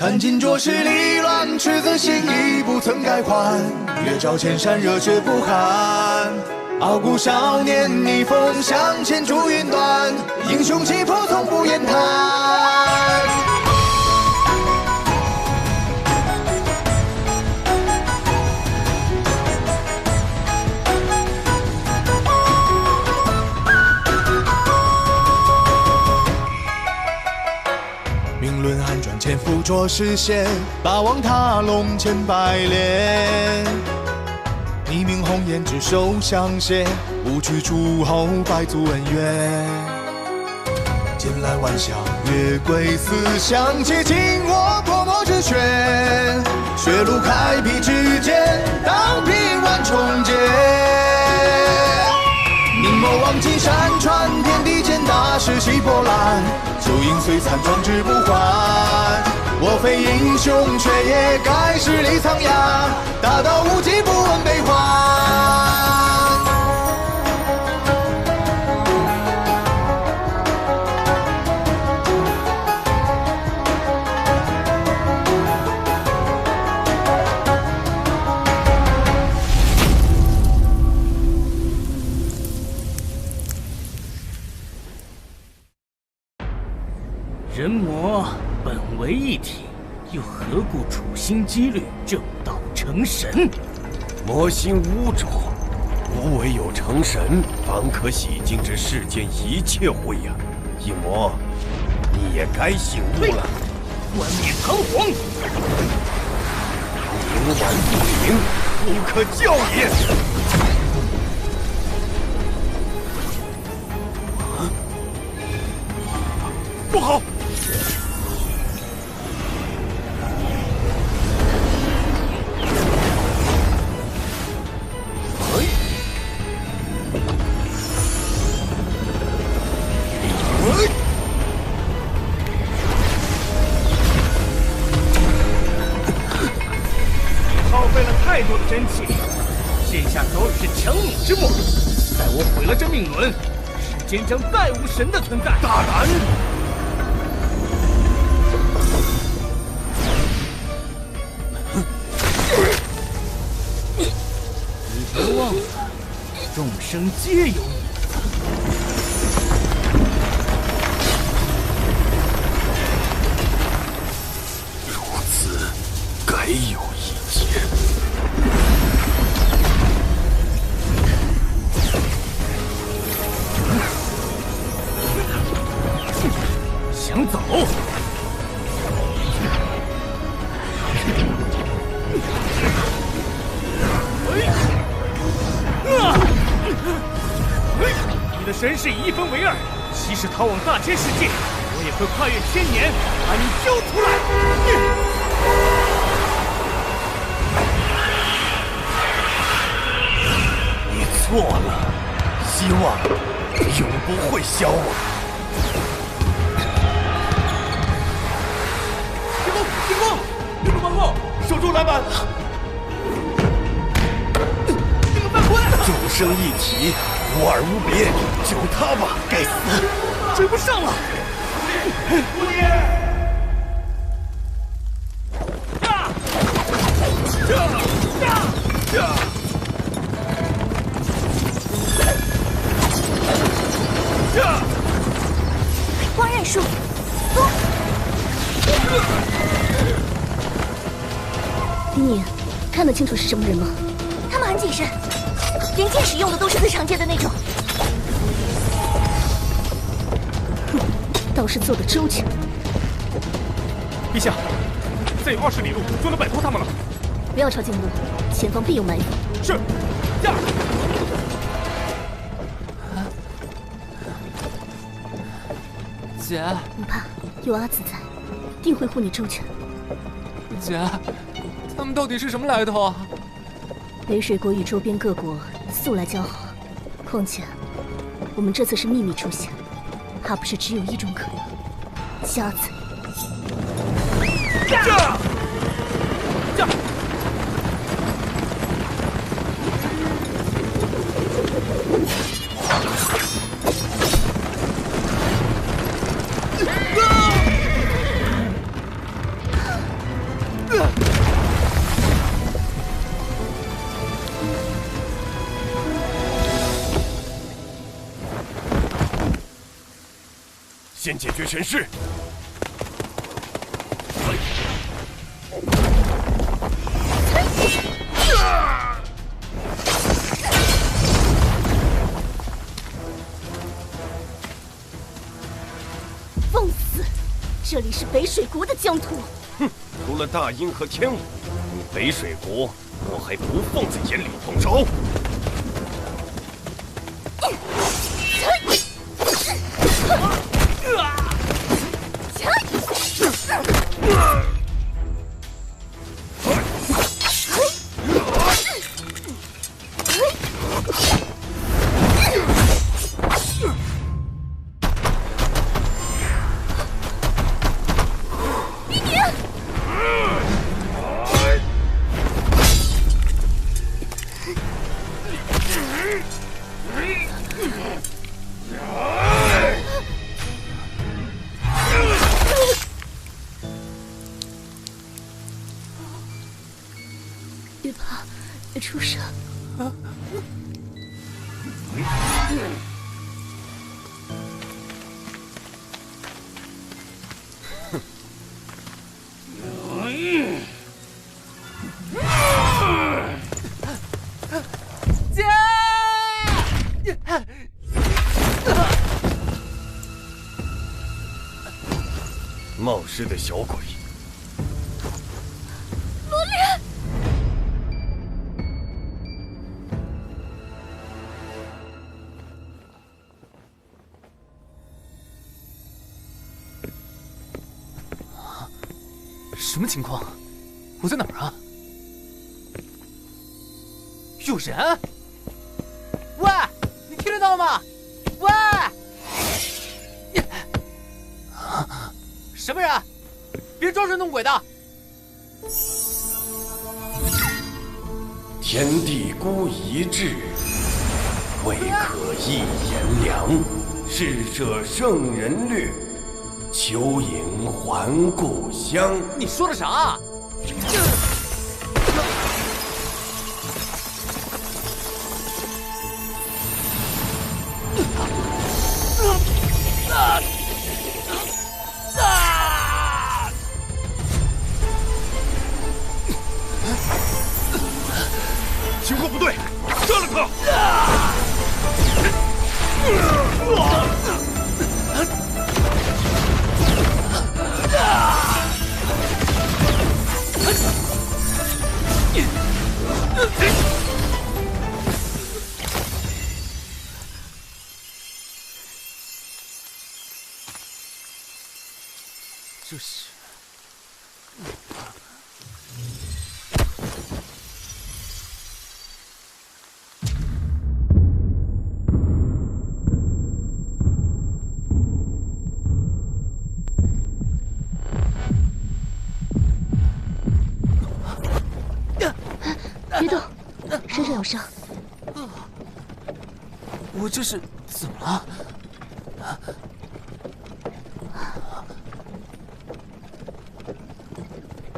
看尽浊世离乱，赤子心意不曾改换。月照千山，热血不寒。傲骨少年逆风向前逐云端，英雄气魄从不言谈。命论暗转，潜伏浊世间，霸王踏龙千百炼。一命红颜，执手相携，无去诸侯，百足恩怨。千来万象，月归思乡，且尽我泼墨之权。血路开辟之间，当平万重劫。凝眸望尽山川，天地间大势起波澜。酒饮虽残，壮志不还。我非英雄，却也该十里苍崖。大道无际，不问悲欢。人魔本为一体，又何故处心积虑正道成神？魔心污浊，吾唯有成神，方可洗净这世间一切晦暗。一魔，你也该醒悟了。冠冕堂皇，冥顽不灵，不可教也。不好！耗费了太多的真气，现下早已是强弩之末。待我毁了这命轮，世间将再无神的存在。大胆！你别忘了，众生皆有你。如此，该有一劫。想走？你的神识以一分为二，即使逃往大千世界，我也会跨越千年把你揪出来。你错了，希望永不会消亡。天光，六路防后，守住篮板。这个犯规！众生一体，无二无别，救他吧！该死，追不上了。蝴蝶！光刃术，走！林宁，看得清楚是什么人吗？他们很谨慎，连剑使用的都是最常见的那种。倒是做得周全。陛下，再有20里路就能摆脱他们了。不要抄近路，前方必有埋伏。是。驾！姐，不怕，有阿紫在，定会护你周全。姐，他们到底是什么来头啊？北水国与周边各国素来交好，况且我们这次是秘密出现，怕不是只有一种可能：瞎子。驾！驾！先解决神师。放肆！这里是北水国的疆土。哼，除了大鹰和天武，你北水国我还不放在眼里，动手！别怕，别出声。姐！冒失的小鬼！什么情况？我在哪儿啊？有人？喂，你听得到吗？喂！什么人？别装神弄鬼的！天地孤一志，未可一言良。逝者圣人略，秋影还故乡。你说的啥？情况不对，杀了他！这是。别动，身上有伤。我这是怎么了？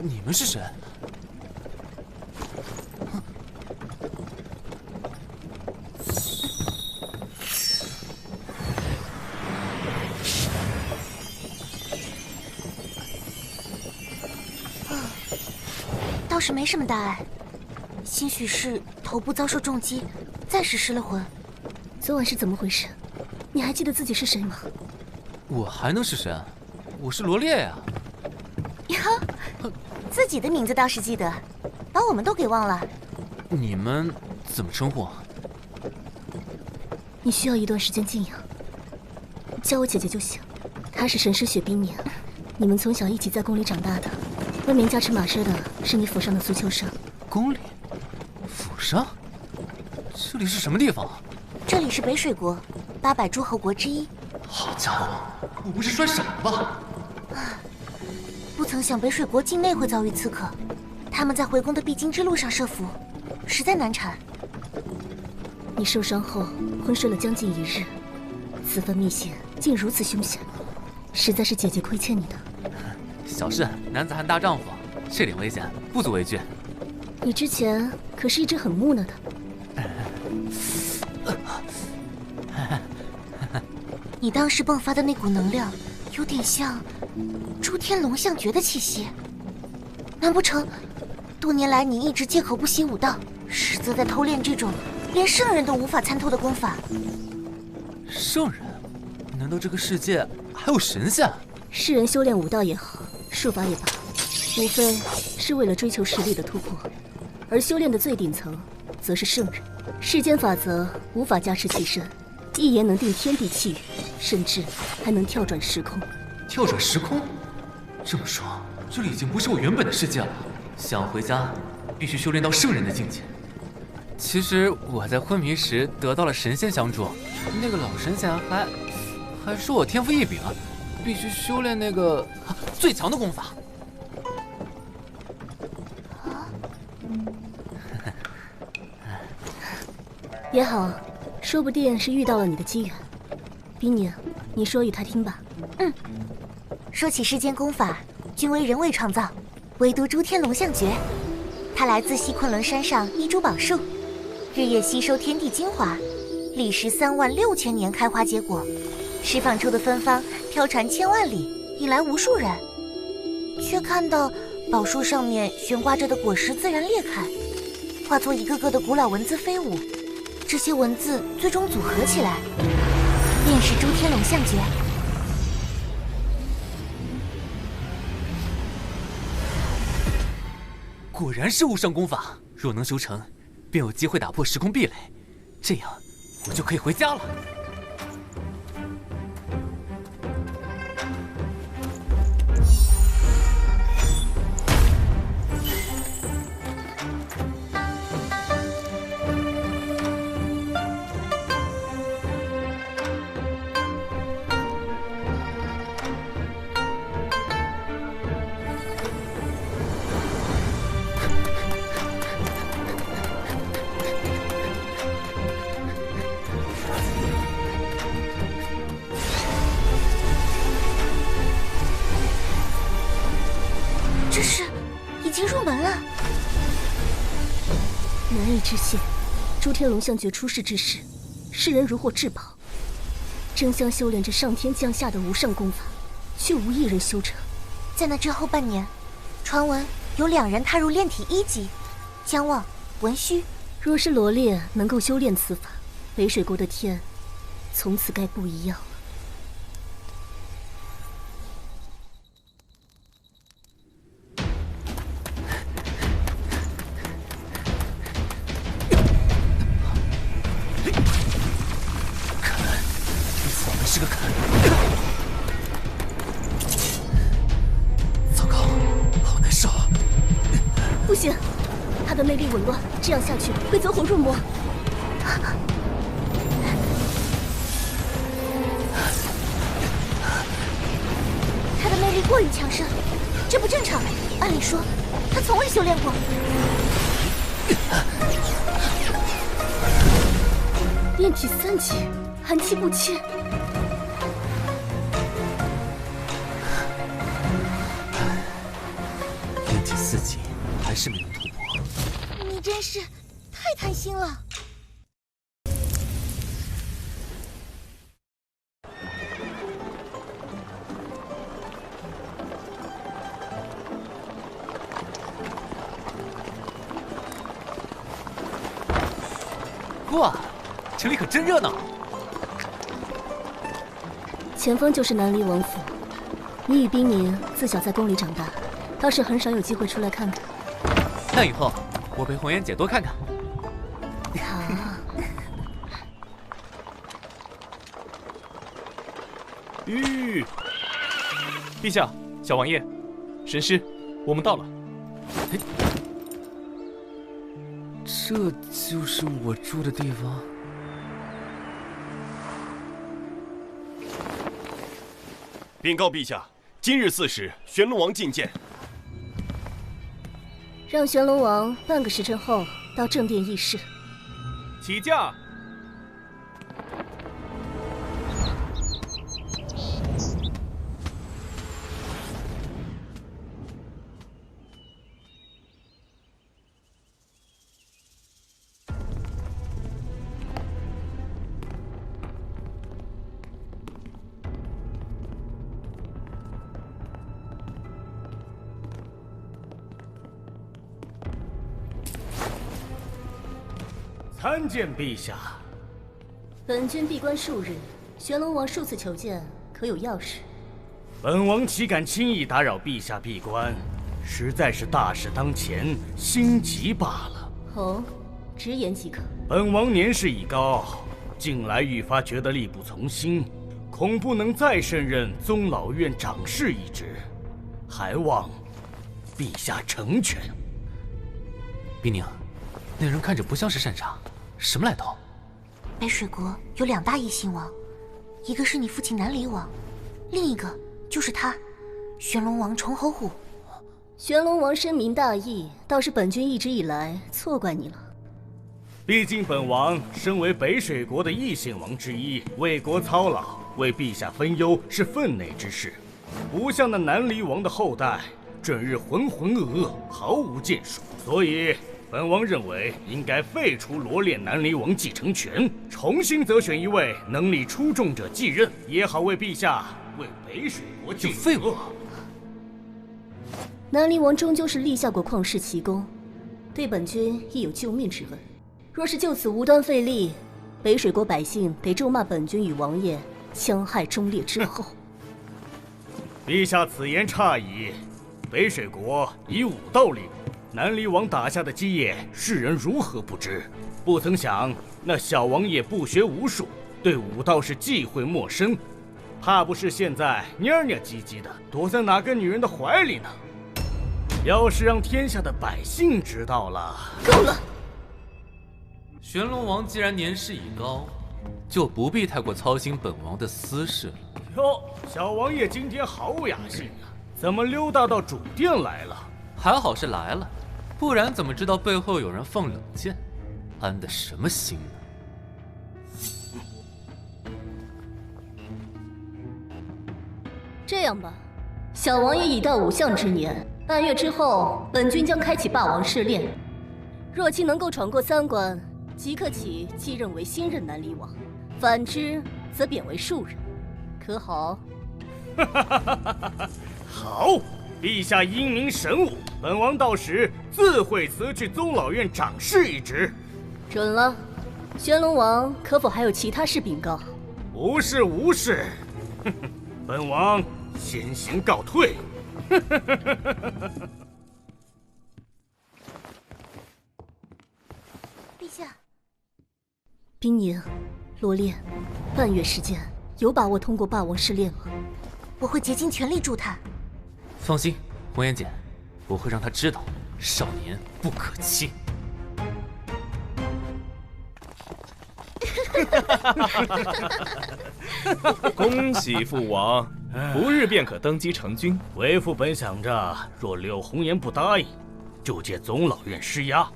你们是谁？倒是没什么大碍，兴许是头部遭受重击，暂时失了魂。昨晚是怎么回事？你还记得自己是谁吗？我还能是谁啊？我是罗烈呀！呀，自己的名字倒是记得，把我们都给忘了。你们怎么称呼？你需要一段时间静养，叫我姐姐就行。她是神师雪冰年，你们从小一起在宫里长大的。闻名驾驰马车的是你府上的足球生。宫里？府上？这里是什么地方？这里是北水国，800诸侯国之一。好家伙，我不是摔傻了吧？不曾想北水国境内会遭遇刺客，他们在回宫的必经之路上设伏，实在难缠。你受伤后昏睡了将近1日，此番密信竟如此凶险，实在是姐姐亏欠你的。小事，男子汉大丈夫，这点危险不足为惧。你之前可是一直很木讷的。你当时迸发的那股能量，有点像诸天龙象诀的气息。难不成，多年来你一直借口不习武道，实则在偷练这种连圣人都无法参透的功法？圣人？难道这个世界还有神仙？世人修炼武道也好，术法也罢，无非是为了追求实力的突破，而修炼的最顶层，则是圣人。世间法则无法加持其身，一言能定天地气宇，甚至还能跳转时空。跳转时空？这么说，这里已经不是我原本的世界了。想回家，必须修炼到圣人的境界。其实我在昏迷时得到了神仙相助，那个老神仙还说我天赋异禀，必须修炼那个最强的功法。也好，说不定是遇到了你的机缘。冰宁，你说与他听吧。说起世间功法，均为人为创造，唯独诸天龙象诀，它来自西昆仑山上一株宝树，日夜吸收天地精华，历时36000年开花结果，释放出的芬芳飘传千万里，引来无数人。却看到宝树上面悬挂着的果实自然裂开，化作一个个的古老文字飞舞。这些文字最终组合起来，便是诸天龙象诀。果然是无上功法，若能修成，便有机会打破时空壁垒，这样我就可以回家了。这是已经入门了。难以置信，诸天龙象诀出世之时，世人如获至宝，争相修炼着上天降下的无上功法，却无一人修成。在那之后半年，传闻有2人踏入炼体1级，姜望、文虚。若是罗烈能够修炼此法，北水国的天从此该不一样了。是个坎，糟糕，好难受啊！不行，他的内力紊乱，这样下去会走火入魔。他的内力过于强盛，这不正常。按理说，他从未修炼过。炼体3级，寒气不侵。炼体4级，还是没能突破。你真是太贪心了。哇，这里可真热闹！前方就是南离王府。你与冰宁自小在宫里长大，倒是很少有机会出来看看。那以后我陪红颜姐多看看。好。陛下，小王爷，神师，我们到了。这就是我住的地方。禀告陛下，今日4时，玄龙王觐见。让玄龙王半个时辰后到正殿议事。起驾。参见陛下。本君闭关数日，玄龙王数次求见，可有要事？本王岂敢轻易打扰陛下闭关，实在是大事当前，心急罢了。哦，直言即可。本王年事已高，近来愈发觉得力不从心，恐不能再胜任宗老院长侍一职，还望陛下成全。冰宁，那人看着不像是善茬，什么来头？北水国有2大异姓王，一个是你父亲南离王，另一个就是他，玄龙王崇侯虎。玄龙王深明大义，倒是本君一直以来错怪你了。毕竟本王身为北水国的异姓王之一，为国操劳，为陛下分忧是分内之事，不像那南离王的后代，整日浑浑噩噩，毫无建树。所以本王认为应该废除罗列南离王继承权，重新择选一位能力出众者继任，也好为陛下为北水国尽废物。南离王终究是立下过旷世奇功，对本君亦有救命之恩。若是就此无端废立，北水国百姓得咒骂本君与王爷戕害忠烈之后。陛下此言差矣，北水国以武道立国，南离王打下的基业，世人如何不知？不曾想那小王爷不学无术，对武道是忌讳陌生，怕不是现在蔫蔫唧唧的躲在哪个女人的怀里呢？要是让天下的百姓知道了，够了！玄龙王既然年事已高，就不必太过操心本王的私事了。哟，小王爷今天好雅兴啊，怎么溜达到主殿来了？还好是来了，不然怎么知道背后有人放冷箭？安的什么心呢？这样吧，小王爷已到5相之年，半月之后，本君将开启霸王试炼。若其能够闯过3关，即刻起继任为新任南离王；反之，则贬为庶人，可好？好，陛下英明神武，本王到时自会辞去宗老院长侍一职。准了。玄龙王可否还有其他事禀告？无事无事，本王先行告退。陛下，冰宁、罗烈，半月时间，有把握通过霸王试炼吗？我会竭尽全力助他。放心，红颜姐，我会让他知道少年不可欺。恭喜父王，不日便可登基成君。为父本想着，若柳红颜不答应，就借宗老院施压。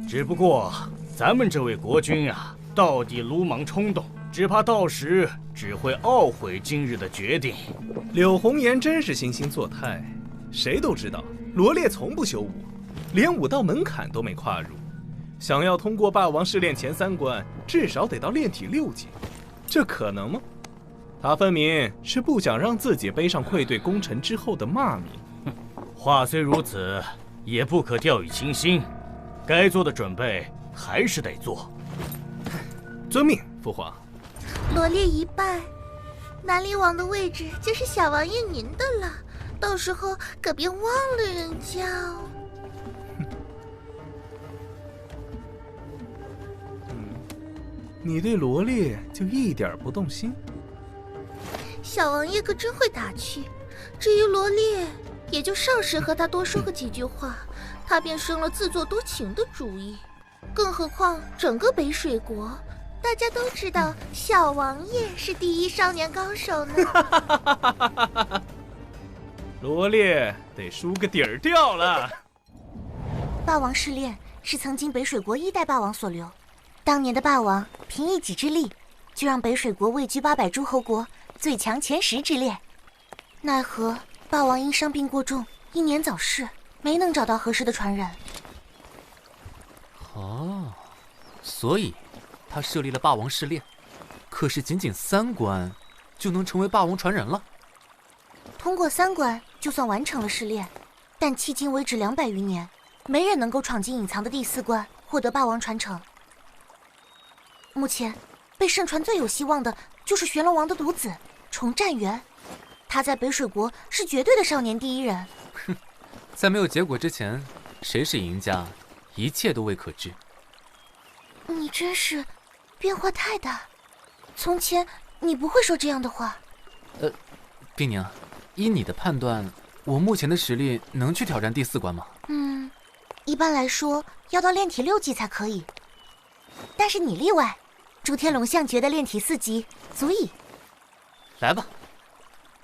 只不过咱们这位国君啊，到底鲁莽冲动，只怕到时只会懊悔今日的决定。柳红颜真是惺惺作态，谁都知道罗烈从不修武，连武道门槛都没跨入。想要通过霸王试炼前3关，至少得到炼体6级，这可能吗？他分明是不想让自己背上愧对功臣之后的骂名。话虽如此，也不可掉以轻心，该做的准备还是得做。遵命，父皇。罗烈一败，南离王的位置就是小王爷您的了，到时候可别忘了人家哦。你对罗烈就一点不动心？小王爷可真会打趣。至于罗烈，也就少时和他多说个几句话，他便生了自作多情的主意。更何况整个北水国，大家都知道小王爷是第一少年高手呢。罗烈得输个底儿掉了。霸王试炼是曾经北水国1代霸王所留，当年的霸王凭一己之力，就让北水国位居800诸侯国最强前10之列。奈何霸王因伤病过重，英年早逝，没能找到合适的传人。哦，所以他设立了霸王试炼，可是仅仅3关就能成为霸王传人了。通过3关就算完成了试炼，但迄今为止200余年，没人能够闯进隐藏的第4关，获得霸王传承。目前被盛传最有希望的就是玄龙王的独子重战元，他在北水国是绝对的少年第一人。哼，在没有结果之前，谁是赢家，一切都未可知。你真是变化太大，从前你不会说这样的话。冰宁，依你的判断，我目前的实力能去挑战第4关吗？一般来说要到炼体6级才可以，但是你例外，诸天龙象诀的炼体4级足矣。来吧，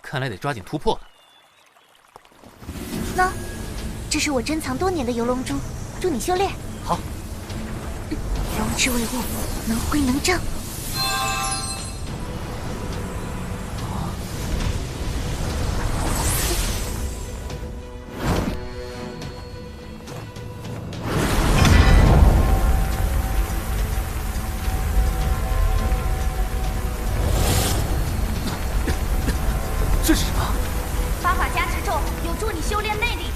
看来得抓紧突破了。喏，这是我珍藏多年的游龙珠，助你修炼。好。龙之为物，能挥能正。这是什么？八法加持咒有助你修炼内力。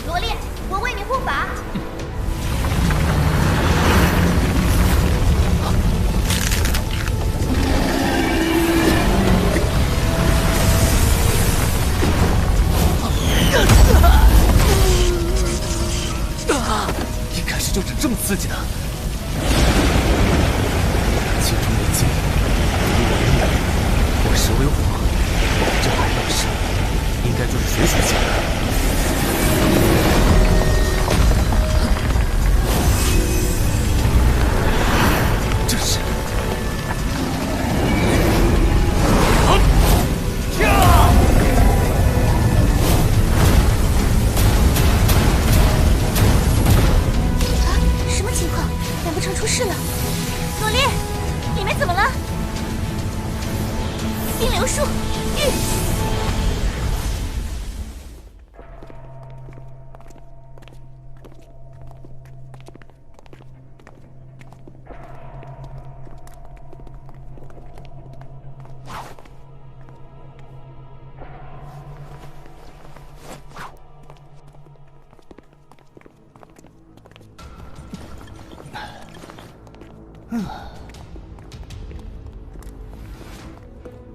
罗烈，我为你护法。一开始就是这么刺激的。青春为镜，以我为刃，我实为火。这海斗士应该就是水属性的。这是什么情况？难不成出事了？罗烈，里面怎么了？冰流术，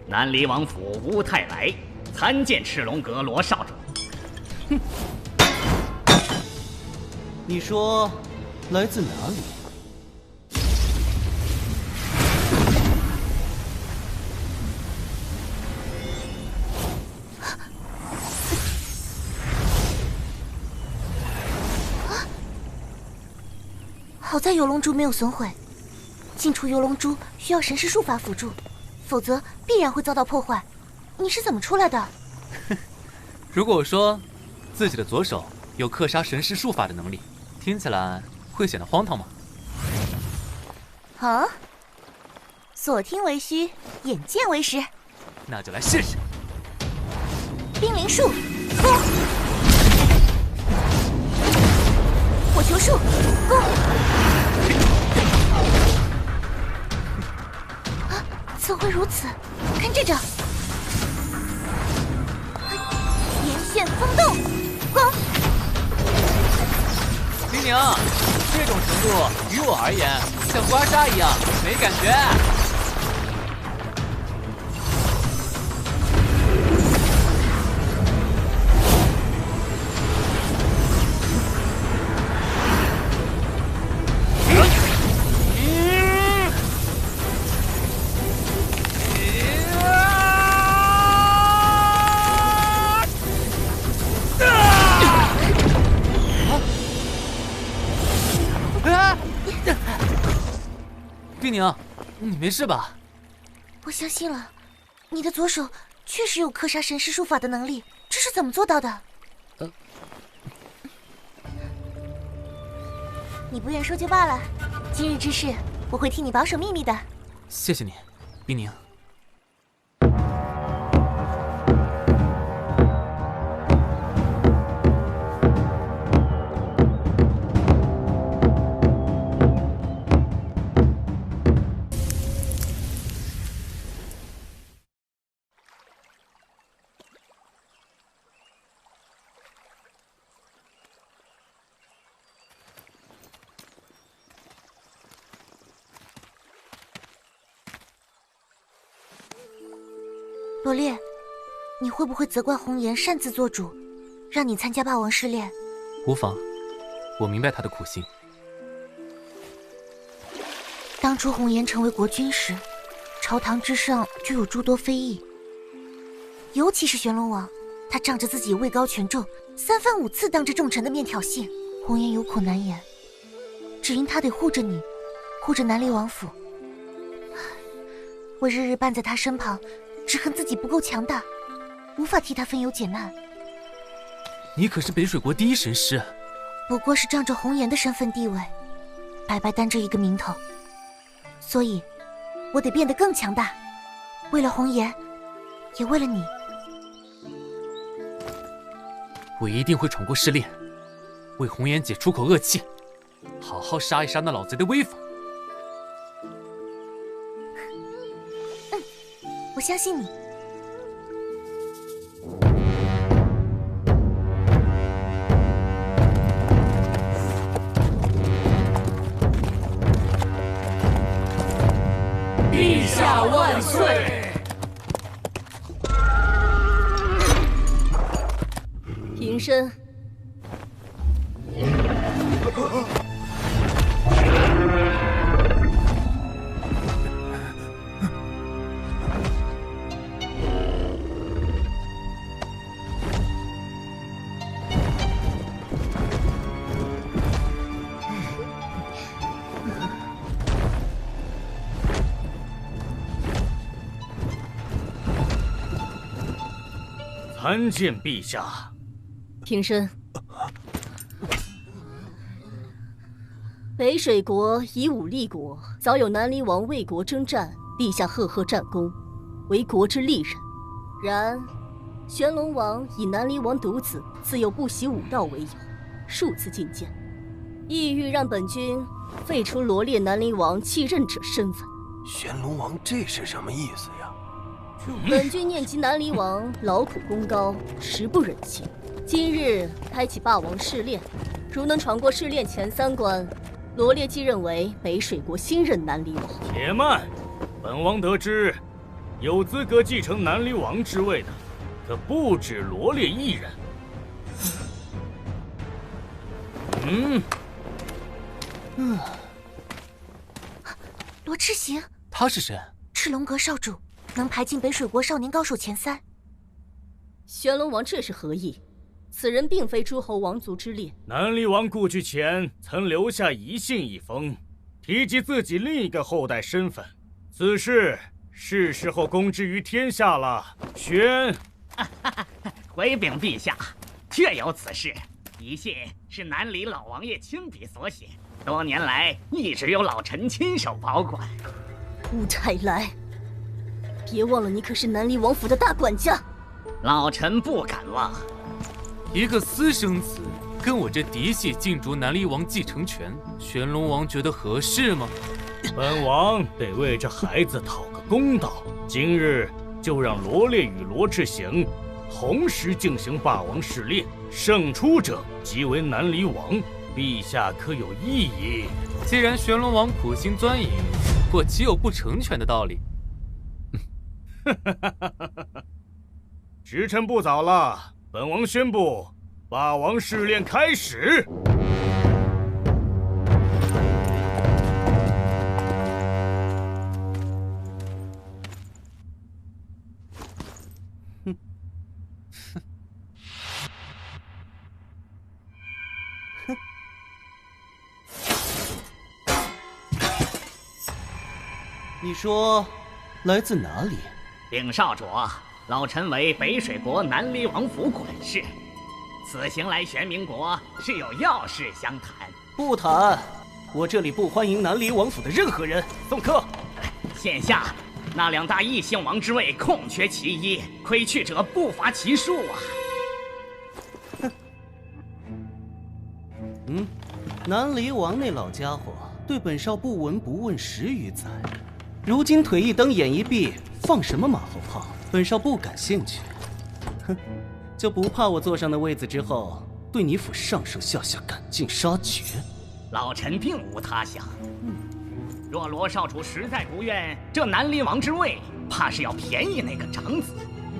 南离王府乌泰来，参见赤龙阁罗少主。你说来自哪里？好在游龙珠没有损毁，进出游龙珠需要神识术法辅助，否则必然会遭到破坏。你是怎么出来的？如果我说自己的左手有克杀神识术法的能力，听起来会显得荒唐吗？啊？所听为虚，眼见为实。那就来试试。冰灵术，攻！火球术，攻！啊，怎会如此？看这招！连线风动，攻！冰宁，这种程度于我而言像刮痧一样没感觉。冰宁，你没事吧？我相信了，你的左手确实有克杀神识术法的能力，这是怎么做到的？你不愿说就罢了，今日之事我会替你保守秘密的。谢谢你，冰宁。罗烈，你会不会责怪红颜擅自做主，让你参加霸王试炼？无妨，我明白他的苦心。当初红颜成为国君时，朝堂之上就有诸多非议，尤其是玄龙王，他仗着自己位高权重，3番5次当着众臣的面挑衅，红颜有苦难言。只因他得护着你，护着南离王府，我日日伴在他身旁，只恨自己不够强大，无法替他分忧解难。你可是北水国第一神师，不过是仗着红颜的身份地位，白白担着一个名头，所以我得变得更强大，为了红颜，也为了你。我一定会闯过试炼，为红颜姐出口恶气，好好杀一杀那老贼的威风。我相信你。陛下万岁！平身。参见陛下。平身。北水国以武立国，早有南离王为国征战，陛下赫赫战功，为国之利人。然玄龙王以南离王独子自幼不习武道为由，数次进谏，意欲让本君废除罗列南离王继任者身份。玄龙王这是什么意思呀？本君念及南离王劳苦功高，实不忍心。今日开启霸王试炼，如能闯过试炼前3关，罗烈继任为北水国新任南离王。且慢，本王得知，有资格继承南离王之位的，可不止罗烈一人。罗赤行，他是谁？赤龙阁少主，能排进北水国少年高手前3。玄龙王这是何意？此人并非诸侯王族之列。南离王故去前曾留下遗信一封，提及自己另一个后代身份。此事是时候公之于天下了。玄，回禀陛下，确有此事。遗信是南离老王爷亲笔所写，多年来一直由老臣亲手保管。乌太来，别忘了你可是南离王府的大管家。老臣不敢忘。一个私生子跟我这嫡系竞逐南离王继承权，玄龙王觉得合适吗？本王得为这孩子讨个公道。今日就让罗烈与罗赤行同时进行霸王试炼，胜出者即为南离王。陛下可有异议？既然玄龙王苦心钻营，我岂有不成全的道理？时辰不早了，本王宣布，霸王试炼开始。你说来自哪里？禀少主，老臣为北水国南离王府管事，此行来玄冥国是有要事相谈。不谈，我这里不欢迎南离王府的任何人。送客。现下那2大异姓王之位空缺其一，亏去者不乏其数啊。南离王那老家伙对本少不闻不问10余载，如今腿一蹬眼一闭，放什么马后炮？本少不感兴趣。就不怕我坐上那位子之后，对你府上上下下赶尽杀绝？老臣并无他想。若罗少主实在不愿这南离王之位，怕是要便宜那个长子，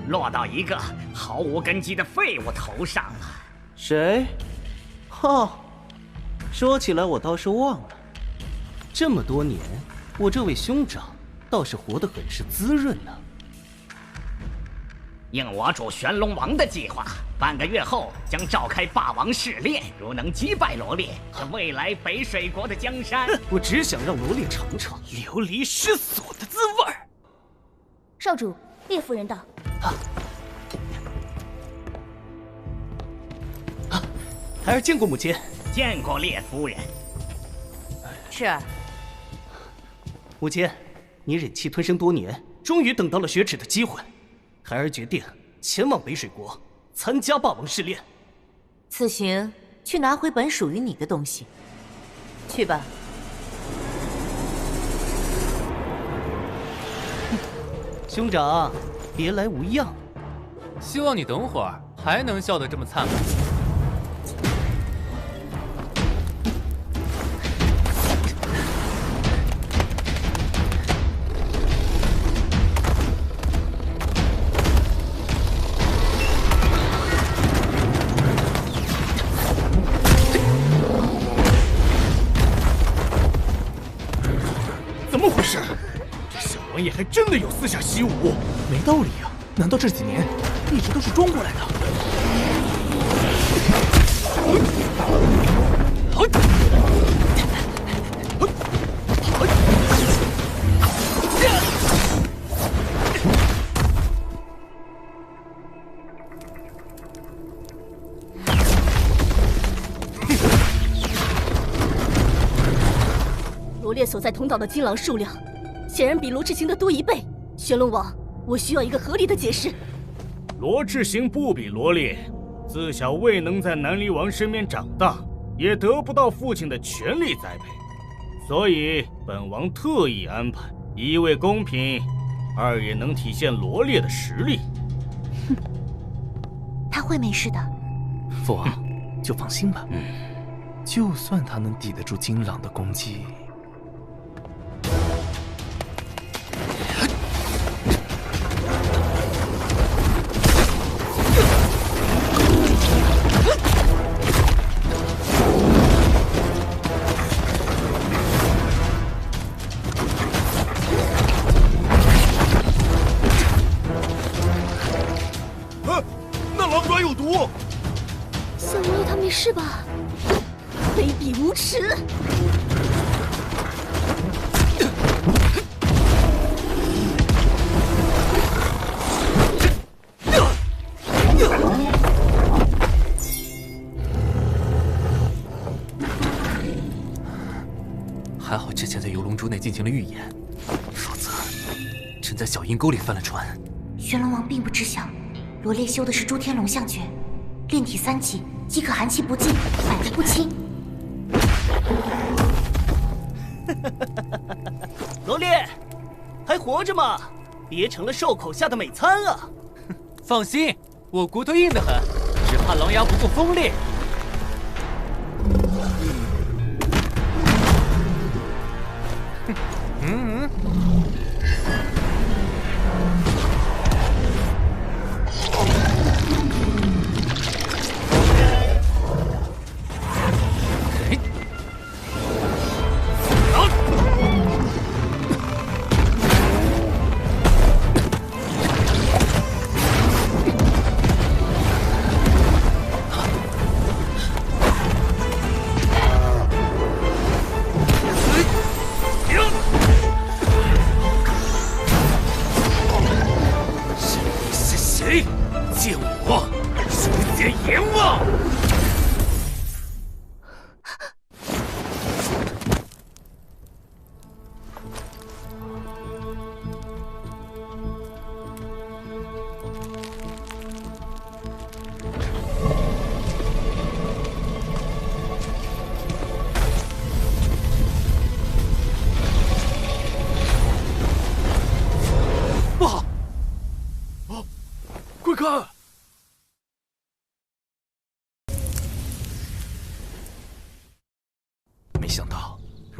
落到一个毫无根基的废物头上了。谁？哈，说起来我倒是忘了，这么多年，我这位兄长倒是活得很是滋润呢。应我主玄龙王的计划，半个月后将召开霸王试炼，如能击败罗烈，这未来北水国的江山，我只想让罗烈尝尝流离失所的滋味儿。少主，烈夫人到。孩儿见过母亲。见过烈夫人。是儿。母亲，你忍气吞声多年，终于等到了雪耻的机会。孩儿决定前往北水国参加霸王试炼。此行去拿回本属于你的东西。去吧。兄长，别来无恙。希望你等会儿还能笑得这么灿烂。王爷还真的有私下习武，没道理啊！难道这几年一直都是装过来的？罗烈所在通道的金狼数量，显然比罗志行的多1倍。玄龙王，我需要一个合理的解释。罗志行不比罗烈，自小未能在南离王身边长大，也得不到父亲的全力栽培，所以本王特意安排，一为公平，二也能体现罗烈的实力。哼，他会没事的。父王，就放心吧。就算他能抵得住金朗的攻击。是吧？卑鄙无耻！还好之前在游龙珠内进行了预演，否则真在小阴沟里翻了船。玄龙王并不知晓，罗烈修的是诸天龙象诀，炼体3级。即可寒气不尽，百毒不侵。罗烈，还活着吗？别成了兽口下的美餐啊！放心，我骨头硬得很，只怕狼牙不够锋利。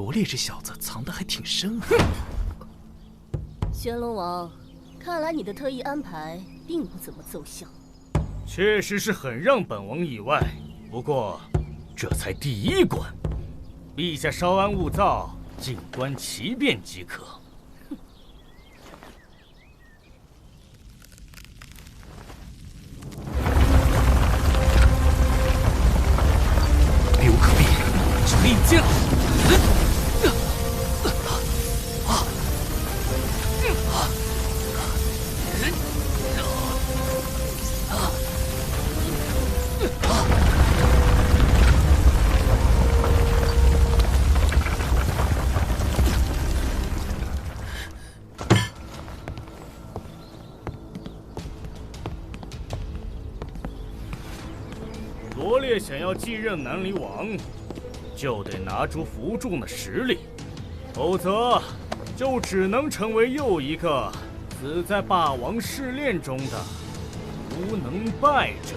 罗烈这小子藏得还挺深啊。玄龙王，看来你的特意安排并不怎么奏效。确实是很让本王意外，不过这才第1关，陛下稍安勿躁，静观其变即可。避无可避，只能应接了。罗烈想要继任南离王，就得拿出服众的实力，否则就只能成为又一个死在霸王试炼中的无能败者。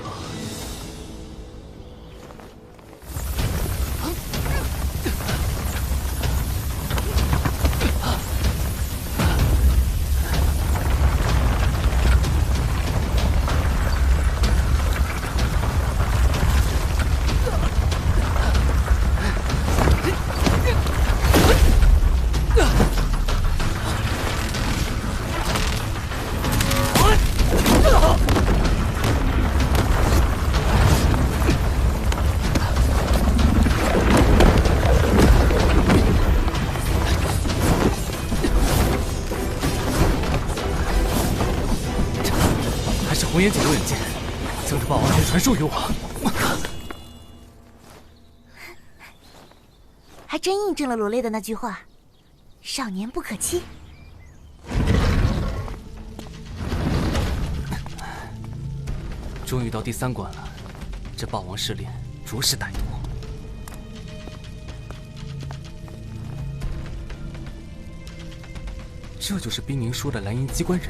红颜解幽人剑，将这霸王剑传授于我。还真印证了罗烈的那句话：少年不可欺。终于到第3关了，这霸王试炼着实歹毒。这就是冰宁说的蓝银机关人，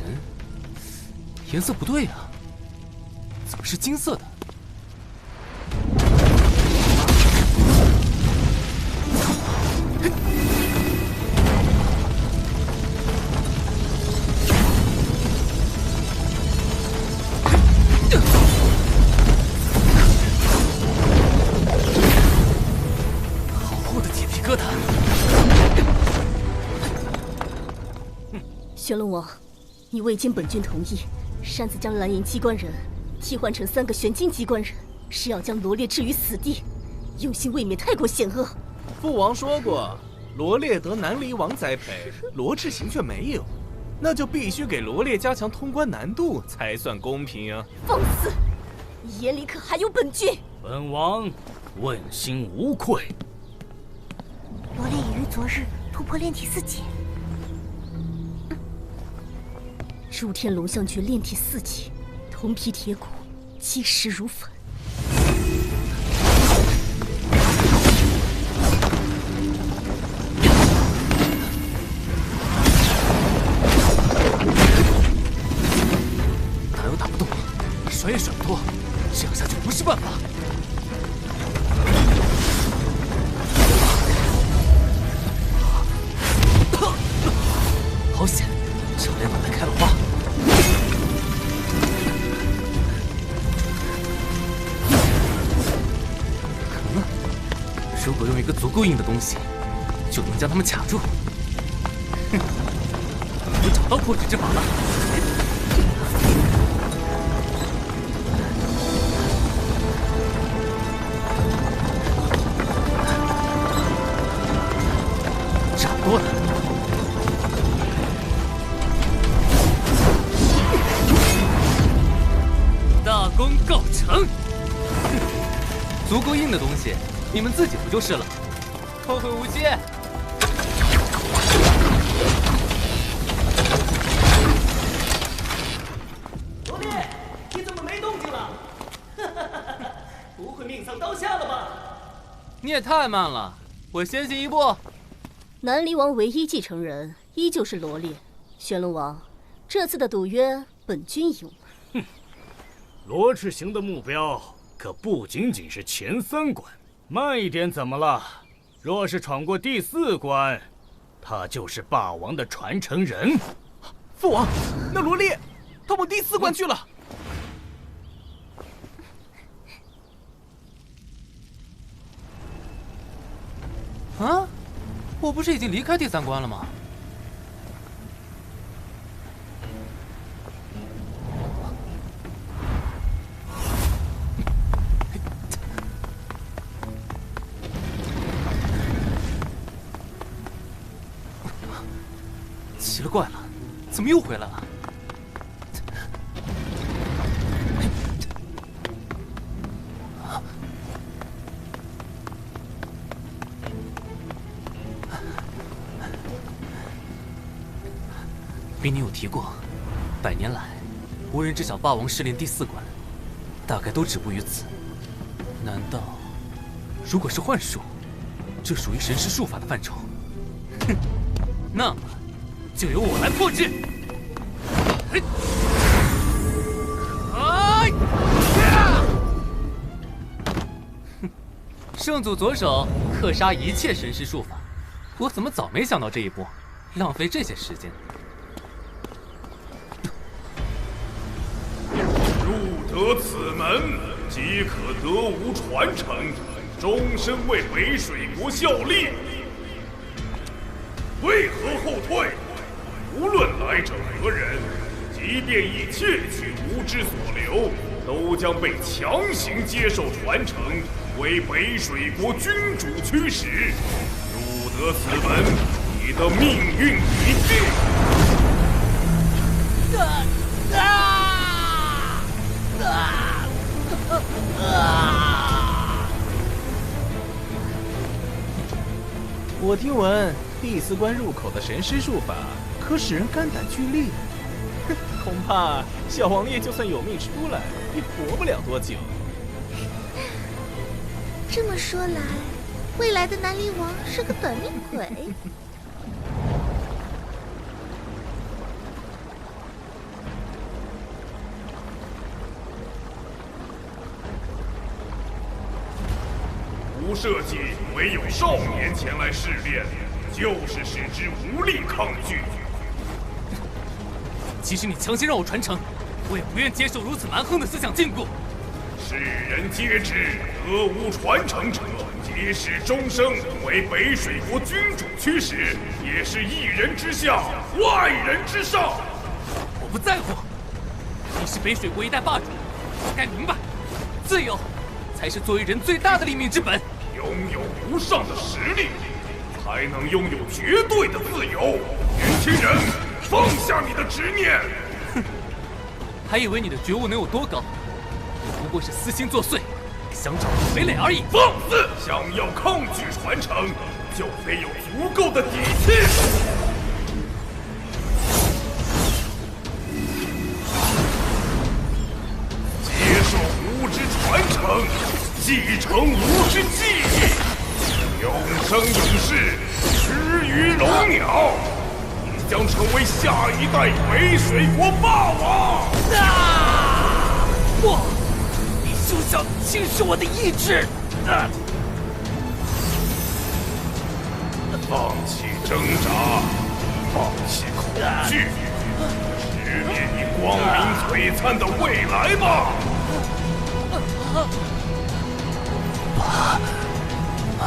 颜色不对啊，怎么是金色的？好厚的鸡皮疙瘩！玄龙王，你未经本君同意，擅自将蓝银机关人替换成3个玄金机关人，是要将罗烈置于死地，用心未免太过险恶。父王说过，罗烈得南离王栽培，罗志行却没有，那就必须给罗烈加强通关难度才算公平啊！放肆！你眼里可还有本君？本王问心无愧。罗烈已于昨日突破炼体4级。入天龙象诀炼体4级，铜皮铁骨，结实如粉。打又打不动，甩也甩不脱，这样下去不是办法。好险，这两脑袋开了花。如果用一个足够硬的东西，就能将他们卡住。哼，我找到破纸之法了。差不多了。大功告成。足够硬的东西。你们自己不就是了？后会无期。罗烈，你怎么没动静了？不会命丧刀下了吧？你也太慢了，我先行一步。南离王唯一继承人依旧是罗烈。玄龙王，这次的赌约本君赢。哼，罗志行的目标可不仅仅是前3关。慢一点怎么了？若是闯过第4关，他就是霸王的传承人。父王，那罗列，他往第4关去了。啊，我不是已经离开第3关了吗？奇了怪了，怎么又回来了？兵尼有提过，100年来，无人知晓霸王试炼第4关，大概都止步于此。难道，如果是幻术，这属于神师术法的范畴？哼，那么就由我来破制。圣祖左手克杀一切神师术法，我怎么早没想到这一步，浪费这些时间？入得此门，即可得无传承，终身为北水国效力。为何后退？无论来者何人，即便以窃取无知所留，都将被强行接受传承，为北水国君主驱使。入得此门，你的命运已定。我听闻第4关入口的神师术法，可使人肝胆俱裂。恐怕小王爷就算有命出来，也活不了多久。这么说来，未来的南离王是个短命鬼。吾设计唯有少年前来试炼，就是使之无力抗拒。即使你强行让我传承，我也不愿接受如此蛮横的思想禁锢。世人皆知，得无传承者，即使终生为北水国君主驱使，也是一人之下，万人之上。我不在乎，你是北水国一代霸主，你该明白，自由才是作为人最大的立命之本。拥有无上的实力，才能拥有绝对的自由。年轻人，放下你的执念。哼，还以为你的觉悟能有多高？不过是私心作祟，想找个傀儡而已。放肆！想要抗拒传承，就得有足够的底气。接受无之传承，继承无之记忆，永生永世，吃鱼龙鸟，你将成为下一代北水国霸王。不！休想侵蚀我的意志！放弃挣扎，放弃恐惧，直面你光明璀璨的未来吧！爸，妈，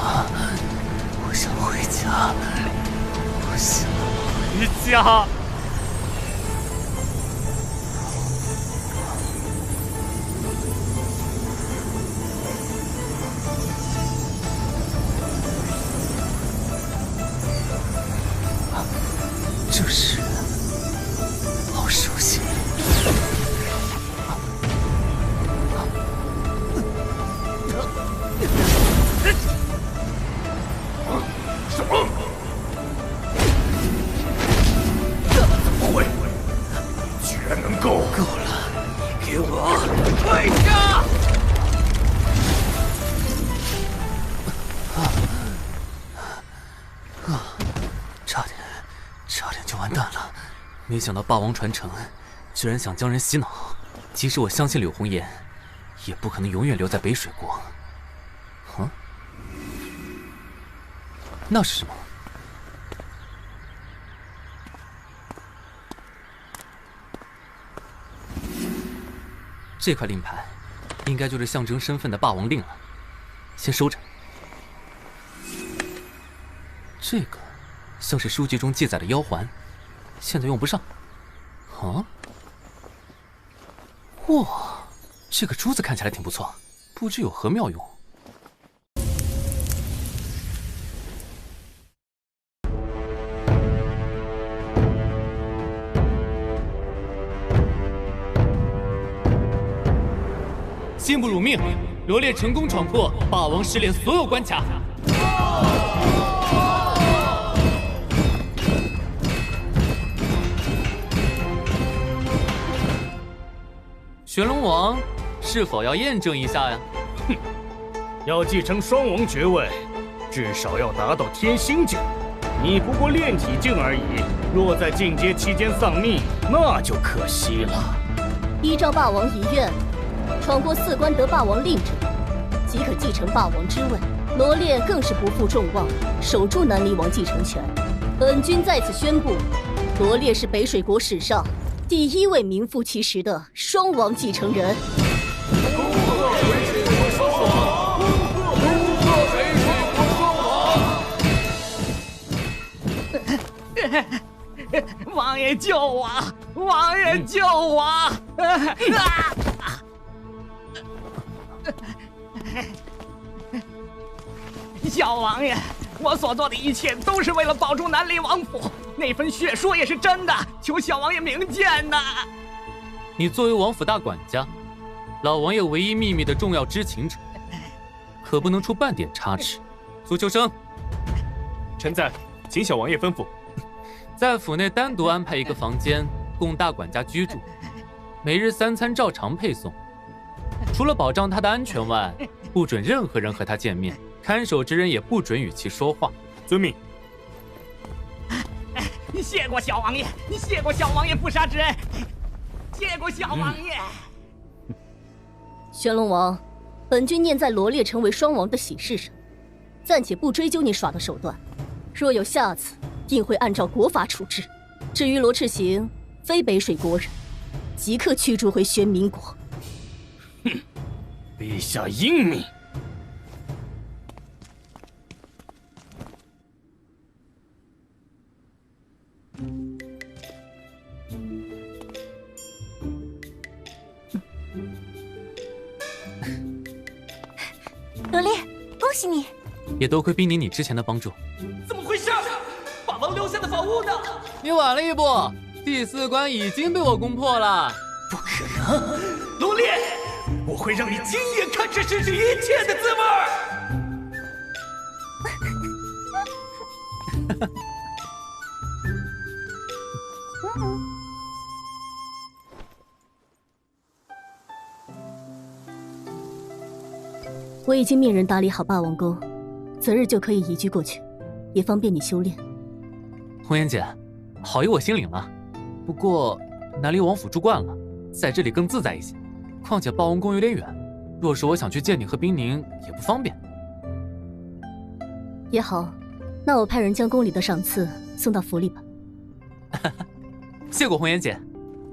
我想回家，我想回家。这是好熟悉。什么？怎么会？居然能够！够了！你给我退下！差点就完蛋了。没想到霸王传承居然想将人洗脑。即使我相信柳红颜，也不可能永远留在北水国。那是什么？这块令牌，应该就是象征身份的霸王令了，先收着。这个像是书籍中记载的妖环，现在用不上。啊？哇，这个珠子看起来挺不错，不知有何妙用。信不辱命，罗烈成功闯破霸王试炼所有关卡。玄龙王是否要验证一下呀？哼，要继承双王爵位，至少要达到天星境。你不过炼体境而已，若在进阶期间丧命，那就可惜了。依照霸王遗愿，闯过4关得霸王令者，即可继承霸王之位。罗烈更是不负众望，守住南离王继承权。本君在此宣布，罗烈是北水国史上第1位名副其实的双王继承人。王爷救我！王爷救我！小王爷，我所做的一切都是为了保住南离王府，那份血书也是真的，求小王爷明鉴呐！你作为王府大管家，老王爷唯一秘密的重要知情者，可不能出半点差池。苏秋生，臣在，请小王爷吩咐。在府内单独安排一个房间供大管家居住，每日3餐照常配送。除了保障他的安全外，不准任何人和他见面，看守之人也不准与其说话。遵命。谢过小王爷，谢过小王爷不杀之恩，谢过小王爷。玄龙王，本君念在罗烈成为双王的喜事上，暂且不追究你耍的手段。若有下次，定会按照国法处置。至于罗赤行，非北水国人，即刻驱逐回玄冥国。哼，陛下英明。罗烈，恭喜你！也多亏冰宁你之前的帮助。怎么回事？霸王留下的宝物呢？你晚了一步，第4关已经被我攻破了。不可能！罗烈，我会让你亲眼看这失去一切的滋味儿。我已经命人打理好霸王宫，择日就可以移居过去，也方便你修炼。红颜姐，好意我心领了。不过南离王府住惯了，在这里更自在一些。况且霸王宫有点远，若是我想去见你和冰宁，也不方便。也好，那我派人将宫里的赏赐送到府里吧。谢过红颜姐。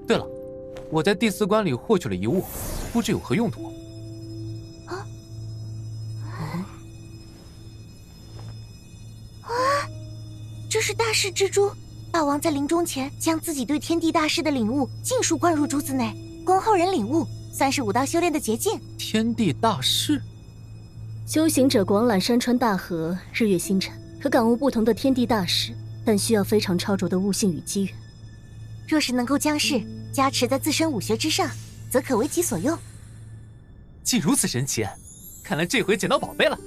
对了，我在第4关里获取了遗物，不知有何用途。这是大势之珠，霸王在临终前将自己对天地大势的领悟尽数灌入珠子内，供后人领悟，算是武道修炼的捷径。天地大势，修行者广览山川大河、日月星辰，可感悟不同的天地大势，但需要非常超卓的悟性与机缘。若是能够将势加持在自身武学之上，则可为己所用。既如此神奇，看来这回捡到宝贝了。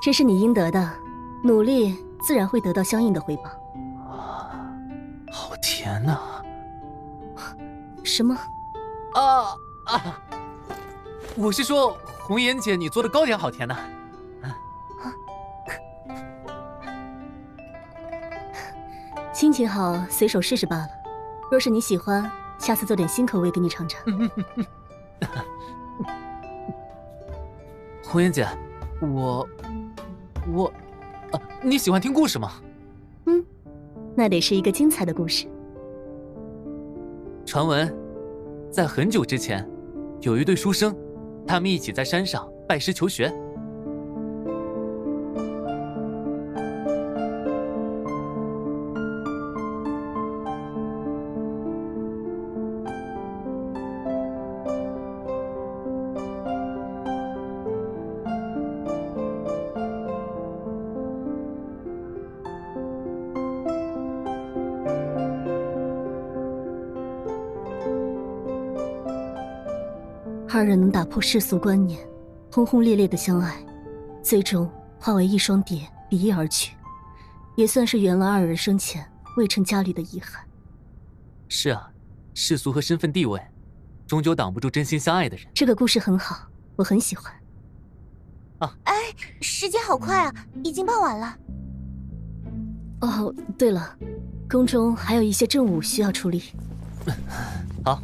这是你应得的，努力自然会得到相应的回报。好甜呐！什么？我是说，红颜姐，你做的糕点好甜呐！心情好，随手试试罢了。若是你喜欢，下次做点新口味给你尝尝。红颜姐，我你喜欢听故事吗？那得是一个精彩的故事。传闻，在很久之前，有一对书生，他们一起在山上拜师求学。二人能打破世俗观念，轰轰烈烈的相爱，最终化为一双蝶离异而去，也算是圆了二人生前未成家侣的遗憾。是啊，世俗和身份地位，终究挡不住真心相爱的人。这个故事很好，我很喜欢。哎，时间好快啊，已经傍晚了。哦，对了，宫中还有一些政务需要处理。好，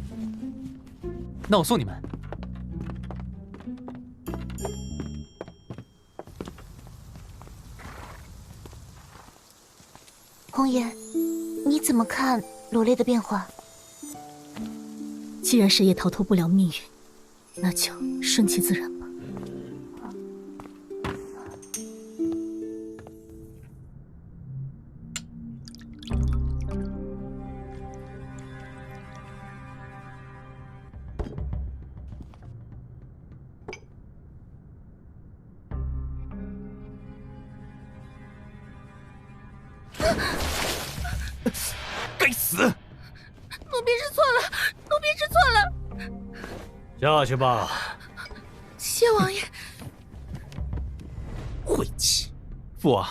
那我送你们。红颜，你怎么看罗烈的变化？既然谁也逃脱不了命运，那就顺其自然吧。该死！奴婢知错了，奴婢知错了。下去吧。谢王爷。晦气！父王，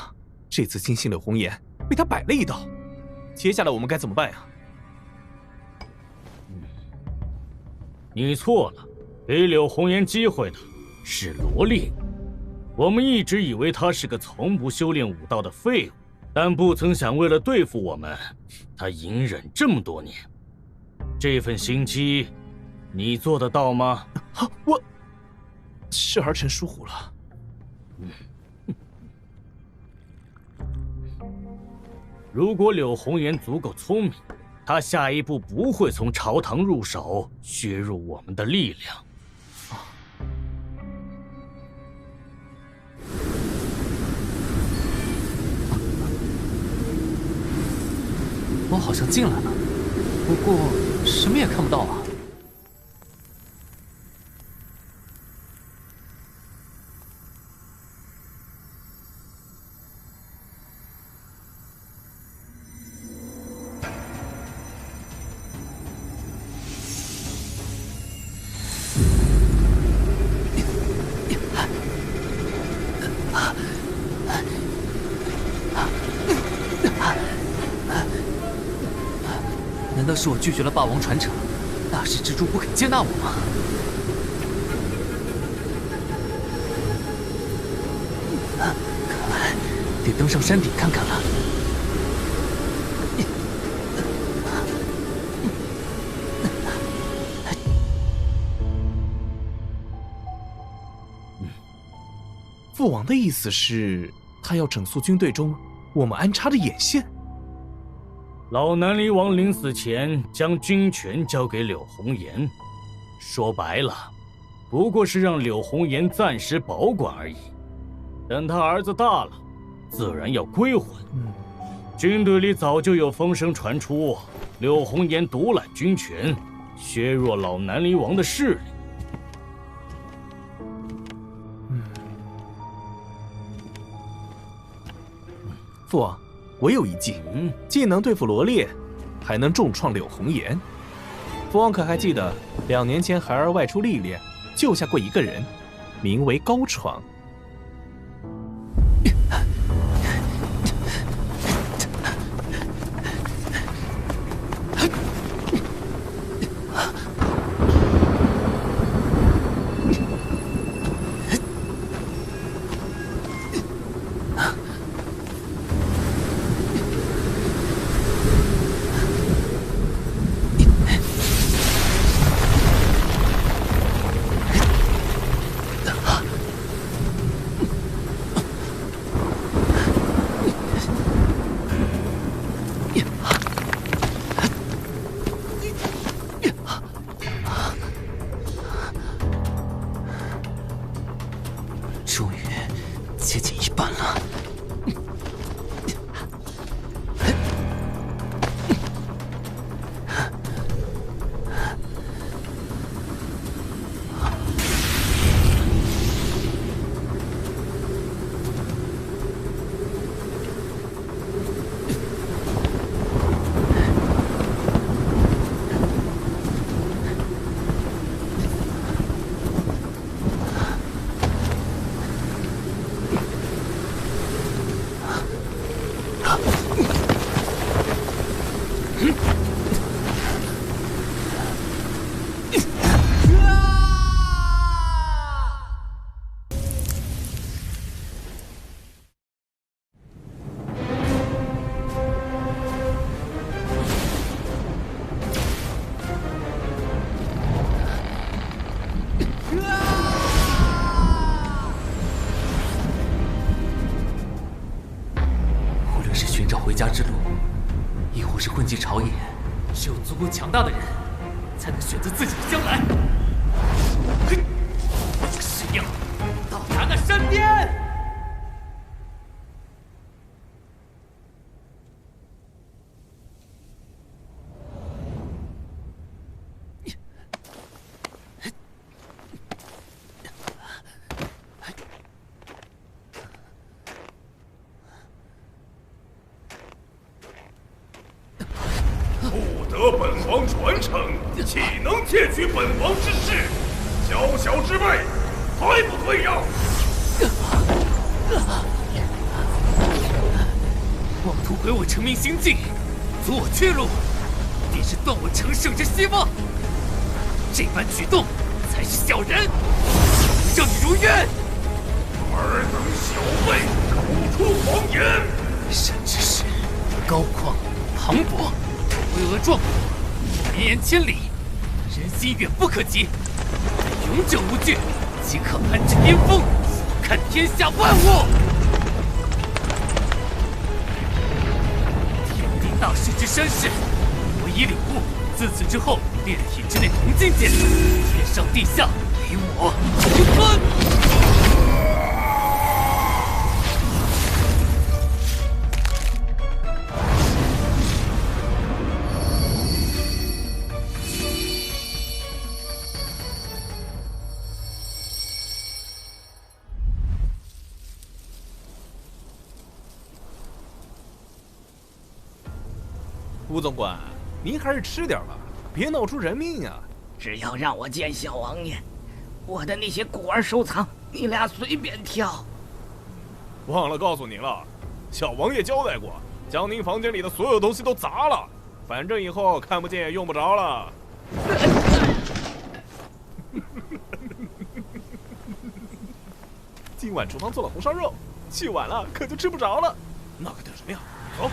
这次金星柳红颜被他摆了一道，接下来我们该怎么办呀？你错了，给柳红颜机会的是罗烈。我们一直以为他是个从不修炼武道的废物，但不曾想为了对付我们，他隐忍这么多年。这份心机，你做得到吗？我是儿臣疏忽了。如果柳红颜足够聪明，她下一步不会从朝堂入手，削弱我们的力量。我好像进来了，不过什么也看不到啊。难道是我拒绝了霸王传承，大势之主不肯接纳我吗？看来得登上山顶看看了。父王的意思是，他要整肃军队中我们安插的眼线。老南离王临死前将军权交给柳红颜，说白了，不过是让柳红颜暂时保管而已。等他儿子大了，自然要归还。军队里早就有风声传出，柳红颜独揽军权，削弱老南离王的势力。父王，我有一计，既能对付罗烈，还能重创柳红颜。父王可还记得2年前孩儿外出历练，救下过一个人，名为高闯。继朝野，只有足够强大的人，才能选择自己的将来。嘿，石英，到达那山巅。得本王传承，岂能窃取本王之事？小小之辈，还不退让！妄图毁我成名行径，阻我去路，便是断我成圣之希望。这般举动才是小人，让你如愿。尔等小辈，口出狂言！山之势高旷磅礴，巍峨壮观，绵延千里，人心远不可及。勇者无惧，即可攀至巅峰，看天下万物。天地大势之山势，我已领悟。自此之后，炼体之内同境界，天上地下，唯我独尊。吴总管，您还是吃点吧，别闹出人命啊！只要让我见小王爷，我的那些古玩收藏，你俩随便挑。忘了告诉您了，小王爷交代过，将您房间里的所有东西都砸了，反正以后看不见也用不着了。今晚厨房做了红烧肉，去晚了可就吃不着了。那可等什么呀？走。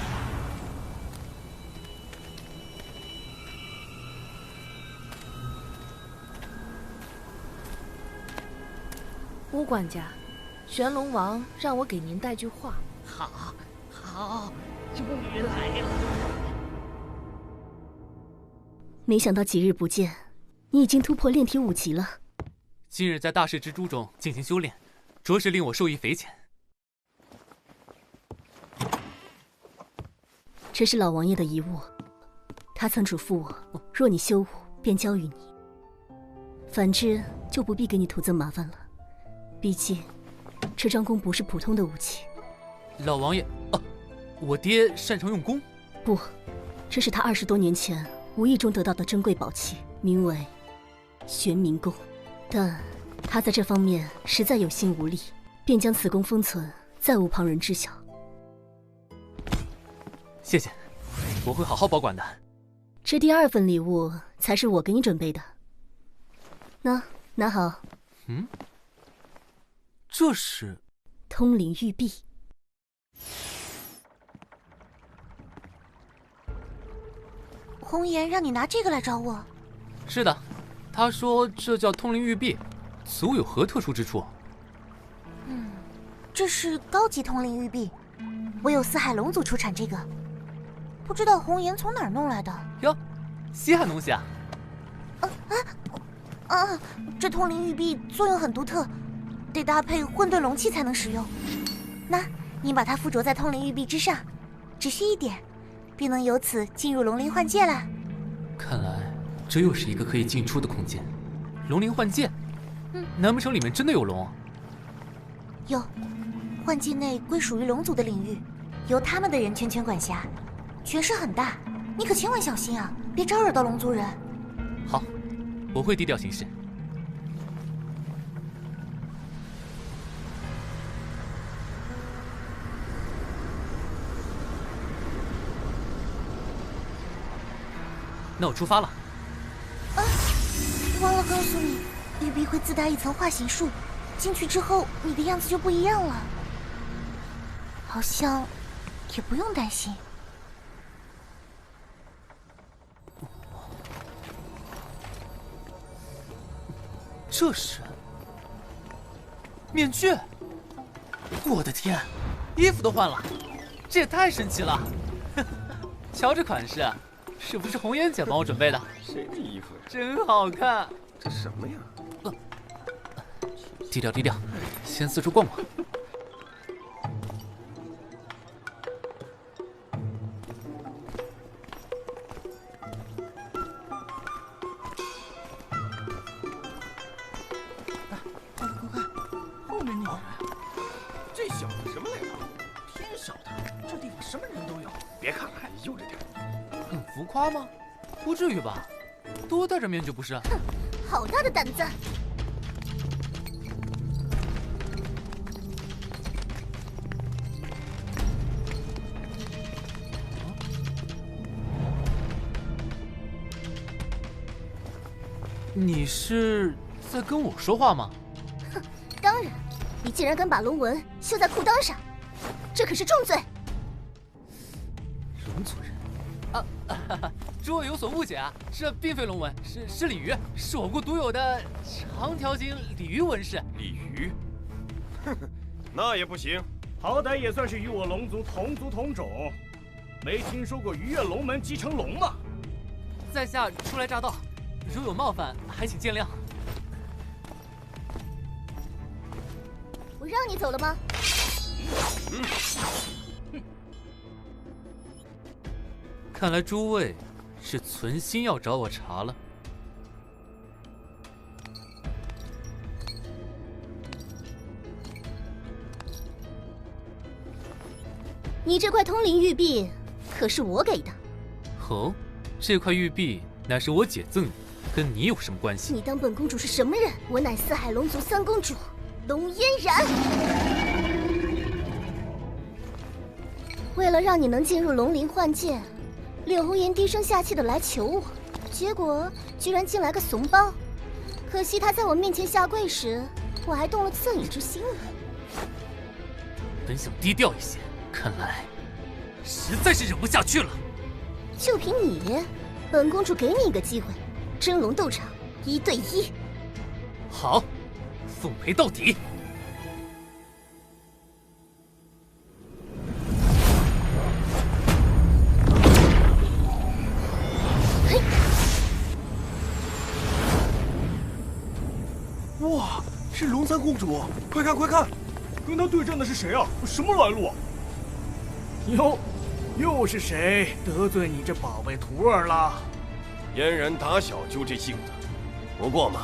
吴管家，玄龙王让我给您带句话。好，终于来了。没想到几日不见，你已经突破炼体5级了。今日在大势之珠中进行修炼，着实令我受益匪浅。这是老王爷的遗物，他曾嘱咐我，若你修武，便交予你；反之，就不必给你徒增麻烦了。毕竟，这张弓不是普通的武器。老王爷，我爹擅长用弓？不，这是他20多年前无意中得到的珍贵宝器，名为玄冥弓。但他在这方面实在有心无力，便将此弓封存，再无旁人知晓。谢谢，我会好好保管的。这第2份礼物才是我给你准备的。拿好。这是通灵玉璧。红颜让你拿这个来找我？是的，他说这叫通灵玉璧，此物有何特殊之处？这是高级通灵玉璧，唯有四海龙族出产这个，不知道红颜从哪儿弄来的。哟，稀罕东西啊！这通灵玉璧作用很独特，得搭配混沌龙气才能使用。那，你把它附着在通灵玉璧之上，只需1点，便能由此进入龙灵幻界了。看来这又是一个可以进出的空间。龙灵幻界？难不成里面真的有龙？有，幻界内归属于龙族的领域，由他们的人全权管辖，权势很大。你可千万小心啊，别招惹到龙族人。好，我会低调行事。那我出发了。忘了告诉你，玉璧会自带一层化形术，进去之后你的样子就不一样了。好像也不用担心。这是面具！我的天，衣服都换了，这也太神奇了！瞧这款式，是不是红颜姐帮我准备的？谁的衣服呀？真好看。这什么呀？低调低调，先四处逛逛。后面那个人，这小子什么来头？天晓得，这地方什么人都有。别看了，悠着点。很浮夸吗？不至于吧？多戴着面具不是？哼，好大的胆子！你是在跟我说话吗？哼，当然，你竟然敢把龙纹绣在裤裆上，这可是重罪。龙族人啊，诸位有所误解啊，这并非龙纹，是鲤鱼，是我国独有的长条形鲤鱼纹饰。鲤鱼？哼哼，那也不行。好歹也算是与我龙族同族同种，没听说过鱼跃龙门即成龙吗？在下初来乍到。如有冒犯，还请见谅。我让你走了吗？看来诸位是存心要找我茬了。你这块通灵玉璧可是我给的。哦，这块玉璧乃是我姐赠你。跟你有什么关系？你当本公主是什么人？我乃四海龙族三公主龙嫣然。为了让你能进入龙鳞幻剑，柳红颜低声下气的来求我，结果居然进来个怂包。可惜他在我面前下跪时，我还动了恻隐之心了。本想低调一些，看来实在是忍不下去了。就凭你，本公主给你一个机会。真龙斗场1对1，好，奉陪到底。哇，是龙三公主！快看快看，跟她对战的是谁啊？什么来路啊？又是谁得罪你这宝贝徒儿了？嫣然打小就这性子，不过嘛，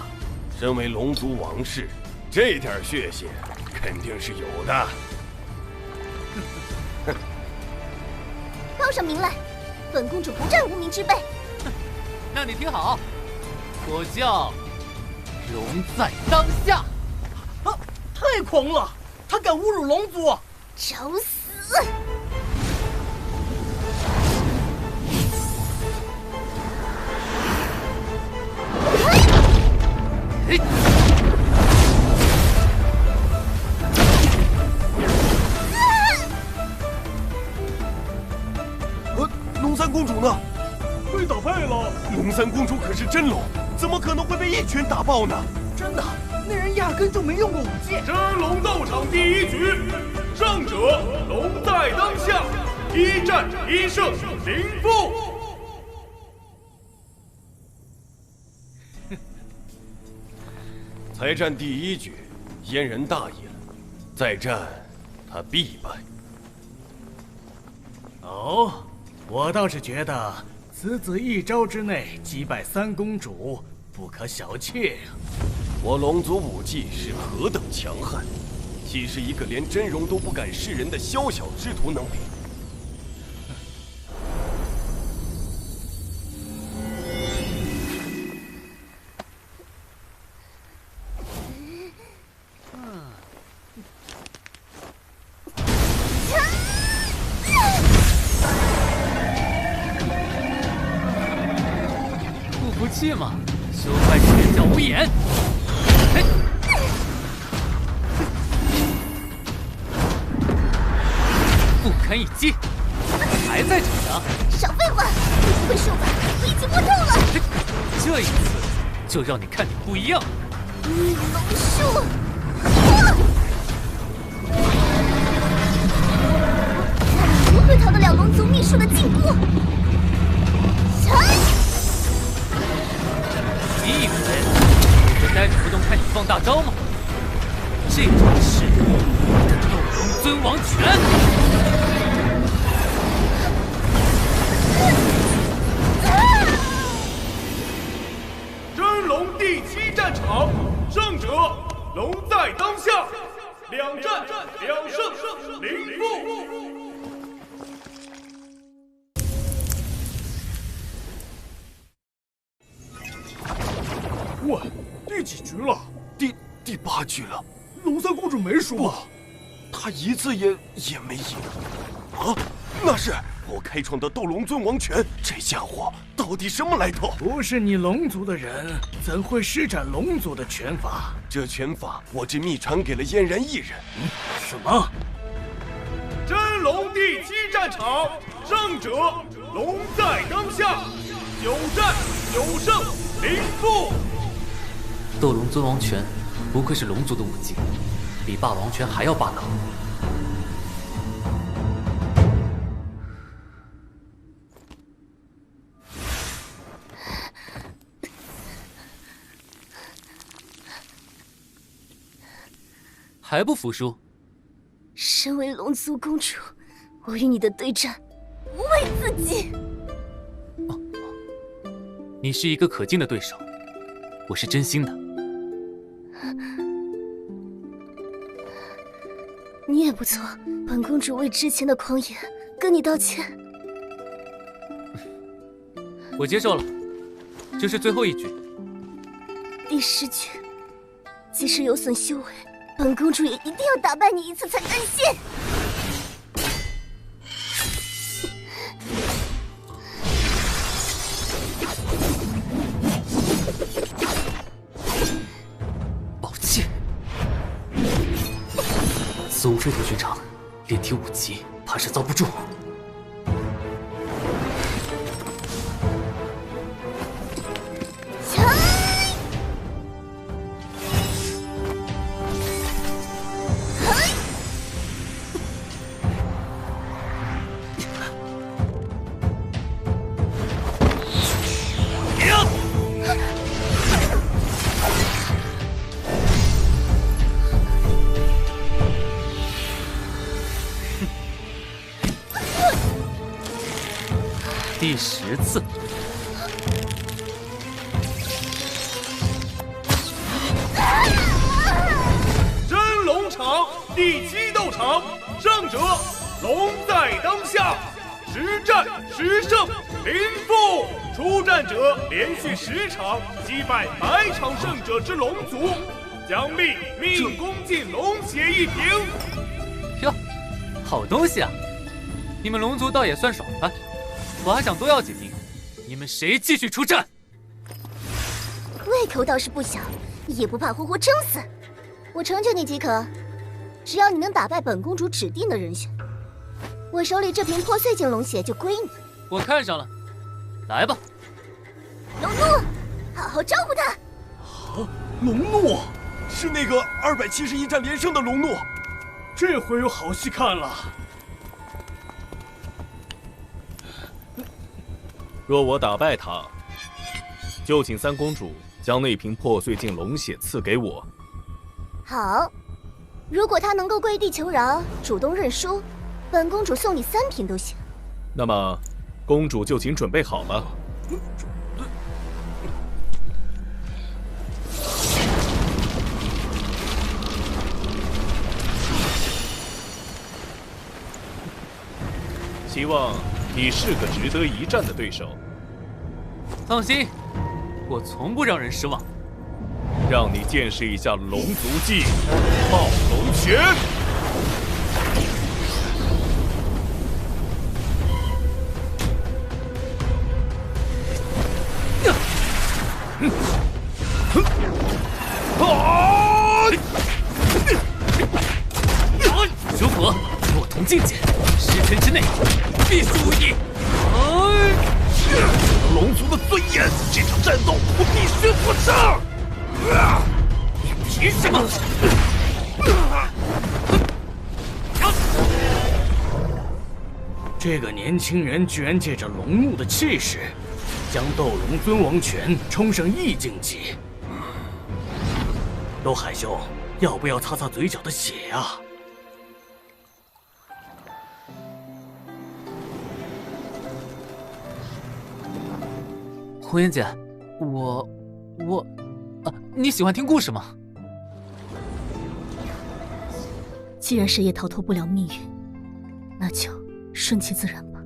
身为龙族王室，这点血性肯定是有的。报上名来，本公主不占无名之辈。那你听好，我叫龙在当下。啊，太狂了！他敢侮辱龙族！找死！龙三公主呢？被打败了。龙三公主可是真龙，怎么可能会被一拳打爆呢？真的，那人压根就没用过武技。真龙斗场第1局，胜者龙在当下，1战1胜0负。才战第1局，嫣然大意了，再战他必败。哦，我倒是觉得此子一招之内击败3公主，不可小觑啊！我龙族武技是何等强悍，岂是一个连真容都不敢示人的宵小之徒能比？不服气吗？就快赤脚无眼！不堪一击，还在逞强？少废话！你不会术法，我已经摸透了。这一次就让你看点不一样。逆龙术！看你如何逃得了龙族秘术的禁锢！你以为我会呆着不动看你放大招吗？这就是我的斗龙尊王拳。真龙第7战场，胜者龙在当下，2战2胜0负。喂，第几局了？第8局了。龙三公主没输吧？她一次也没赢。啊，那是我开创的斗龙尊王拳，这家伙到底什么来头？不是你龙族的人，怎会施展龙族的拳法？这拳法我只秘传给了嫣然一人。什么？真龙第7战场，胜者龙在当下，9战9胜0负。斗龙尊王拳不愧是龙族的武技，比霸王拳还要霸道。还不服输？身为龙族公主，我与你的对战，无畏自己。你是一个可敬的对手，我是真心的。你也不错，本公主为之前的狂言跟你道歉。我接受了，这是最后一局。第10局，即使有损修为，本公主也一定要打败你一次才甘心。宝剑，苏菲的剧场，炼体5级，怕是遭不住。第10次，真龙场第7斗场，胜者龙在当下，10战10胜0负。出战者连续10场击败100场胜者之龙族，奖励命宫进龙血1瓶。哟，好东西啊！你们龙族倒也算爽快。我还想多要几瓶，你们谁继续出战？胃口倒是不小，也不怕活活撑死。我成全你即可，只要你能打败本公主指定的人选，我手里这瓶破碎境龙血就归你。我看上了，来吧。龙怒，好好照顾他。啊，龙怒，是那个271战连胜的龙怒，这回有好戏看了。若我打败他，就请三公主将那瓶破碎境龙血赐给我。好，如果他能够跪地求饶，主动认输，本公主送你3瓶都行。那么，公主就请准备好了。希望你是个值得一战的对手。放心，我从不让人失望。让你见识一下龙族技——暴龙拳。如果与我同境界，10辰之内必输无疑。龙族的尊严，这场战斗我必须获胜！你凭什么？这个年轻人居然借着龙怒的气势，将斗龙尊王拳冲上异境级。东海兄，要不要擦擦嘴角的血啊？红颜姐，你喜欢听故事吗？既然谁也逃脱不了命运，那就顺其自然吧。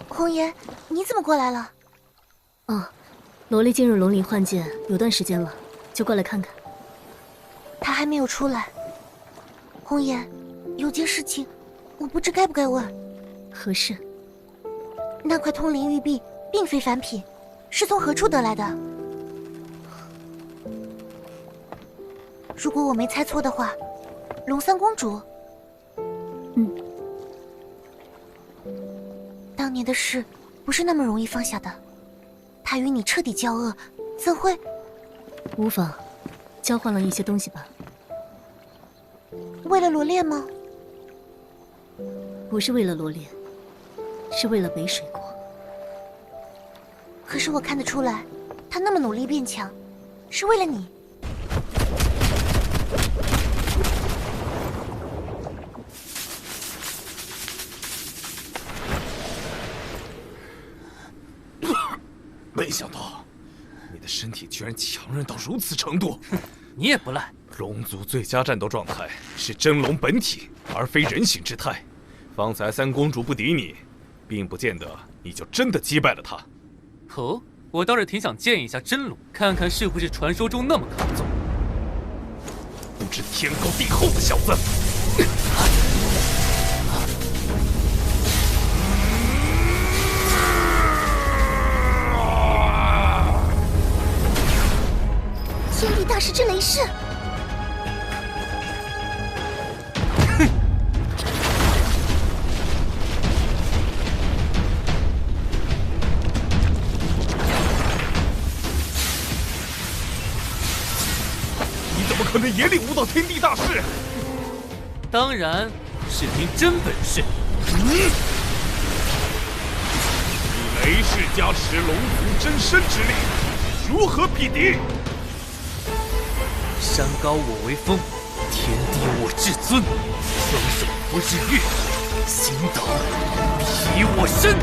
红颜，你怎么过来了？哦，萝莉进入龙鳞幻剑有段时间了，就过来看看。她还没有出来。红颜，有件事情，我不知该不该问。何事？那块通灵玉璧并非凡品，是从何处得来的？如果我没猜错的话，龙三公主。当年的事不是那么容易放下的，她与你彻底交恶，怎会？无妨，交换了一些东西吧。为了罗烈吗？不是为了罗烈，是为了北水国。可是我看得出来，她那么努力变强，是为了你。没想到，你的身体居然强韧到如此程度。你也不赖。龙族最佳战斗状态是真龙本体，而非人形之态。方才三公主不敌你，并不见得你就真的击败了她。哦，我倒是挺想见一下真龙，看看是不是传说中那么抗纵。不知天高地厚的小子！天地大势之雷势！你怎么可能也领悟到天地大势？当然是凭真本事。以雷势加持龙族真身之力，如何匹敌？山高我为峰，天地我至尊，双手扶日月，心岛披我身。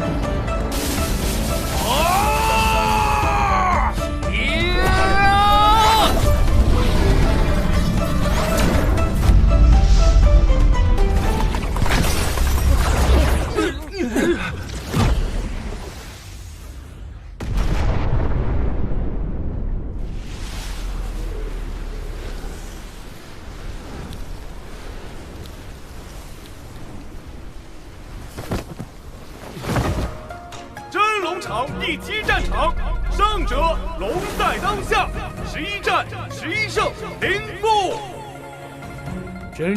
第7战场，胜者龙在当下，11战11胜0负。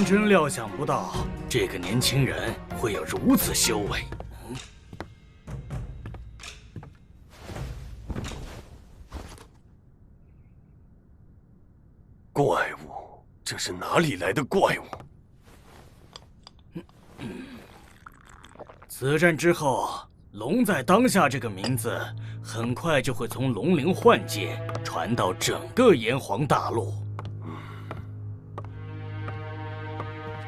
真料想不到，这个年轻人会有如此修为。怪物，这是哪里来的怪物？此战之后，龙在当下这个名字很快就会从龙鳞幻界传到整个炎黄大陆。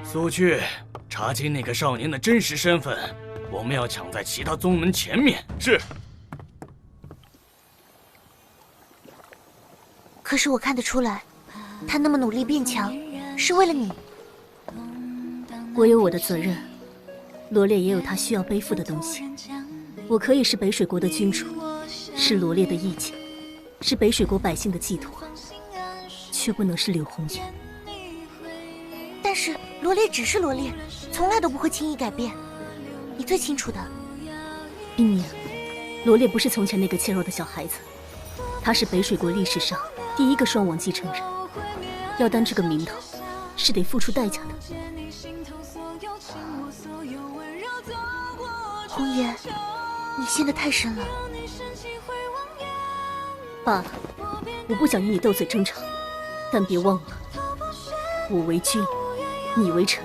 速去查清那个少年的真实身份，我们要抢在其他宗门前面。是。可是我看得出来，他那么努力变强，是为了你。我有我的责任，罗烈也有他需要背负的东西。我可以是北水国的君主，是罗烈的义姐，是北水国百姓的寄托，却不能是柳红颜。但是罗烈只是罗烈，从来都不会轻易改变，你最清楚的。冰娘，罗烈不是从前那个怯弱的小孩子，他是北水国历史上第一个双王继承人，要担这个名头，是得付出代价的。红颜，你陷得太深了。罢了，我不想与你斗嘴争吵，但别忘了，我为君，你为臣。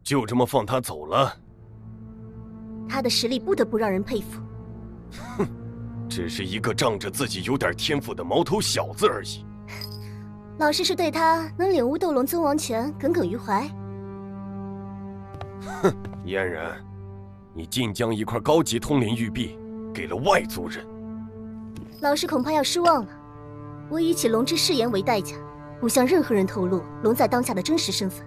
就这么放他走了？他的实力不得不让人佩服。哼，只是一个仗着自己有点天赋的毛头小子而已。老师是对他能领悟斗龙尊王拳耿耿于怀。哼，嫣然，你竟将一块高级通灵玉璧给了外族人。老师恐怕要失望了。我以起龙之誓言为代价，不向任何人透露龙在当下的真实身份。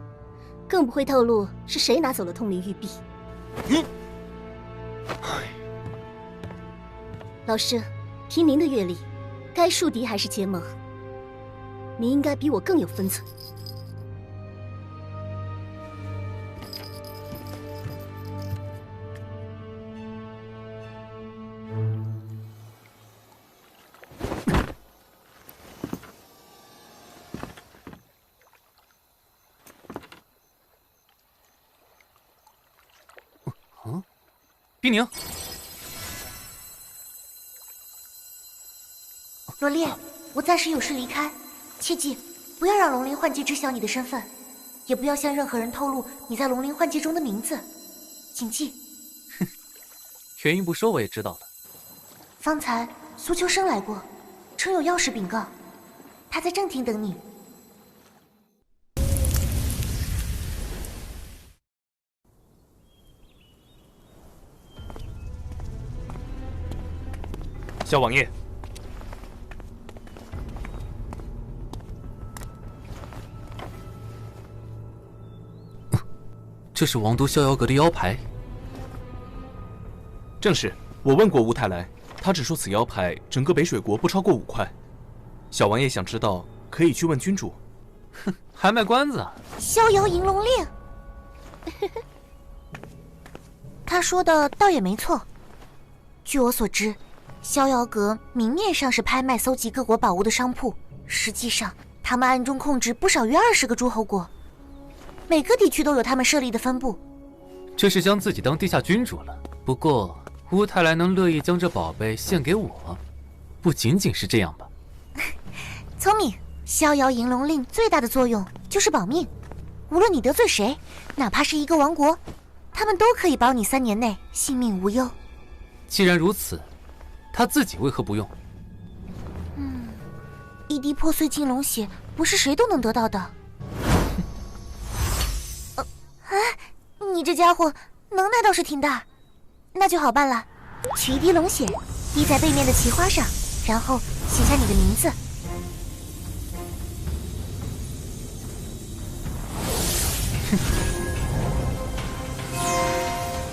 更不会透露是谁拿走了通灵玉璧。老师，凭您的阅历，该树敌还是结盟？您应该比我更有分寸。冰宁，罗烈，我暂时有事离开，切记不要让龙鳞幻界知晓你的身份，也不要向任何人透露你在龙鳞幻界中的名字，谨记。哼，原因不说我也知道了。方才苏秋生来过，称有要事禀告，他在正厅等你。小王爷，这是王都逍遥阁的腰牌。正是，我问过乌太来，他只说此腰牌整个北水国不超过5块。小王爷想知道，可以去问君主。哼，还卖关子啊！逍遥银龙令，他说的倒也没错。据我所知，逍遥阁明面上是拍卖搜集各国宝物的商铺，实际上他们暗中控制不少于20个诸侯国，每个地区都有他们设立的分部。这是将自己当地下君主了。不过乌太来能乐意将这宝贝献给我，不仅仅是这样吧？聪明，逍遥银龙令最大的作用就是保命，无论你得罪谁，哪怕是一个王国，他们都可以保你3年内性命无忧。既然如此，他自己为何不用？一滴破碎金龙血不是谁都能得到的。你这家伙能耐倒是挺大。那就好办了，取一滴龙血，滴在背面的旗花上，然后写下你的名字。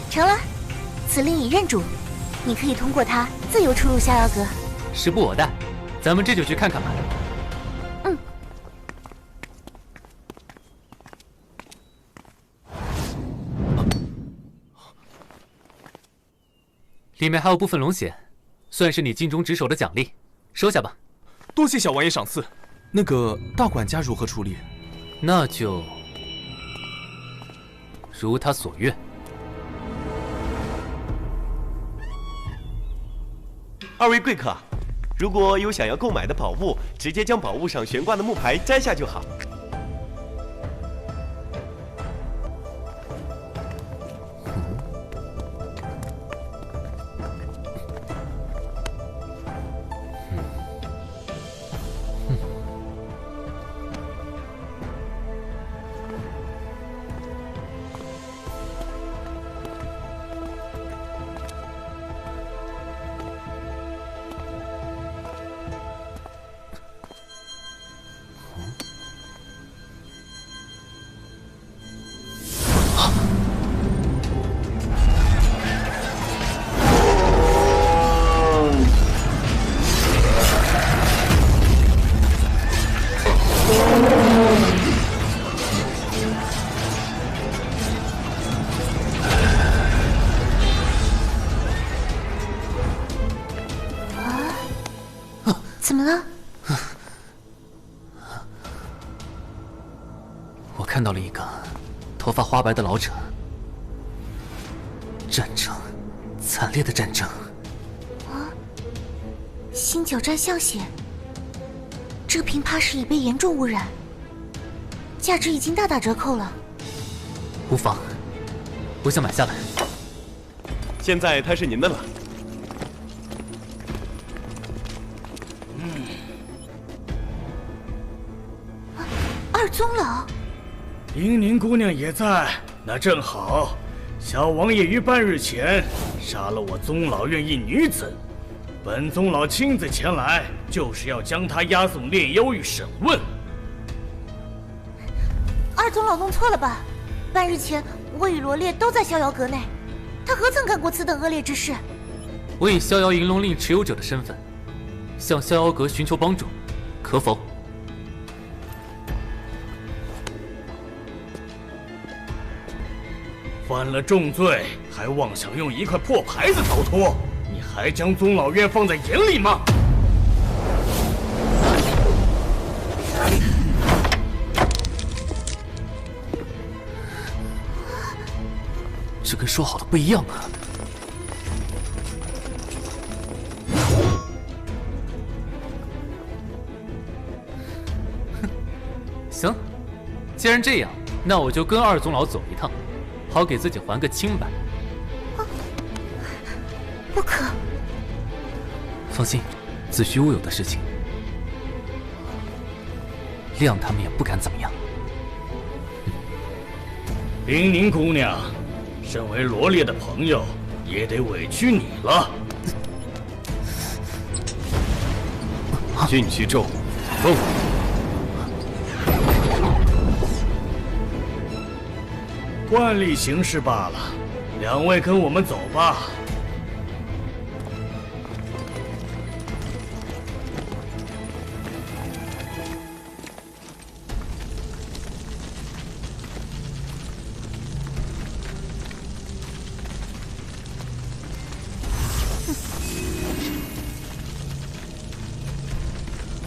成了，此令已认主，你可以通过它自由出入逍遥阁。时不我待，咱们这就去看看吧。里面还有部分龙血，算是你尽忠职守的奖励，收下吧。多谢小王爷赏赐。那个大管家如何处理？那就如他所愿。2位贵客，如果有想要购买的宝物，直接将宝物上悬挂的木牌摘下就好。怎么了？我看到了一个头发花白的老者。战争，惨烈的战争。啊！星角战象血，这瓶怕是已被严重污染，价值已经大打折扣了。无妨，我想买下来。现在它是您的了。二宗老，英宁姑娘也在，那正好。小王爷于半日前杀了我宗老院一女子，本宗老亲自前来，就是要将她押送炼妖狱审问。二宗老弄错了吧？半日前我与罗烈都在逍遥阁内，他何曾干过此等恶劣之事？我以逍遥银龙令持有者的身份，向逍遥阁寻求帮助，可否？犯了重罪，还妄想用一块破牌子逃脱，你还将宗老院放在眼里吗？这跟说好的不一样啊！行，既然这样，那我就跟二宗老走一趟。好给自己还个清白。不可！放心，子虚乌有的事情，亮他们也不敢怎么样。林宁姑娘，身为罗烈的朋友，也得委屈你了。进气咒，风。惯例行事罢了，两位跟我们走吧。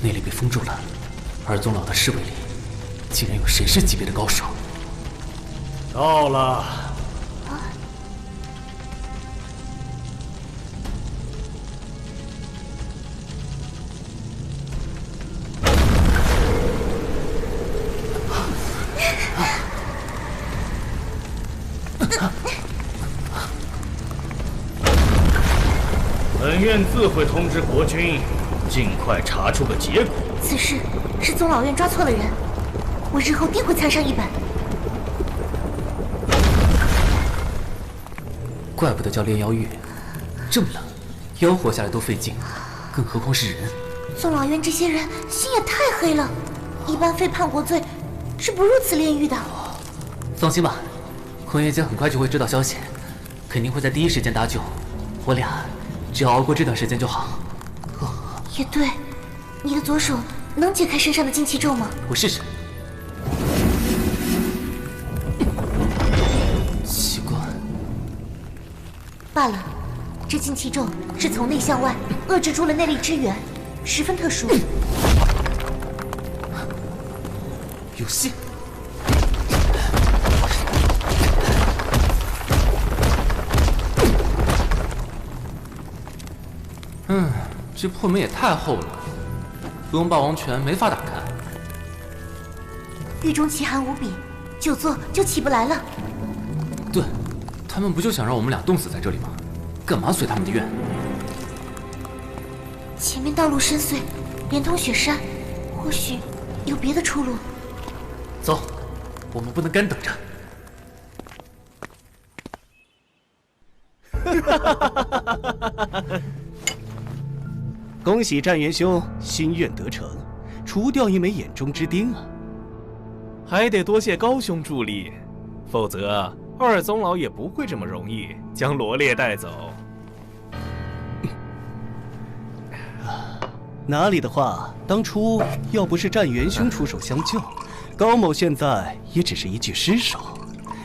那里被封住了，二宗老的侍卫里，竟然有神师级别的高手。到了。本院自会通知国君，尽快查出个结果。此事是宗老院抓错了人，我日后定会参上一本。怪不得叫炼妖狱，这么冷，妖活下来都费劲，更何况是人。宗老院这些人心也太黑了，一般非叛国罪是不入此炼狱的。放心吧，坤爷姐很快就会知道消息，肯定会在第一时间搭救。我俩只要熬过这段时间就好。也对，你的左手能解开身上的禁气咒吗？我试试。奇怪。罢了，这禁气咒是从内向外遏制住了内力之源，十分特殊。有戏！这破门也太厚了，不用霸王拳没法打开。狱中奇寒无比，久坐就起不来了。对，他们不就想让我们俩冻死在这里吗？干嘛随他们的愿？前面道路深邃，连通雪山，或许有别的出路。走，我们不能干等着。恭喜战元兄心愿得成，除掉一枚眼中之钉啊！还得多谢高兄助力，否则二宗老也不会这么容易将罗烈带走。哪里的话，当初要不是战元兄出手相救，高某现在也只是一具尸首，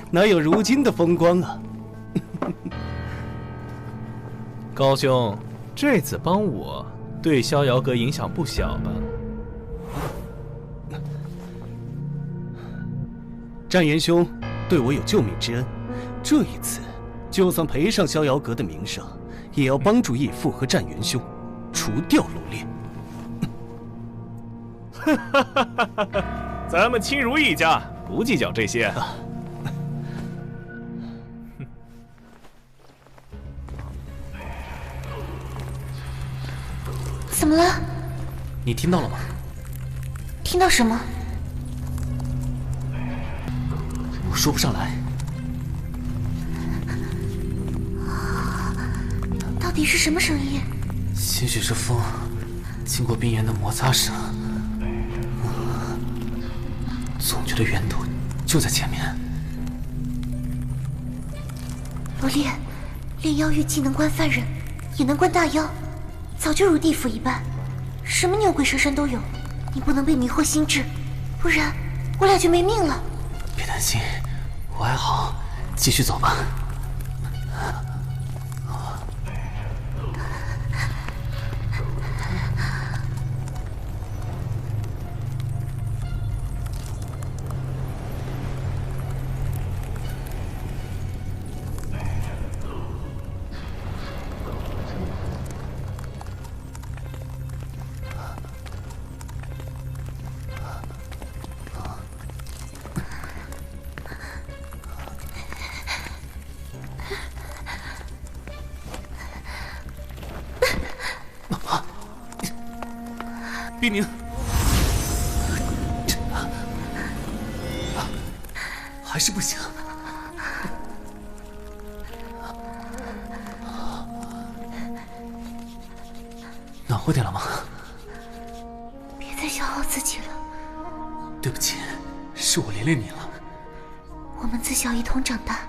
哪有如今的风光啊！高兄，这次帮我对逍遥阁影响不小吧？战元兄对我有救命之恩，这一次就算赔上逍遥阁的名声，也要帮助义父和战元兄除掉罗烈。咱们亲如一家，不计较这些。怎么了？你听到了吗？听到什么？我说不上来。到底是什么声音？兴许是风经过冰岩的摩擦声。总觉得源头就在前面。罗烈，炼妖狱既能关犯人，也能关大妖，早就如地府一般，什么牛鬼蛇神都有。你不能被迷惑心智，不然我俩就没命了。别担心，我还好，继续走吧。冰宁，还是不行。暖和点了吗？别再消耗自己了。对不起，是我连累你了。我们自小一同长大，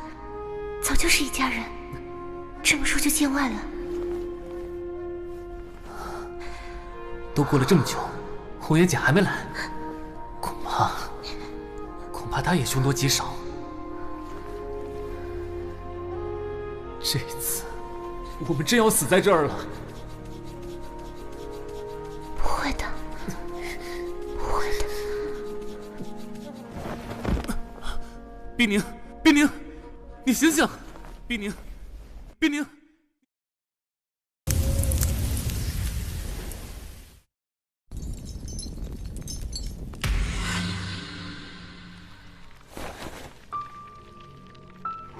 早就是一家人，这么说就见外了。都过了这么久，红颜姐还没来，恐怕她也凶多吉少。这次我们真要死在这儿了。不会的，不会的。冰宁，冰宁，你醒醒！冰宁，冰宁。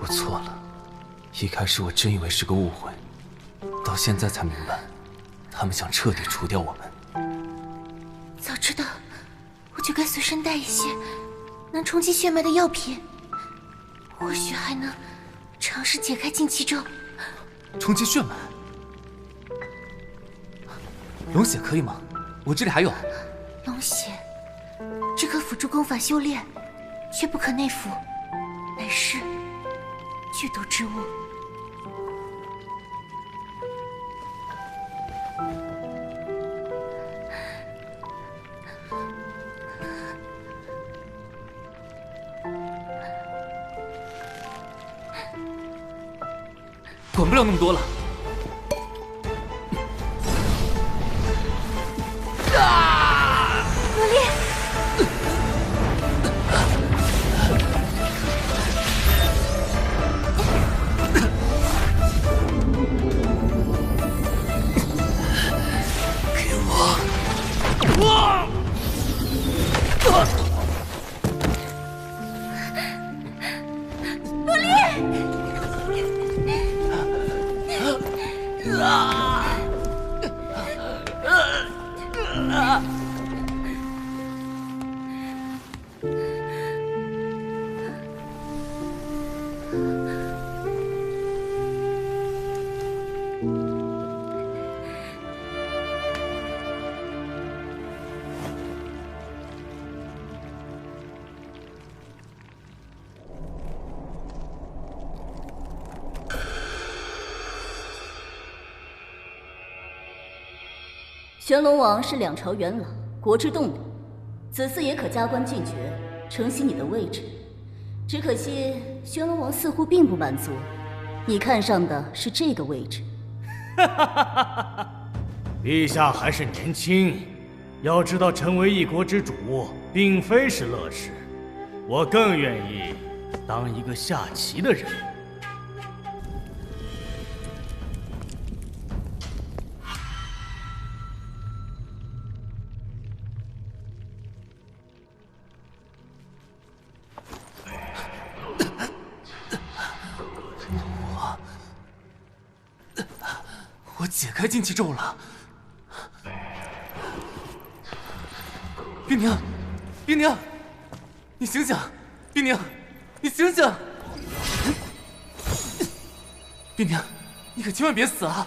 我错了，一开始我真以为是个误会，到现在才明白，他们想彻底除掉我们。早知道，我就该随身带一些能冲击血脉的药品，或许还能尝试解开禁气咒。冲击血脉？龙血可以吗？我这里还有。龙血只可辅助功法修炼，却不可内服，乃是剧毒之物。管不了那么多了。罗烈，给我！罗烈！玄龙王是两朝元老，国之栋梁，子嗣也可加官进爵，承袭你的位置。只可惜玄龙王似乎并不满足，你看上的是这个位置。陛下还是年轻，要知道成为一国之主并非是乐事，我更愿意当一个下棋的人。我解开禁气咒了。冰宁，冰宁，你醒醒！冰宁，你醒醒！冰宁，你可千万别死啊！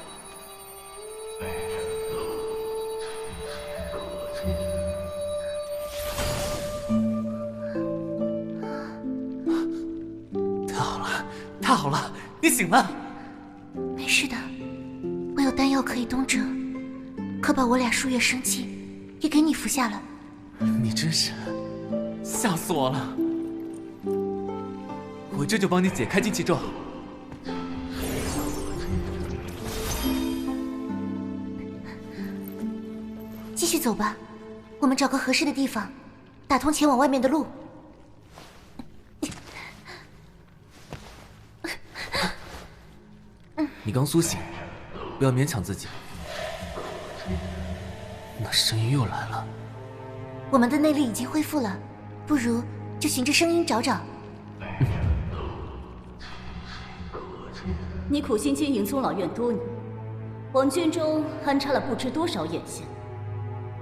太好了，太好了，你醒了。没事的，我有丹药可以冬蛰，可把我俩数月生计也给你服下了。你真是吓死我了！我这就帮你解开禁气咒。继续走吧，我们找个合适的地方，打通前往外面的路。你刚苏醒，不要勉强自己。那声音又来了。我们的内力已经恢复了，不如就循着声音找找。你苦心经营宗老院多年，王军中安插了不知多少眼线，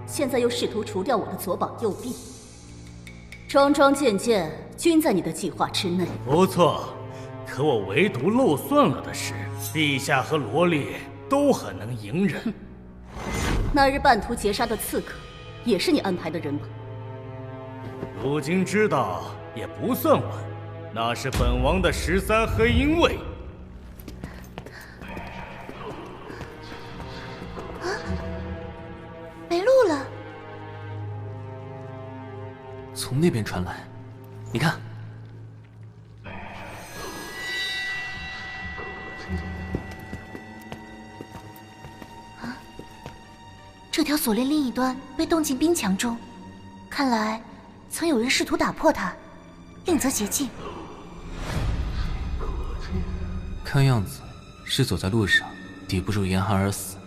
现在又试图除掉我的左膀右臂，桩桩件件均在你的计划之内。不错，可我唯独漏算了的是，陛下和罗烈都很能隐忍。那日半途截杀的刺客，也是你安排的人吗？如今知道也不算晚，那是本王的13黑鹰卫。啊，没路了。从那边传来，你看。这条锁链另一端被冻进冰墙中，看来曾有人试图打破它，另择捷径。看样子是走在路上，抵不住严寒而死，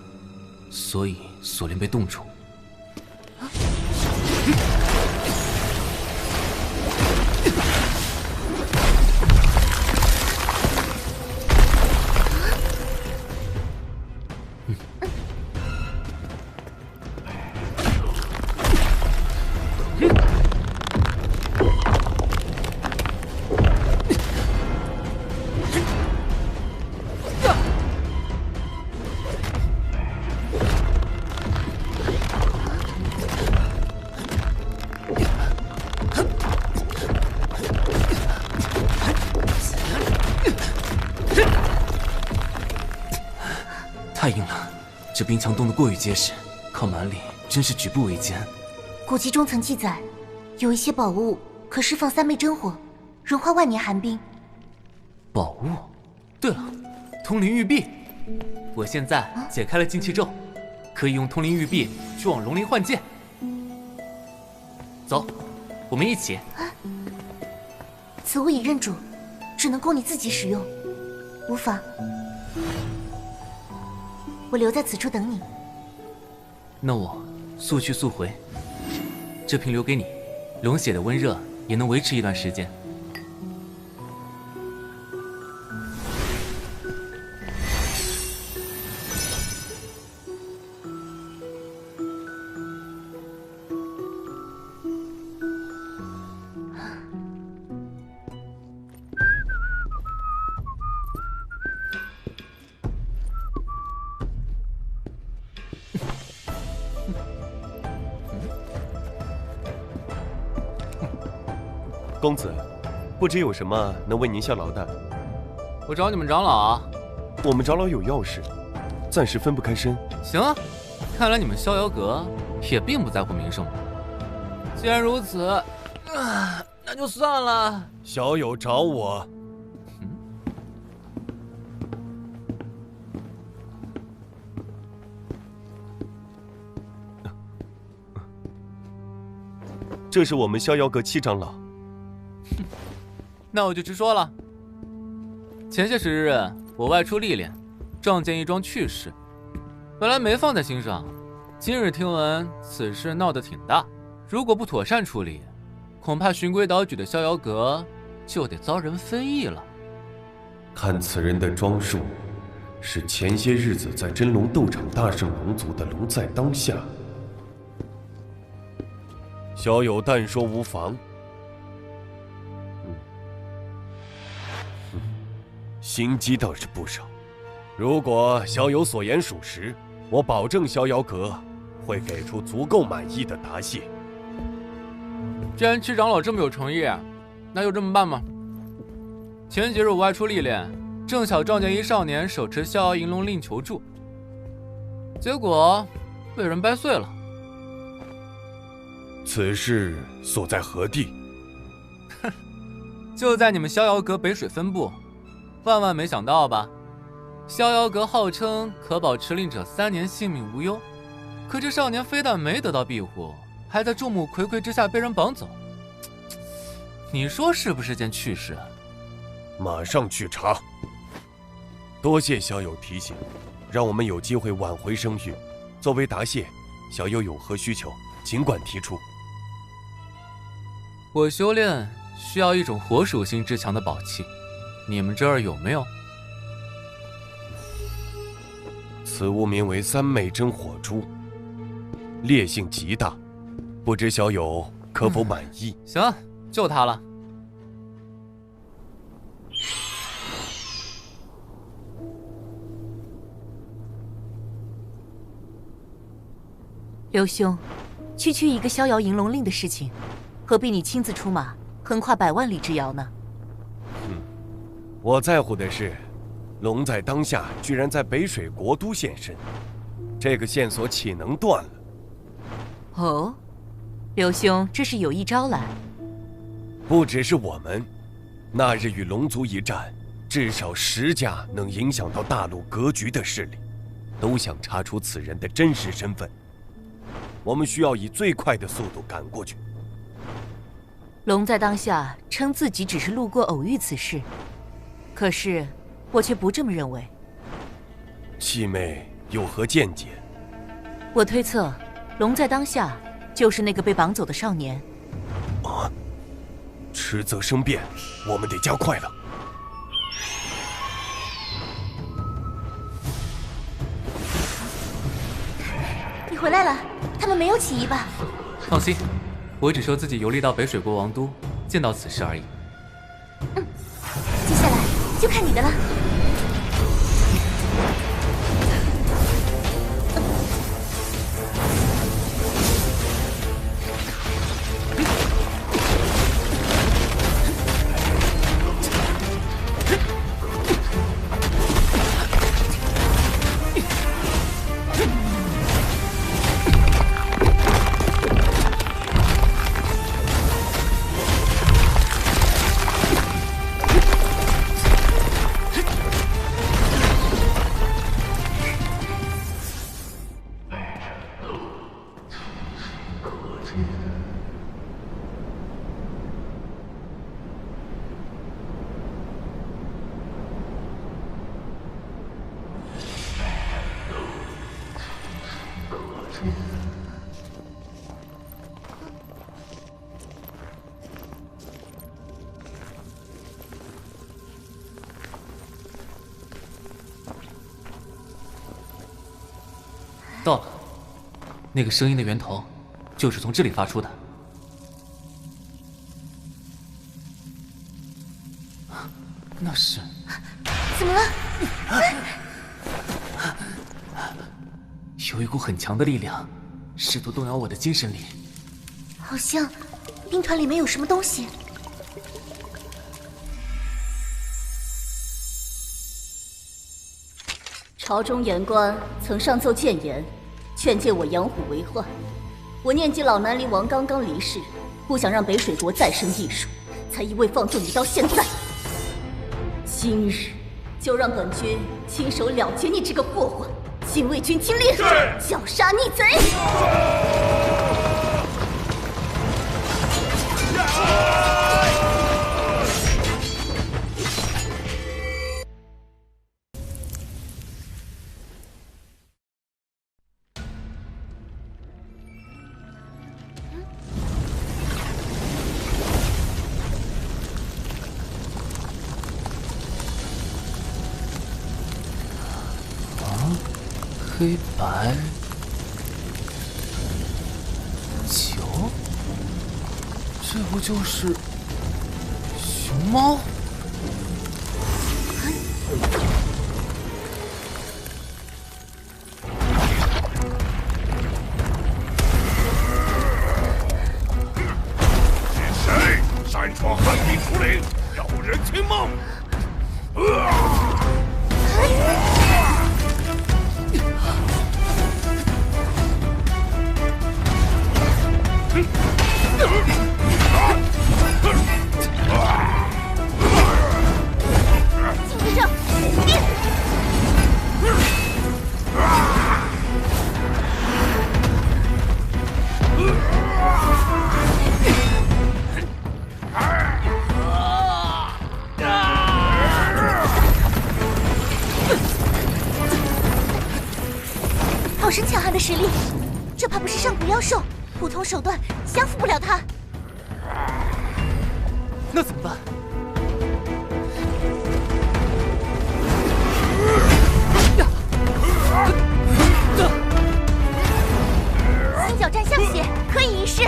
所以锁链被冻住。太硬了，这冰墙冻得过于结实，靠蛮力真是举步维艰。古籍中曾记载，有一些宝物可释放3昧真火，融化万年寒冰。宝物？对了，通灵玉璧。我现在解开了禁气咒，可以用通灵玉璧去往龙鳞幻剑。走，我们一起。此物已认主，只能供你自己使用，无妨。我留在此处等你。那我速去速回。这瓶留给你，龙血的温热也能维持一段时间。公子，不知有什么能为您效劳的？我找你们长老啊。我们长老有要事，暂时分不开身。行啊，看来你们逍遥阁也并不在乎名声嘛。既然如此，那就算了。小友找我。这是我们逍遥阁七长老。那我就直说了。前些时日，我外出历练，撞见一桩趣事，本来没放在心上，今日听闻此事闹得挺大，如果不妥善处理，恐怕循规蹈矩的逍遥阁就得遭人非议了。看此人的装束，是前些日子在真龙斗场大胜龙族的龙在当下。小友但说无妨。心机倒是不少，如果小友所言属实，我保证逍遥阁会给出足够满意的答谢。既然七长老这么有诚意，那就这么办吧。前几日我外出历练，正巧撞见一少年手持逍遥银龙令求助，结果被人掰碎了。此事所在何地？就在你们逍遥阁北水分部。万万没想到吧？逍遥阁号称可保持令者3年性命无忧，可这少年非但没得到庇护，还在众目睽睽之下被人绑走。你说是不是件趣事？马上去查。多谢小友提醒，让我们有机会挽回声誉。作为答谢，小友有何需求，尽管提出。我修炼需要一种火属性之强的宝器。你们这儿有没有？此物名为三昧真火珠，烈性极大，不知小友可否满意？行，就它了。刘兄，区区一个逍遥银龙令的事情，何必你亲自出马，横跨100万里之遥呢？我在乎的是，龙在当下居然在北水国都现身，这个线索岂能断了？哦，刘兄这是有意招揽。不只是我们，那日与龙族一战，至少10家能影响到大陆格局的势力，都想查出此人的真实身份。我们需要以最快的速度赶过去。龙在当下称自己只是路过偶遇此事。可是，我却不这么认为。七妹有何见解？我推测，龙在当下就是那个被绑走的少年。啊！迟则生变，我们得加快了。你回来了，他们没有起义吧？放心，我只说自己游历到北水国王都，见到此事而已。接下来就看你的了。到了，那个声音的源头就是从这里发出的。那是……怎么了？有一股很强的力量，试图动摇我的精神力。好像兵团里面有什么东西。朝中言官曾上奏谏言，劝诫我养虎为患。我念及老南离王刚刚离世，不想让北水国再生异数，才一味放纵你到现在。今日就让本君亲手了结你这个祸患，禁卫军听令，绞杀逆贼。黑白球，这不就是熊猫？是谁擅闯寒冰竹林，扰人清梦？好生强悍的实力，这怕不是上古妖兽，普通手段降服不了他。那怎么办？三角战象血可以一试。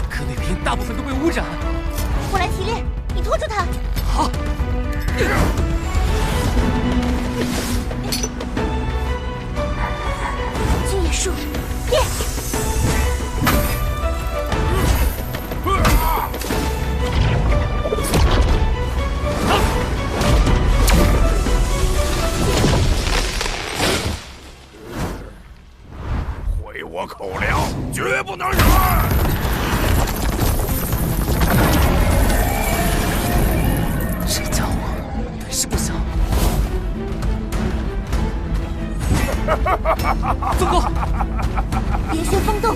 可内瓶大部分都被污染。我来提炼，你拖住他。好。巨野术，练。毁我口粮，绝不能忍！这家伙本事不小。走过，连旋风动，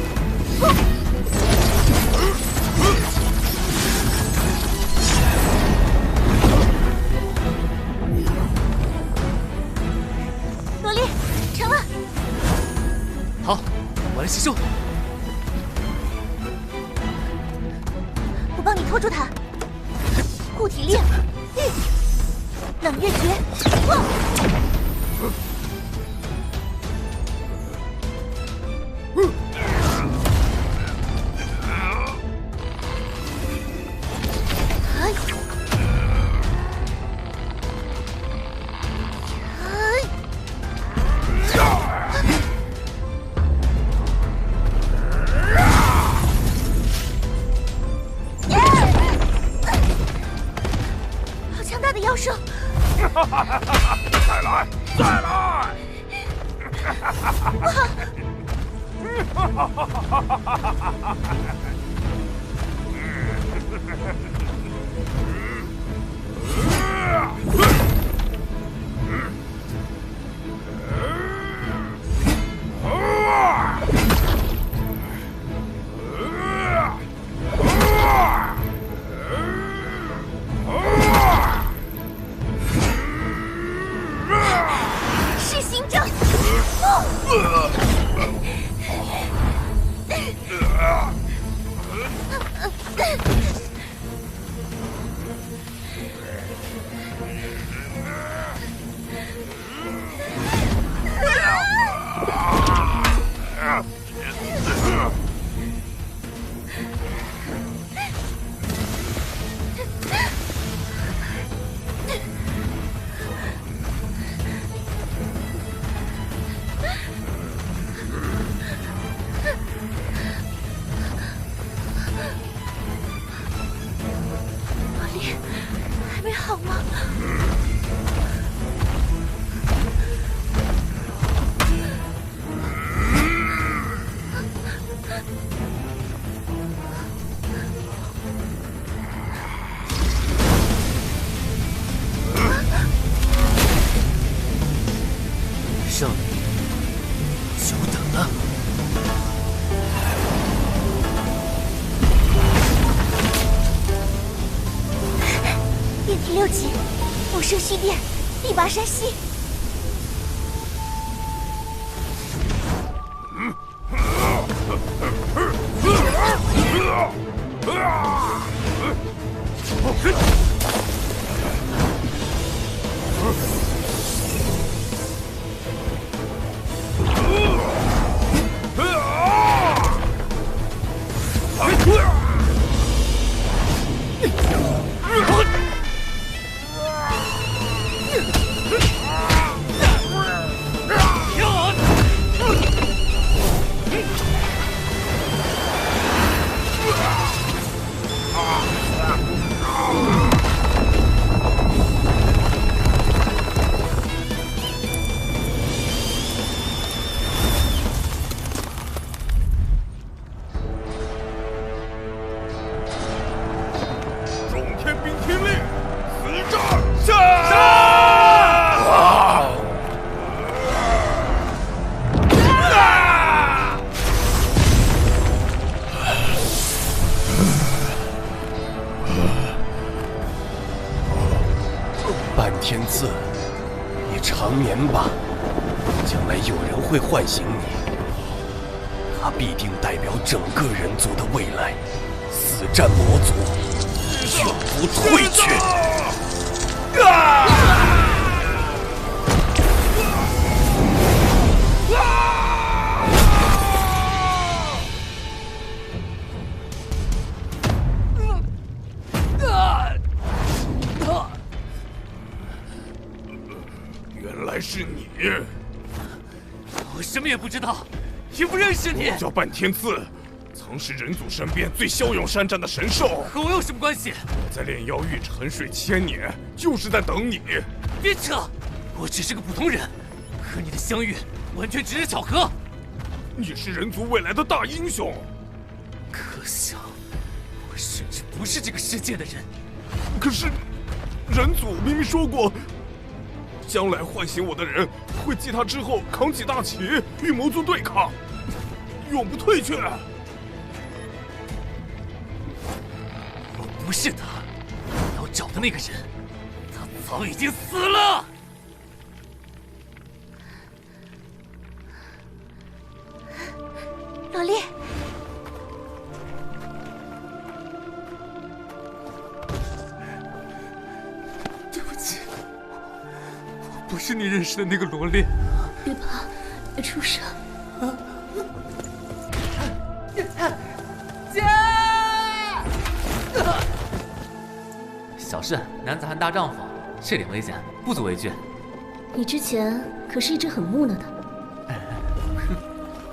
罗莉，成了。好，我来吸收。我帮你拖住他。护体令，冷月诀，好强大的妖兽！再来，再来！是行者！六级，我射虚电，力拔山兮。半天刺，你长眠吧，将来有人会唤醒你，他必定代表整个人族的未来。死战魔族，永不退却！原来是你！我什么也不知道，也不认识你。我叫半天刺，曾是人族身边最骁勇善战的神兽。和我有什么关系？我在炼妖域沉睡千年，就是在等你。别扯！我只是个普通人，和你的相遇完全只是巧合。你是人族未来的大英雄。可笑，我甚至不是这个世界的人。可是，人族明明说过，将来唤醒我的人会继他之后扛起大旗，与魔族对抗，永不退却。我不是他，你要找的那个人，他早已经死了。罗烈，对不起，我不是你认识的那个罗烈。别怕，别出声。姐！小事，男子汉大丈夫，这点危险不足为惧。你之前可是一直很木讷的。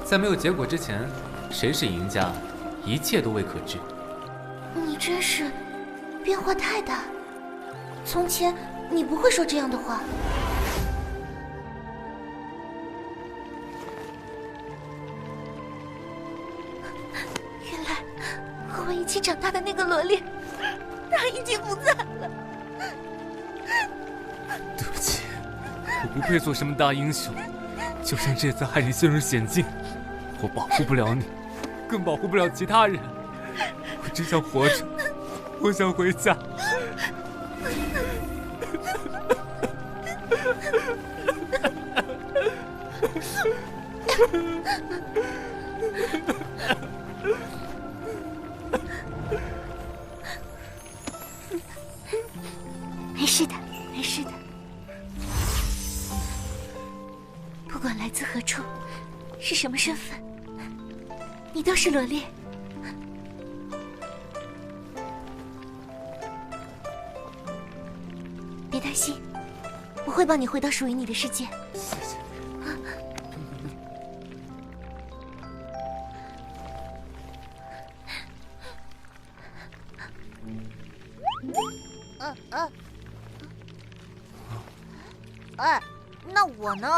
在没有结果之前，谁是赢家，一切都未可知。你真是变化太大。从前你不会说这样的话。原来和我一起长大的那个罗烈，他已经不在了。对不起，我不配做什么大英雄。就像这次害你陷入险境，我保护不了你，更保护不了其他人。我只想活着，我想回家。没事的，没事的。不管来自何处，是什么身份，你都是罗烈。别担心，我会帮你回到属于你的世界。谢谢。哎，那我呢？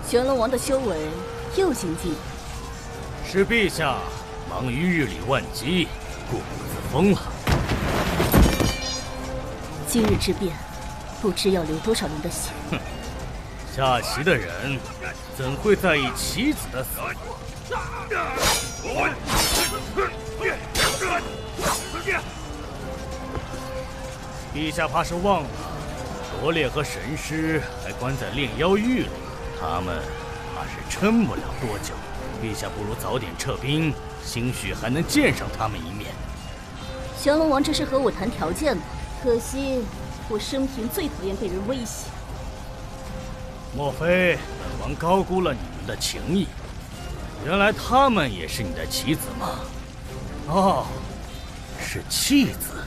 玄龙王的修为又精进，是陛下忙于日理万机，固步自封了。今日之变，不知要流多少人的血。哼，下棋的人怎会在意棋子的死活？陛下怕是忘了，罗烈和神师还关在炼妖狱里，他们怕是撑不了多久。陛下不如早点撤兵，兴许还能见上他们一面。降龙王这是和我谈条件吗？可惜我生平最讨厌被人威胁。莫非本王高估了你们的情谊？原来他们也是你的棋子吗？哦，是弃子。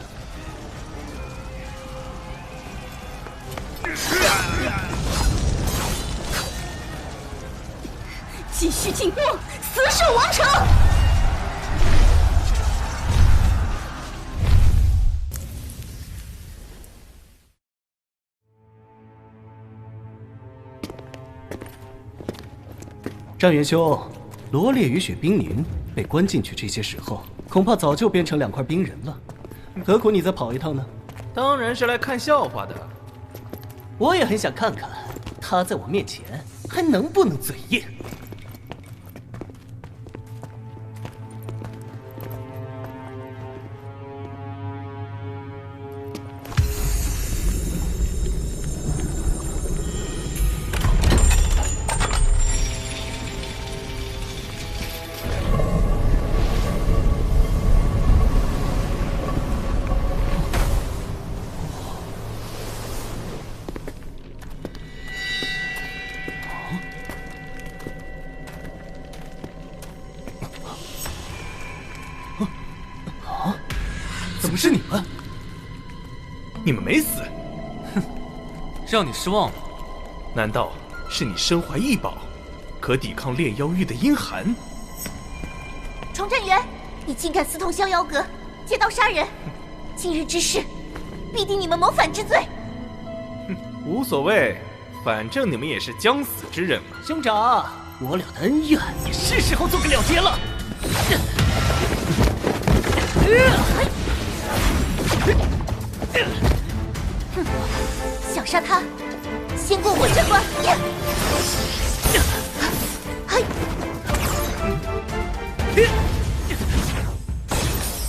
继续进攻，死守王城！战元兄，罗烈与雪冰凝被关进去，这些时候恐怕早就变成2块冰人了，何苦你再跑一趟呢？当然是来看笑话的。我也很想看看他在我面前还能不能嘴硬。怎么是你们？你们没死？哼，让你失望了。难道是你身怀异宝，可抵抗炼妖狱的阴寒？床战元，你竟敢私通逍遥阁，借刀杀人！今日之事，必定你们谋反之罪。无所谓，反正你们也是将死之人嘛。兄长，我俩的恩怨也是时候做个了结了。想杀他，先过我这关。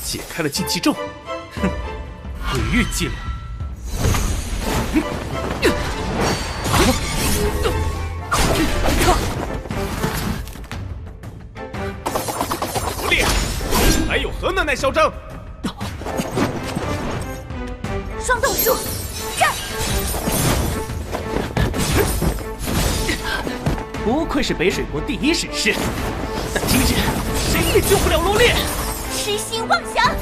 解开了禁忌咒，哼，鬼域伎俩。罗烈，还有何能耐嚣张？双斗术，战！不愧是北水国第一神师，但今日谁也救不了罗烈。痴心妄想！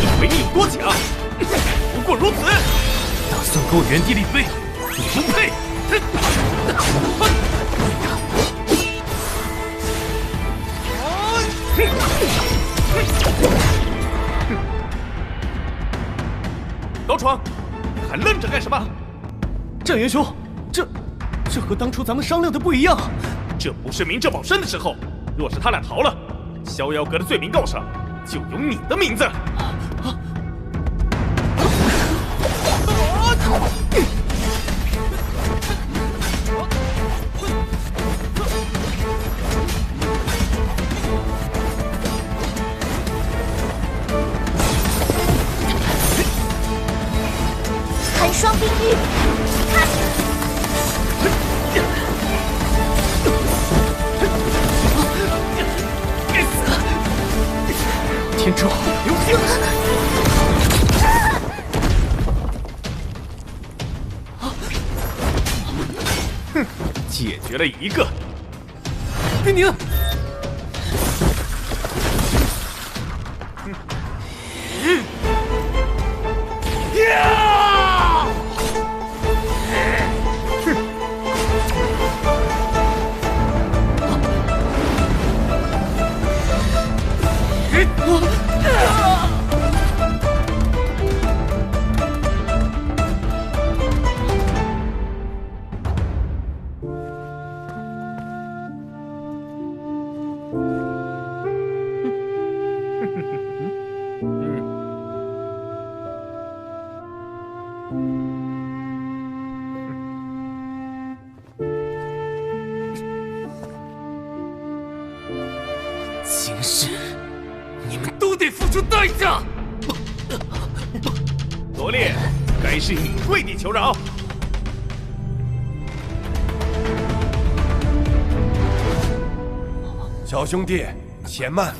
以为你有多强？不过如此。打算给我原地立飞，你不配！老闯，还愣着干什么？战元兄，这和当初咱们商量的不一样。这不是明哲保身的时候。若是他俩逃了，逍遥阁的罪名告上就有你的名字。寒霜冰域，看！该死！天诛流星！哼，解决了一个。冰凝。今日你们都得付出代价！罗烈，该是你跪地求饶。小兄弟，且慢。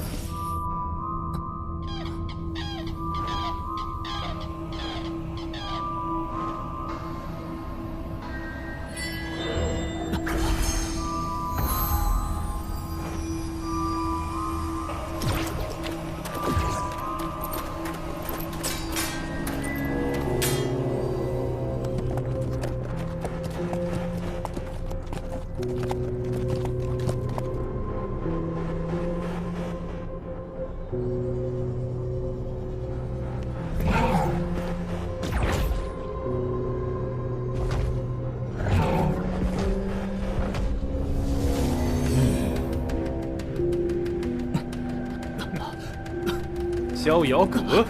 逍遥阁，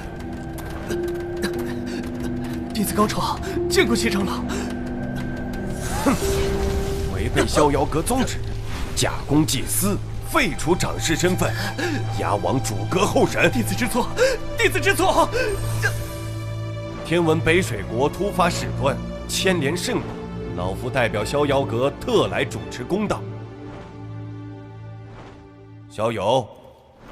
弟子高闯，见过七长老。哼，违背逍遥阁宗旨，假公济私，废除长士身份，押往主阁候审。弟子知错，弟子知错。听闻北水国突发事端，牵连甚广，老夫代表逍遥阁特来主持公道。小友，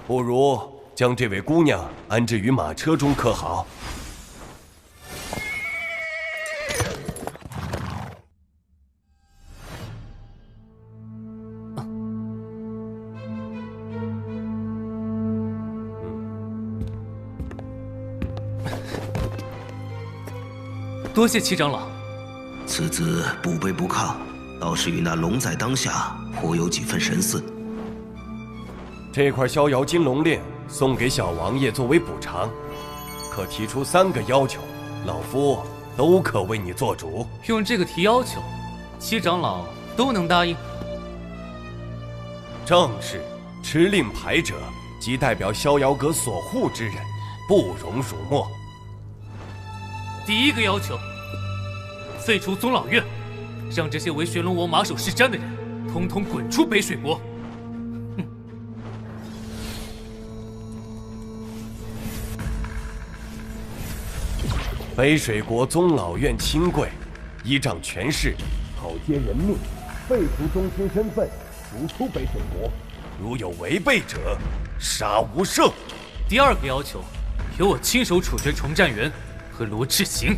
不如将这位姑娘安置于马车中，可好？多谢七长老。此子不卑不亢，倒是与那龙在当下颇有几分神似。这块逍遥金龙链送给小王爷作为补偿，可提出3个要求，老夫都可为你做主。用这个提要求，七长老都能答应？正是，持令牌者即代表逍遥阁所护之人，不容辱没。第一个要求，废除宗老院，让这些为玄龙王马首是瞻的人，统统滚出北水国。北水国宗老院亲贵，依仗权势，讨接人命，废除宗亲身份，逐出北水国。如有违背者，杀无赦。第二个要求，由我亲手处决崇战元和罗赤行。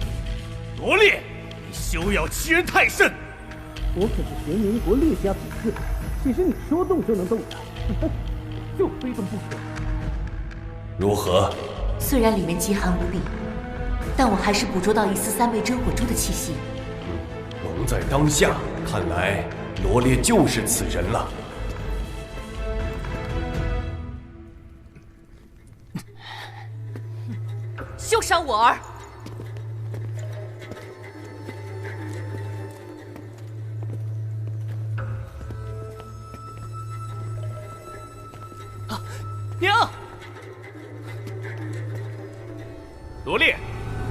罗烈，你休要欺人太甚！我可是玄冥国烈家子嗣，岂是你说动就能动的？就非动不可。如何？虽然里面极寒无比，但我还是捕捉到一丝3昧真火珠的气息。龙在当下，看来罗烈就是此人了。休伤我儿！娘，罗烈，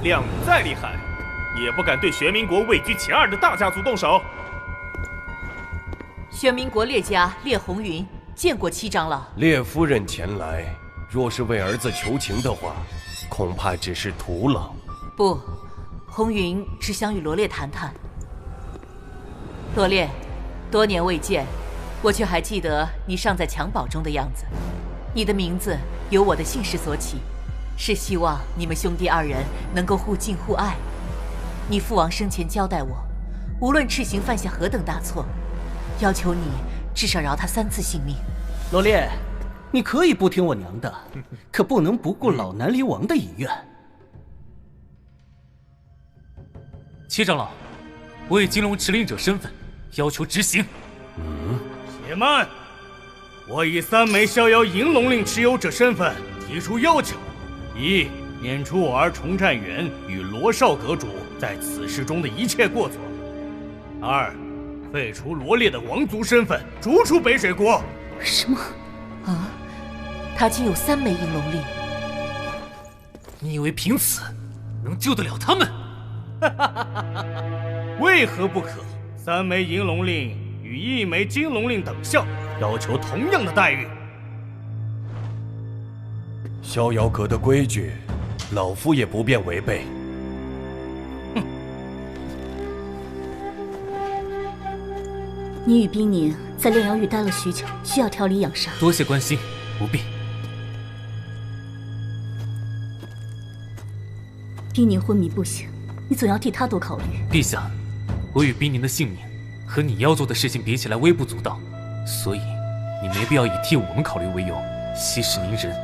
亮武再厉害，也不敢对玄冥国位居前2的大家族动手。玄冥国烈家烈红云见过七长老。烈夫人前来，若是为儿子求情的话，恐怕只是徒劳。不，红云只想与罗烈谈谈。罗烈，多年未见，我却还记得你尚在襁褓中的样子。你的名字由我的姓氏所起，是希望你们兄弟2人能够互敬互爱。你父王生前交代我，无论赤行犯下何等大错，要求你至少饶他3次性命。罗烈，你可以不听我娘的，可不能不顾老南离王的遗愿。七长老，我以金龙持令者身份，要求执行。且慢！我以3枚逍遥银龙令持有者身份提出要求：一、免除我儿崇战元与罗少阁主在此事中的一切过错；2、废除罗烈的王族身份，逐出北水国。什么？啊？他竟有3枚银龙令？你以为凭此能救得了他们？为何不可？3枚银龙令与1枚金龙令等效，要求同样的待遇。逍遥阁的规矩，老夫也不便违背。你与冰宁在炼阳域待了许久，需要调理养伤。多谢关心，不必。冰宁昏迷不醒，你总要替他多考虑。陛下，我与冰宁的性命和你要做的事情比起来微不足道，所以你没必要以替我们考虑为由息事宁人。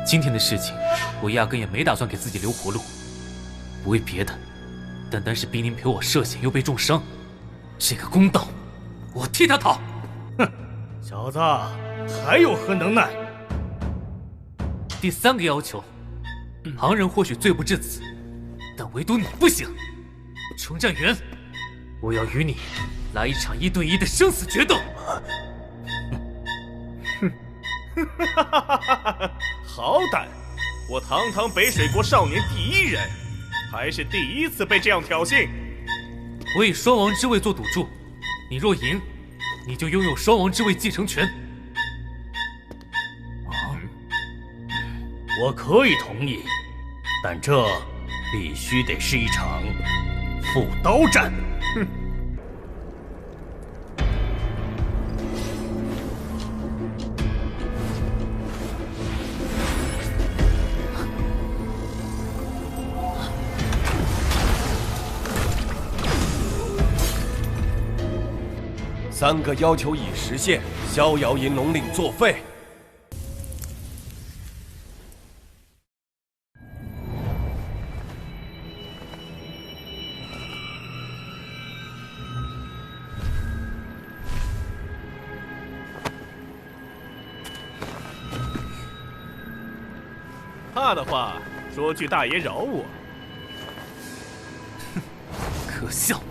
今天的事情，我压根也没打算给自己留活路，不为别的，单单是冰宁陪我涉险又被重伤，这个公道我替他讨。哼，小子还有何能耐？第3个要求，旁人或许罪不至此，但唯独你不行。程占元，我要与你来一场1对1的生死决斗。好胆！我堂堂北水国少年第1人，还是第1次被这样挑衅。我以双王之位做赌注，你若赢，你就拥有双王之位继承权。我可以同意，但这必须得是一场复刀战。哼！3个要求已实现，逍遥银龙令作废。怕的话，说句大爷饶我。可笑！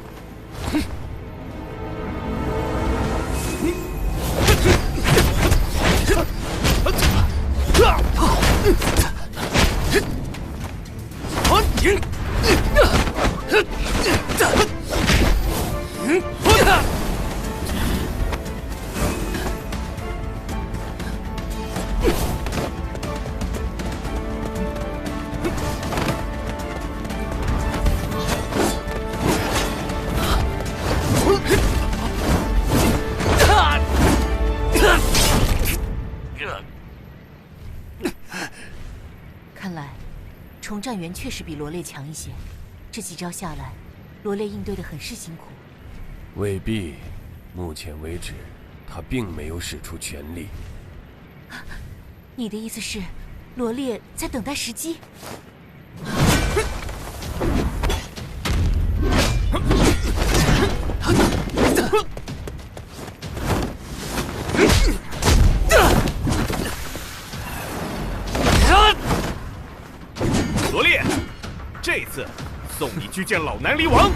看来，重战元确实比罗烈强一些。这几招下来，罗烈应对得很是辛苦。未必，目前为止，他并没有使出全力。你的意思是，罗烈在等待时机？罗烈，这次送你去见老南离王。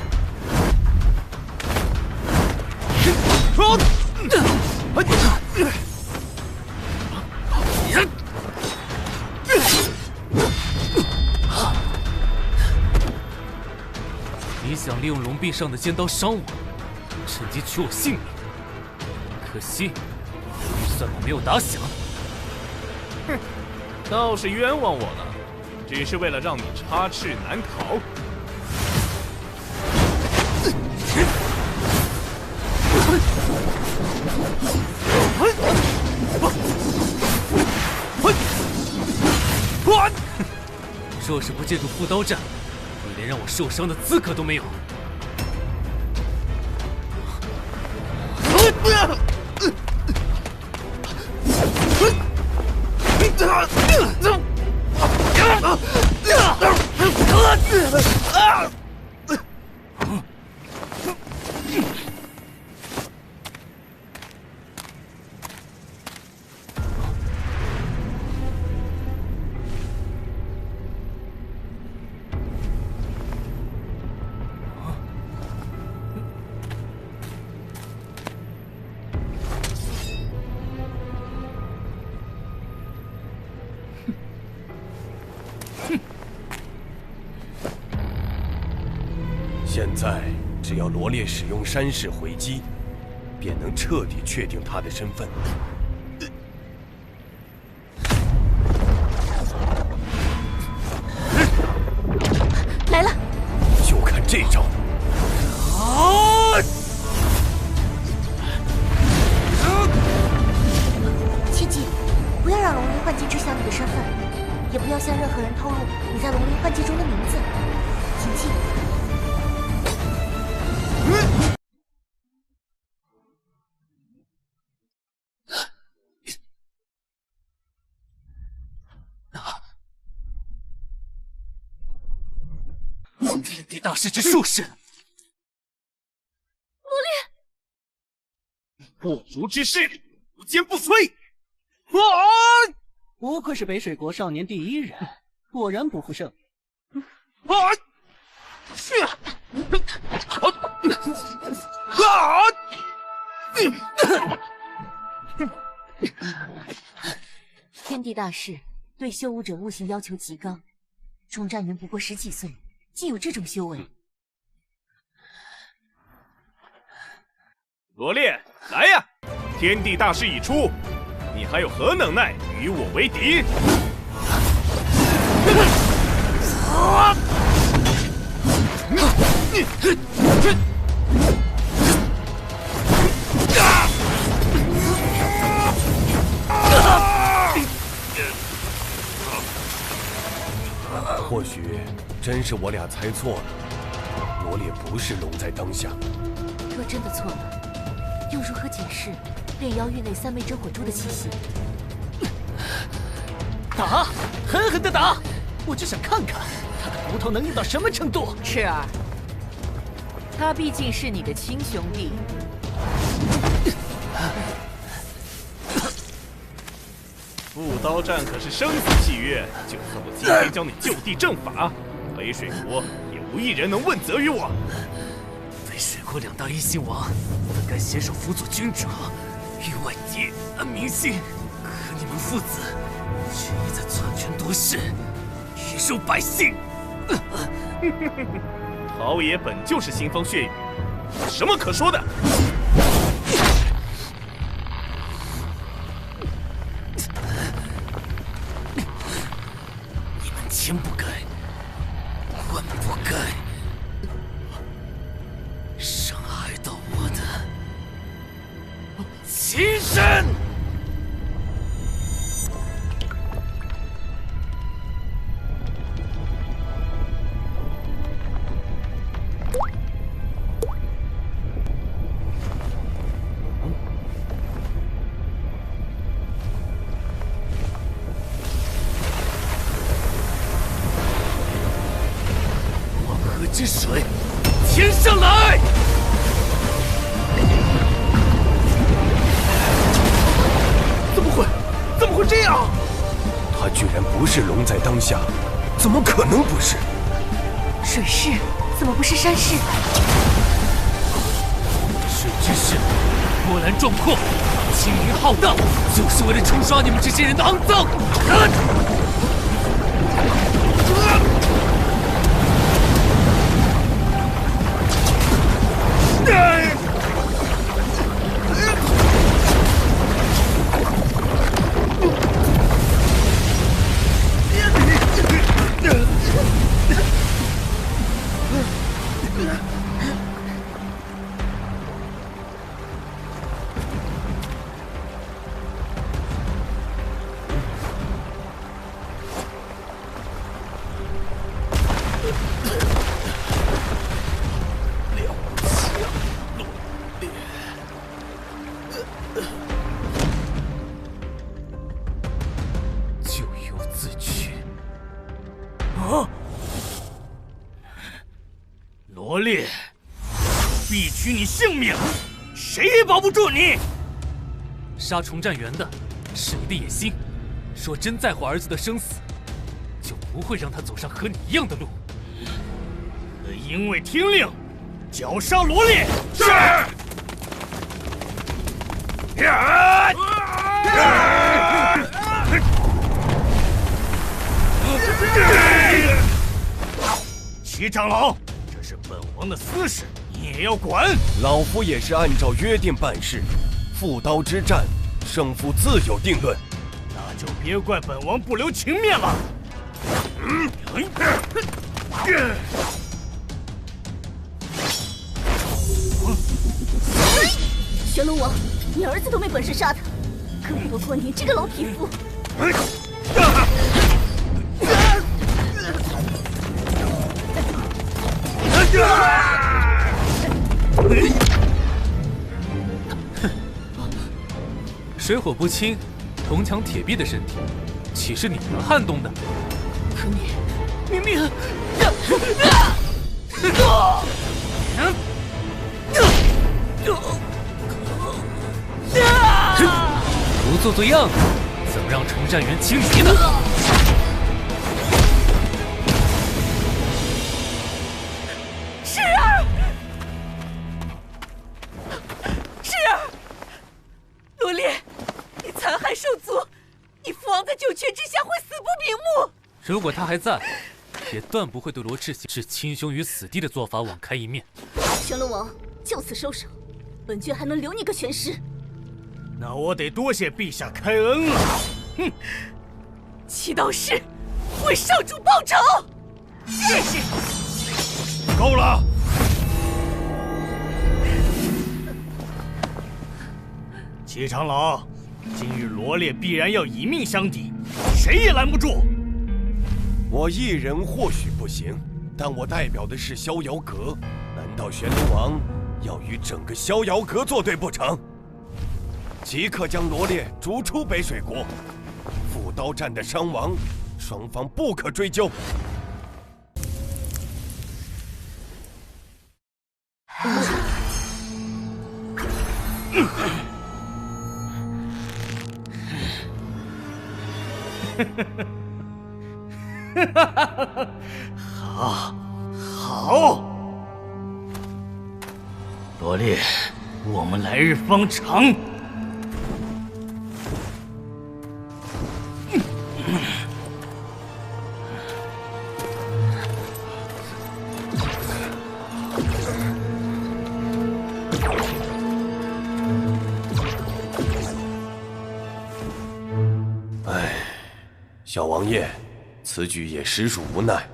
你想利用龙臂上的尖刀伤我，趁机取我性命，可惜预算还没有打响。哼，倒是冤枉我了，只是为了让你插翅难逃。若是不借助复刀战，你连让我受伤的资格都没有。现在只要罗烈使用山势回击，便能彻底确定他的身份。来了，就看这招！切记，不要让龙鳞幻境知晓你的身份，也不要向任何人透露你在龙鳞幻境中的名字。谨记。天地大势之术士，罗烈，不足之事，无坚不摧。不愧是北水国少年第一人，果然不负盛名。天地大势对修武者悟性要求极高，钟战云不过10几岁，竟有这种修为。罗烈，来呀！天地大势已出，你还有何能耐与我为敌？或许真是我俩猜错了，罗烈不是龙在当下。若真的错了，又如何解释炼妖域内3枚真火珠的气息？打，狠狠的打！我就想看看他的骨头能硬到什么程度。赤儿，他毕竟是你的亲兄弟。复刀战可是生死契约，就算我今天将你就地正法，北水国也无一人能问责于我。北水国2大一星王本该携手辅佐君主，与外敌安民心，可你们父子却一再篡权夺势，鱼肉百姓。陶爷本就是腥风血雨，有什么可说的？千不该，万不该，伤害到我的亲人。之水，填上来！怎么会这样？他居然不是龙在当下，怎么可能不是？水势怎么不是山势？水之势，波澜壮阔，轻盈浩荡，就是为了冲刷你们这些人的肮脏。罗烈，必取你性命，谁也保不住你！杀重战元的是你的野心，若真在乎儿子的生死，就不会让他走上和你一样的路。因为听令，绞杀罗烈。是。齐长老，这是本王的私事，你也要管？老夫也是按照约定办事。复刀之战，胜负自有定论。那就别怪本王不留情面了。玄龙王，你儿子都没本事杀他，更何况你这个老匹夫！水火不侵，铜墙铁壁的身体，岂是你能撼动的？可你明明……不做做样子，怎么让程战元轻敌呢？世儿，世儿，罗烈，你残害兽族，你父王在九泉之下会死不瞑目。如果他还在，也断不会对罗赤行置亲兄于死地的做法网开一面。玄龙王，就此收手，本郡还能留你个全尸。那我得多谢陛下开恩了。哼，祈祷师为少主报仇。是。够了！齐长老，今日罗烈必然要以命相抵，谁也拦不住。我一人或许不行，但我代表的是逍遥阁，难道玄龙王要与整个逍遥阁作对不成？即刻将罗烈逐出北水国，复刀战的伤亡，双方不可追究。好，罗烈，我们来日方长。小王爷，此举也实属无奈。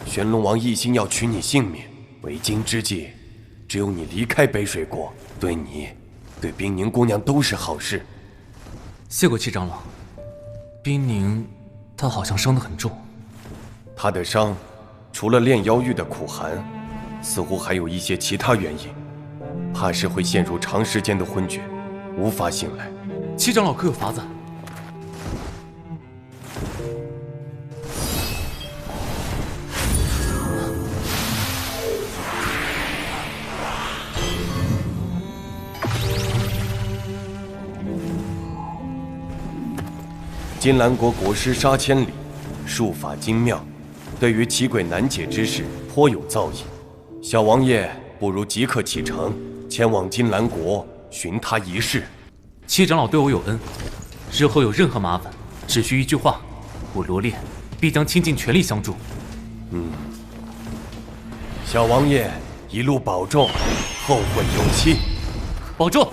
玄龙王一心要取你性命，为今之计，只有你离开北水国，对你，对冰宁姑娘都是好事。谢过七长老。冰宁，她好像伤得很重。她的伤，除了炼妖玉的苦寒，似乎还有一些其他原因，怕是会陷入长时间的昏厥，无法醒来。七长老可有法子？金兰国国师杀千里，术法精妙，对于奇诡难解之事颇有造诣。小王爷不如即刻启程，前往金兰国寻他一试。七长老对我有恩，日后有任何麻烦，只需一句话，我罗烈必将倾尽全力相助。小王爷一路保重，后会有期。保重。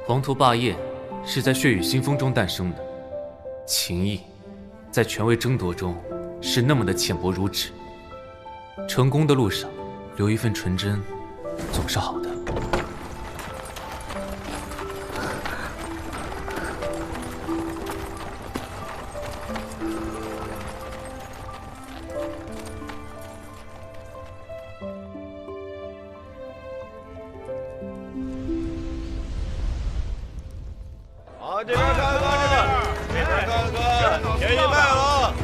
黄图霸业是在血雨腥风中诞生的，情谊在权位争夺中是那么的浅薄如纸。成功的路上留一份纯真，总是好的。好，这边看看，这边看看，便宜卖了。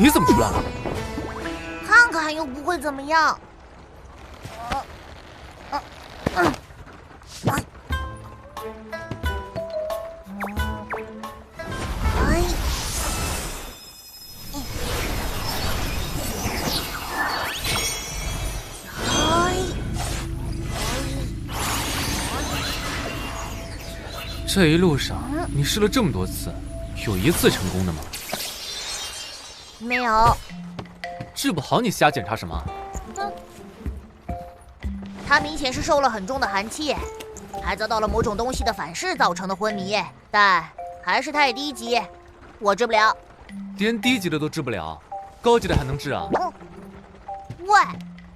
你怎么出来了？看看又不会怎么样。这一路上你试了这么多次，有一次成功的吗？没有。治不好你瞎检查什么？他明显是受了很重的寒气，还遭到了某种东西的反噬造成的昏迷，但还是太低级，我治不了。连低级的都治不了，高级的还能治啊？喂，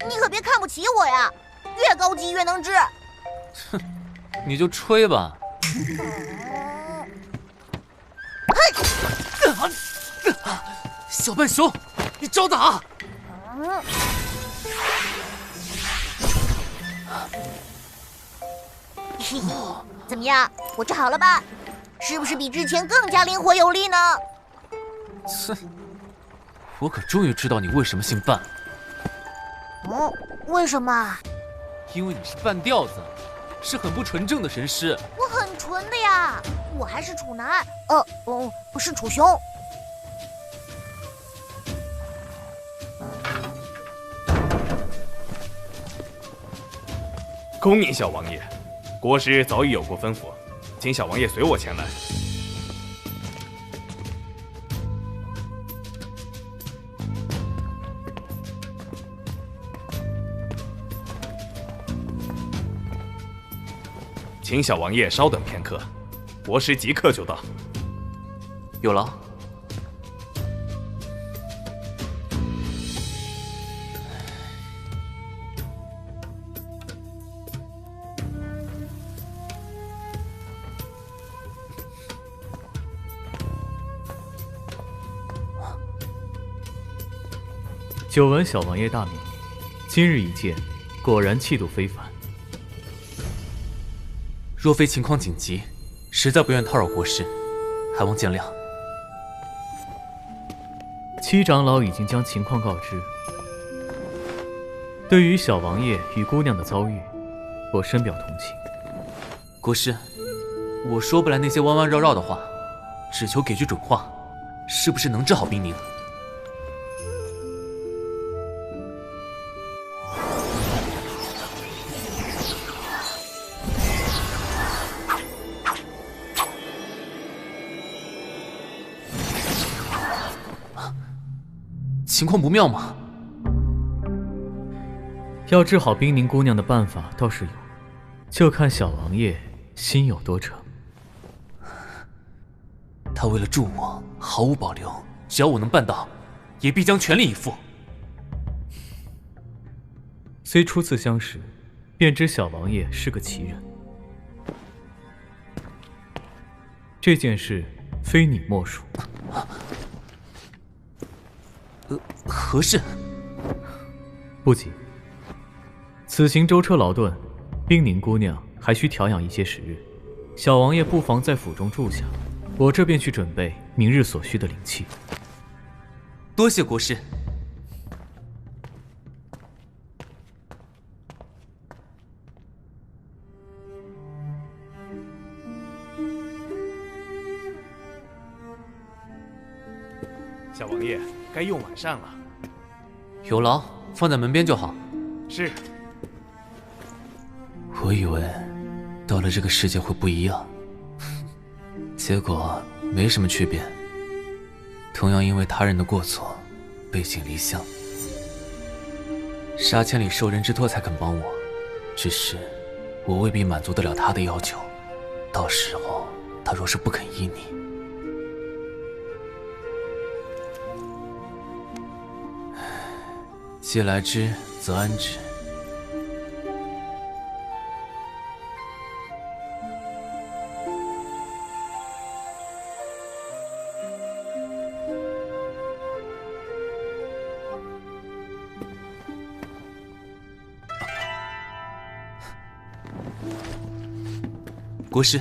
你可别看不起我呀！越高级越能治。哼，你就吹吧。小笨熊，你找打！嘿嘿，怎么样？我治好了吧？是不是比之前更加灵活有力呢？切，我可终于知道你为什么姓范。哦，为什么？因为你是半吊子，是很不纯正的神师。我很纯的呀，我还是处男。不是处兄。恭迎小王爷，国师早已有过吩咐，请小王爷随我前来。请小王爷稍等片刻，国师即刻就到。有劳。久闻小王爷大名，今日一见，果然气度非凡。若非情况紧急，实在不愿叨扰国师，还望见谅。七长老已经将情况告知。对于小王爷与姑娘的遭遇，我深表同情。国师，我说不来那些弯弯绕绕的话，只求给句准话，是不是能治好冰宁？情况不妙吗？要治好冰宁姑娘的办法倒是有，就看小王爷心有多诚。他为了助我，毫无保留，只要我能办到，也必将全力以赴。虽初次相识，便知小王爷是个奇人。这件事非你莫属。何事？不急。此行舟车劳顿，冰宁姑娘还需调养一些时日。小王爷不妨在府中住下，我这便去准备明日所需的灵器。多谢国师。小王爷，该用晚膳了。有劳，放在门边就好。是。我以为到了这个世界会不一样，结果没什么区别。同样因为他人的过错，背井离乡，杀千里受人之托才肯帮我，只是我未必满足得了他的要求。到时候他若是不肯依你，既来之则安之。国师，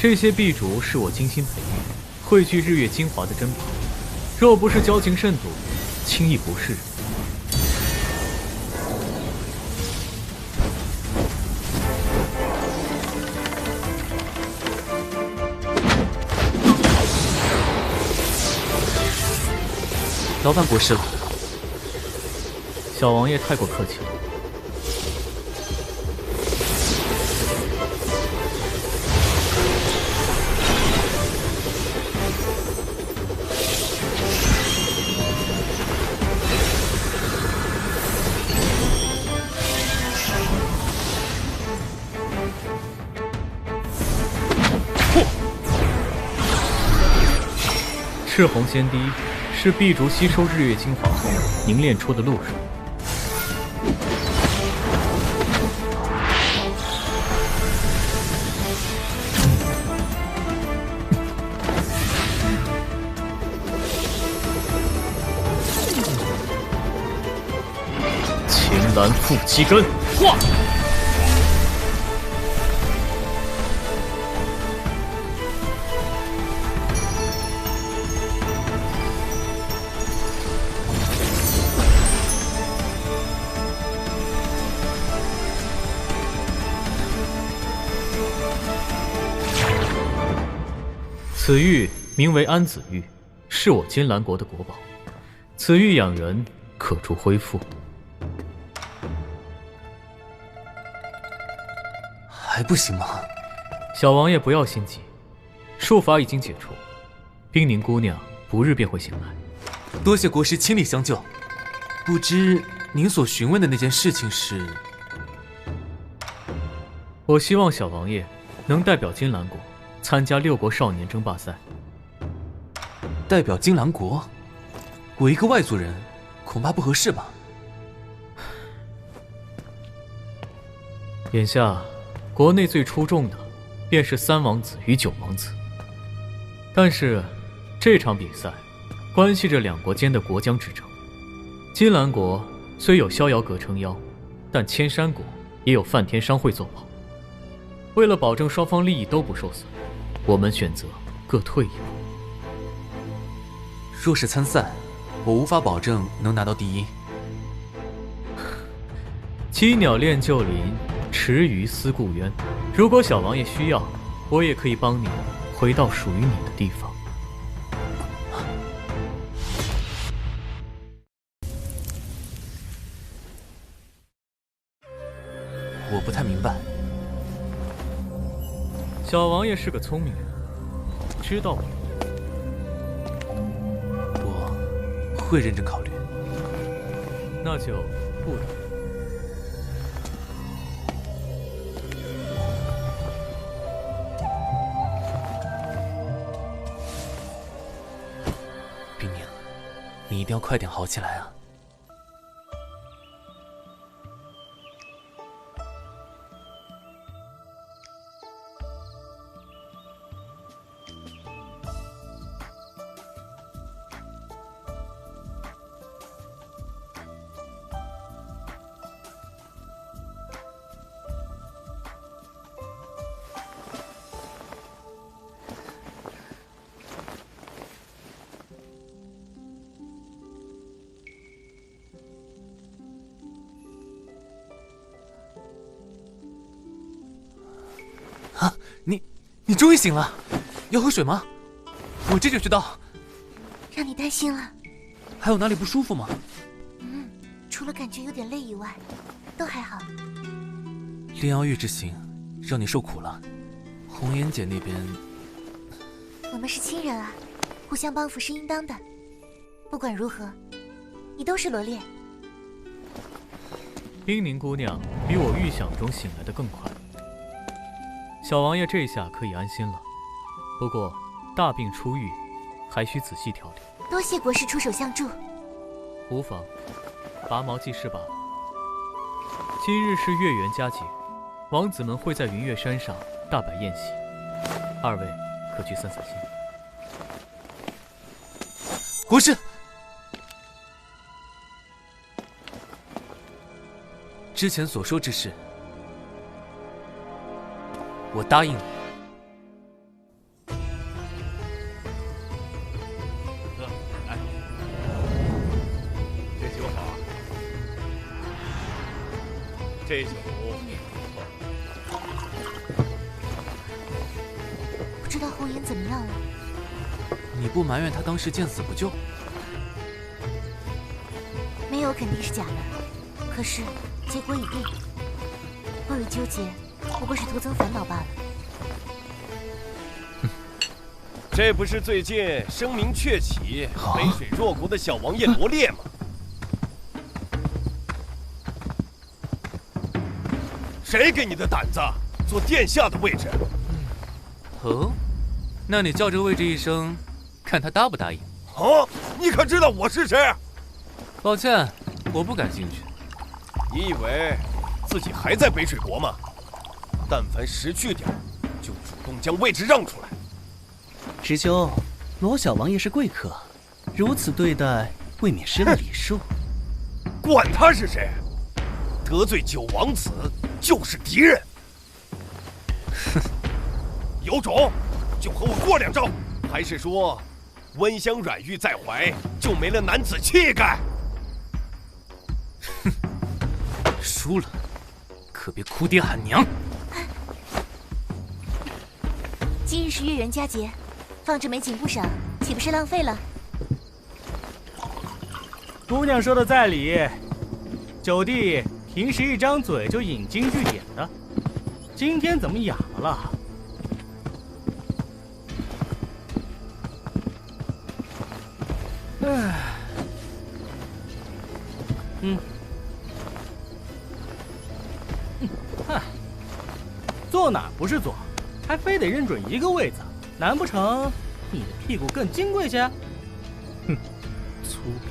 这些碧竹是我精心培育、汇聚日月精华的珍宝，若不是交情甚笃，轻易不是人。劳烦国师了。小王爷太过客气了。赤红仙滴是碧竹吸收日月精华后凝练出的露水。青蓝负七根，化！此玉名为安子玉，是我金兰国的国宝。此玉养人可助恢复。还不行吗？小王爷不要心急，术法已经解除，冰凝姑娘不日便会醒来。多谢国师亲力相救。不知您所询问的那件事情是？我希望小王爷能代表金兰国参加6国少年争霸赛。代表金兰国？我一个外族人，恐怕不合适吧？眼下国内最出众的便是3王子与9王子，但是这场比赛关系着2国间的国疆之争。金兰国虽有逍遥阁撑腰，但千山国也有梵天商会作保。为了保证双方利益都不受损，我们选择各退一步。若是参赛，我无法保证能拿到第一。栖鸟恋旧林，池鱼思故渊。如果小王爷需要，我也可以帮你回到属于你的地方。我不太明白。小王爷是个聪明人，知道我的意我会认真考虑。那就不了。冰凝，你一定要快点好起来啊！啊，你终于醒了，要喝水吗？我这就去倒。让你担心了。还有哪里不舒服吗？除了感觉有点累以外，都还好。炼妖玉之行，让你受苦了。红颜姐那边，我们是亲人啊，互相帮扶是应当的。不管如何，你都是罗烈。冰凝姑娘比我预想中醒来的更快。小王爷这下可以安心了，不过大病初愈，还需仔细调理。多谢国师出手相助。无妨，拔毛济事罢了。今日是月圆佳节，王子们会在云月山上大摆宴席，二位可去散散心。国师，之前所说之事，我答应你。这酒不知道侯爷怎么样了？你不埋怨他当时见死不救？没有肯定是假的，可是结果已定，未予纠结，不过是徒增烦恼罢了。这不是最近声名鹊起、北水弱国的小王爷罗烈吗？谁给你的胆子坐殿下的位置？哦，那你叫这个位置一声，看他答不答应？哦，你可知道我是谁？抱歉，我不感兴趣。你以为自己还在北水国吗？但凡识趣点，就主动将位置让出来。师兄，罗小王爷是贵客，如此对待，未免失了礼数。管他是谁，得罪九王子就是敌人。哼，有种就和我过两招，还是说温香软玉在怀就没了男子气概？哼，输了可别哭爹喊娘。今日是月圆佳节，放这枚锦不赏，岂不是浪费了？姑娘说的在理，九弟平时一张嘴就引经据典的，今天怎么哑了？唉，嗨，坐哪儿不是坐，还非得认准一个位子，难不成你的屁股更金贵些？哼，粗鄙。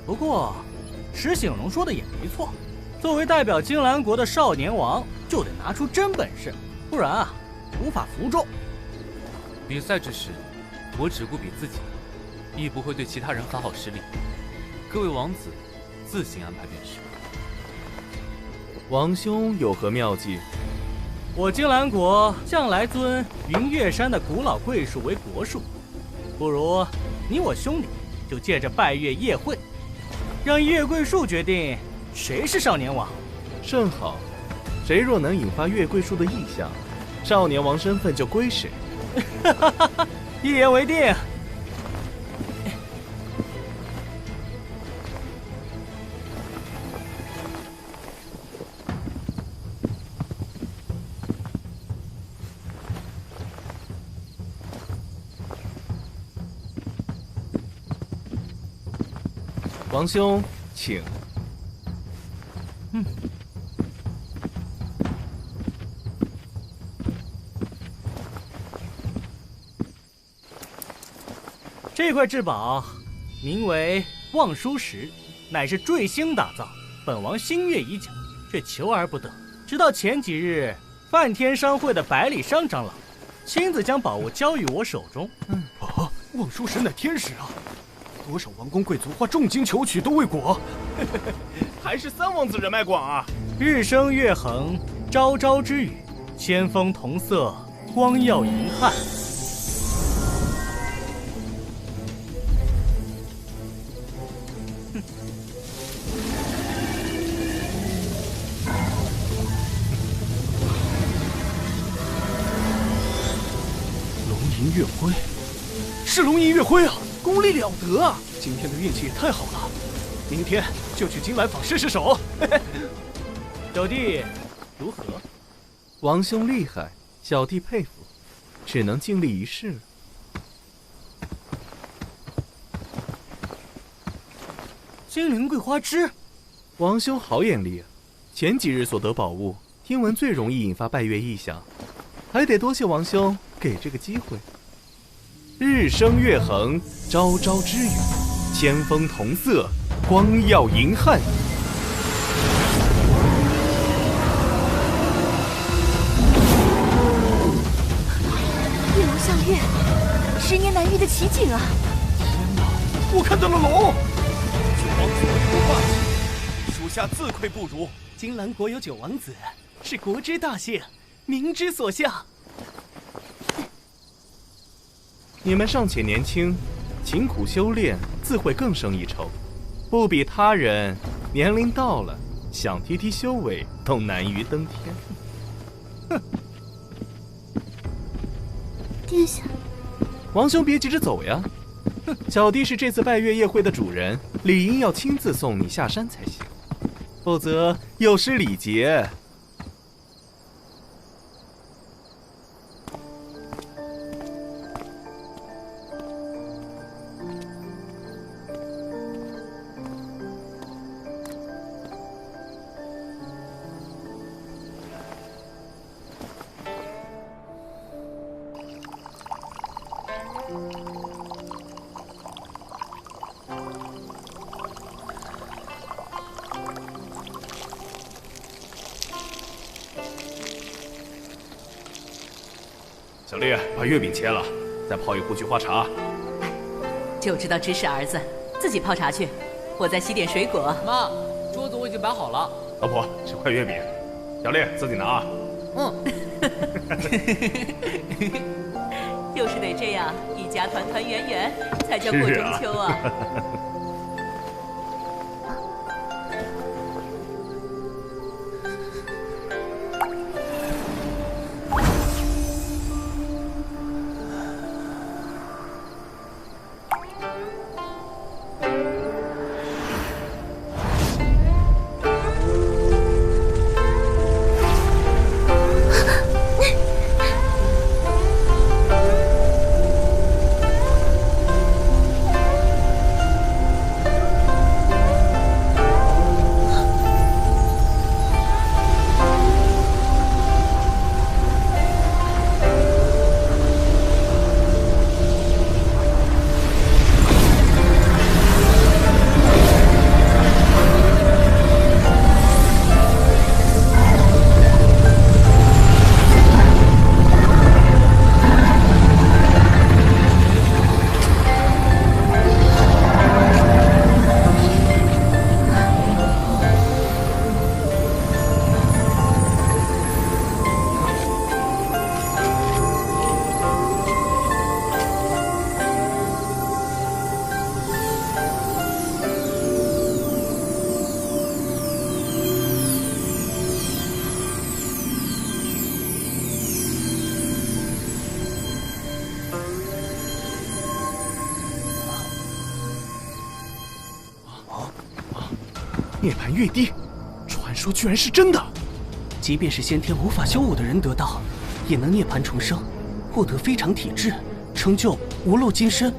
不过，石醒龙说的也没错，作为代表金兰国的少年王，就得拿出真本事，不然啊，无法服众。比赛之时，我只顾比自己，亦不会对其他人发号施令。各位王子，自行安排便是。王兄有何妙计？我金兰国向来尊云岳山的古老桂树为国树，不如你我兄弟就借着拜月夜会，让月桂树决定谁是少年王。甚好，谁若能引发月桂树的意象，少年王身份就归谁。一言为定。王兄，请。这块至宝名为望舒石，乃是坠星打造，本王心悦已久，却求而不得。直到前几日，梵天商会的百里商长老亲自将宝物交于我手中。望舒石乃天使啊！多少王公贵族花重金求取都未果，还是三王子人脉广啊！日升月横，朝朝之语，千峰同色，光耀银汉。龙吟月辉，是龙吟月辉啊！功力了得啊！今天的运气也太好了，明天就去金兰坊试试手。九弟，如何？王兄厉害，小弟佩服，只能尽力一试了。金灵桂花枝，王兄好眼力啊！前几日所得宝物，听闻最容易引发拜月异象，还得多谢王兄给这个机会。日升月横，朝朝之语，千峰同色，光耀银汉。玉龙相月，10年难遇的奇景啊！天哪，我看到了龙！九王子威风霸气，属下自愧不如。金兰国有九王子，是国之大幸，民之所向。你们尚且年轻，勤苦修炼，自会更胜一筹。不比他人，年龄到了，想提提修为都难于登天。哼！殿下，王兄别急着走呀。哼，小弟是这次拜月夜会的主人，理应要亲自送你下山才行，否则有失礼节。小丽，把月饼切了，再泡一壶菊花茶。就知道指使儿子，自己泡茶去。我再洗点水果。妈，桌子我已经摆好了。老婆，这块月饼，小丽自己拿。就是得这样，一家团团圆圆，才叫过中秋啊！涅槃月滴，传说居然是真的！即便是先天无法修武的人得到，也能涅槃重生，获得非常体质，成就无漏金身。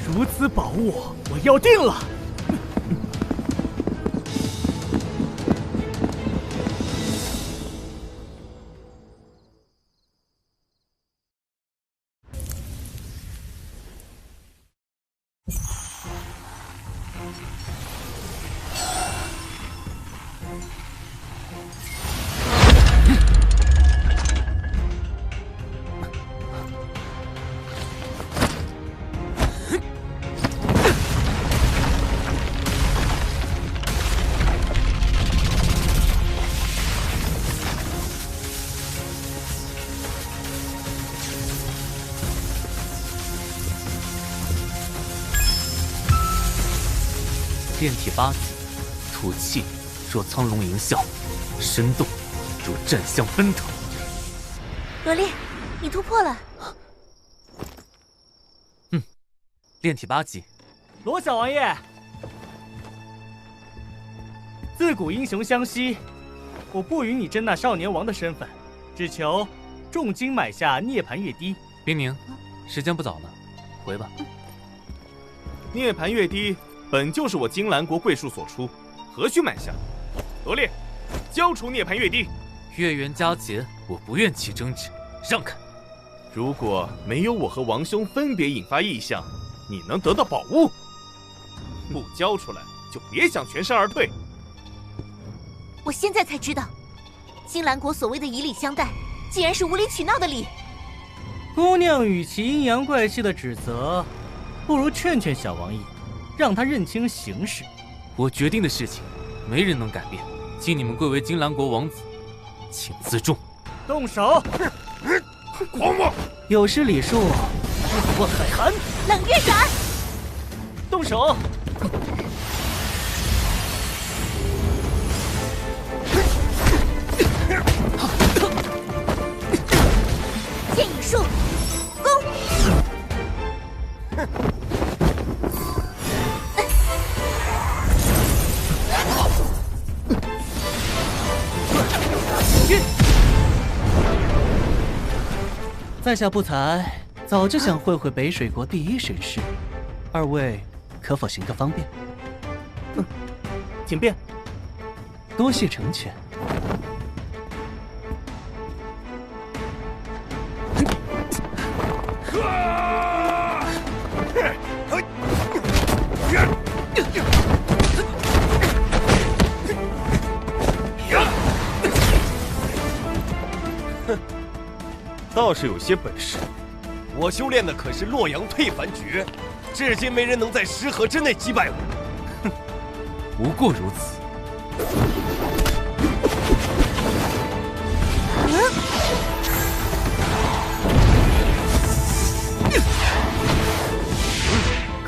如此宝物，我要定了！炼体8级，吐气若苍龙迎啸，身动若战象奔腾。罗烈，你突破了。炼体8级。罗小王爷，自古英雄相惜，我不允你争那少年王的身份，只求重金买下涅槃月滴。冰宁，时间不早了，回吧。涅槃月滴本就是我金兰国桂树所出，何须买下？罗烈，交出涅槃月滴！月圆佳节，我不愿起争执，让开。如果没有我和王兄分别引发异象，你能得到宝物？不交出来，就别想全身而退。我现在才知道，金兰国所谓的以礼相待，竟然是无理取闹的礼。姑娘与其阴阳怪气的指责，不如劝劝小王爷，让他认清形势。我决定的事情，没人能改变。敬你们贵为金兰国王子，请自重。动手！狂妄！有失礼数。我海寒，冷月斩！动手！在下不才，早就想会会北水国第一神师，二位可否行个方便？请便。多谢成全。倒是有些本事，我修炼的可是洛阳退凡诀，至今没人能在10合之内击败我。哼，不过如此。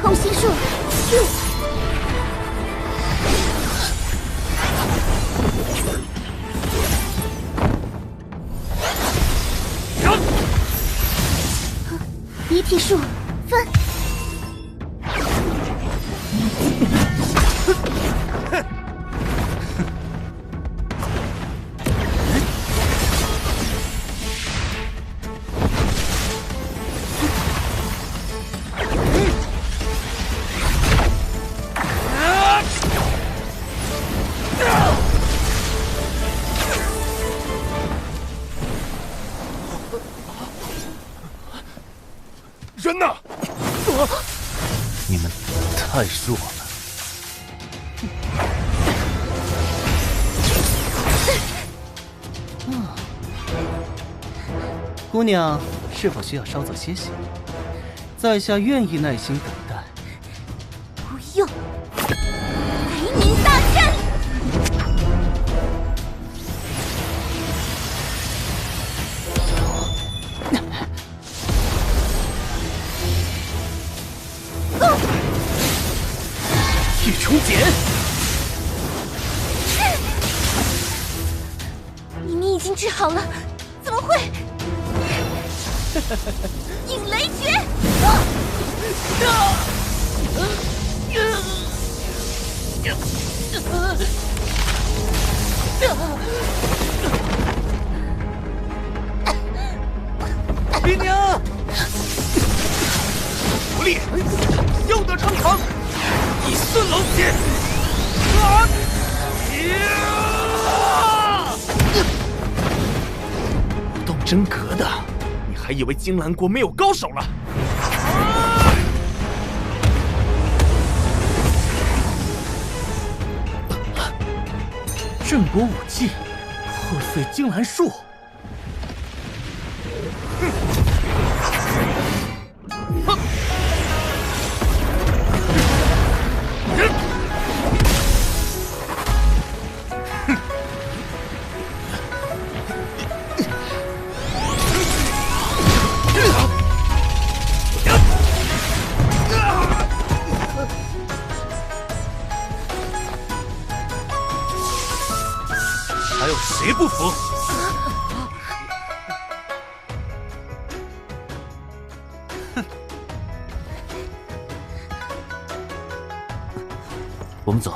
空心术，鼻涕术分。人呢？你们太弱了。姑娘是否需要稍作歇息？在下愿意耐心等待。不用，雷鸣大阵。玉冲剪，明明已经治好了，怎么会？引雷诀！姨娘，不利，休得逞强！以孙老血！不动真格的，你还以为金兰国没有高手了？镇国武技，破碎金兰术。还有谁不服？我们走。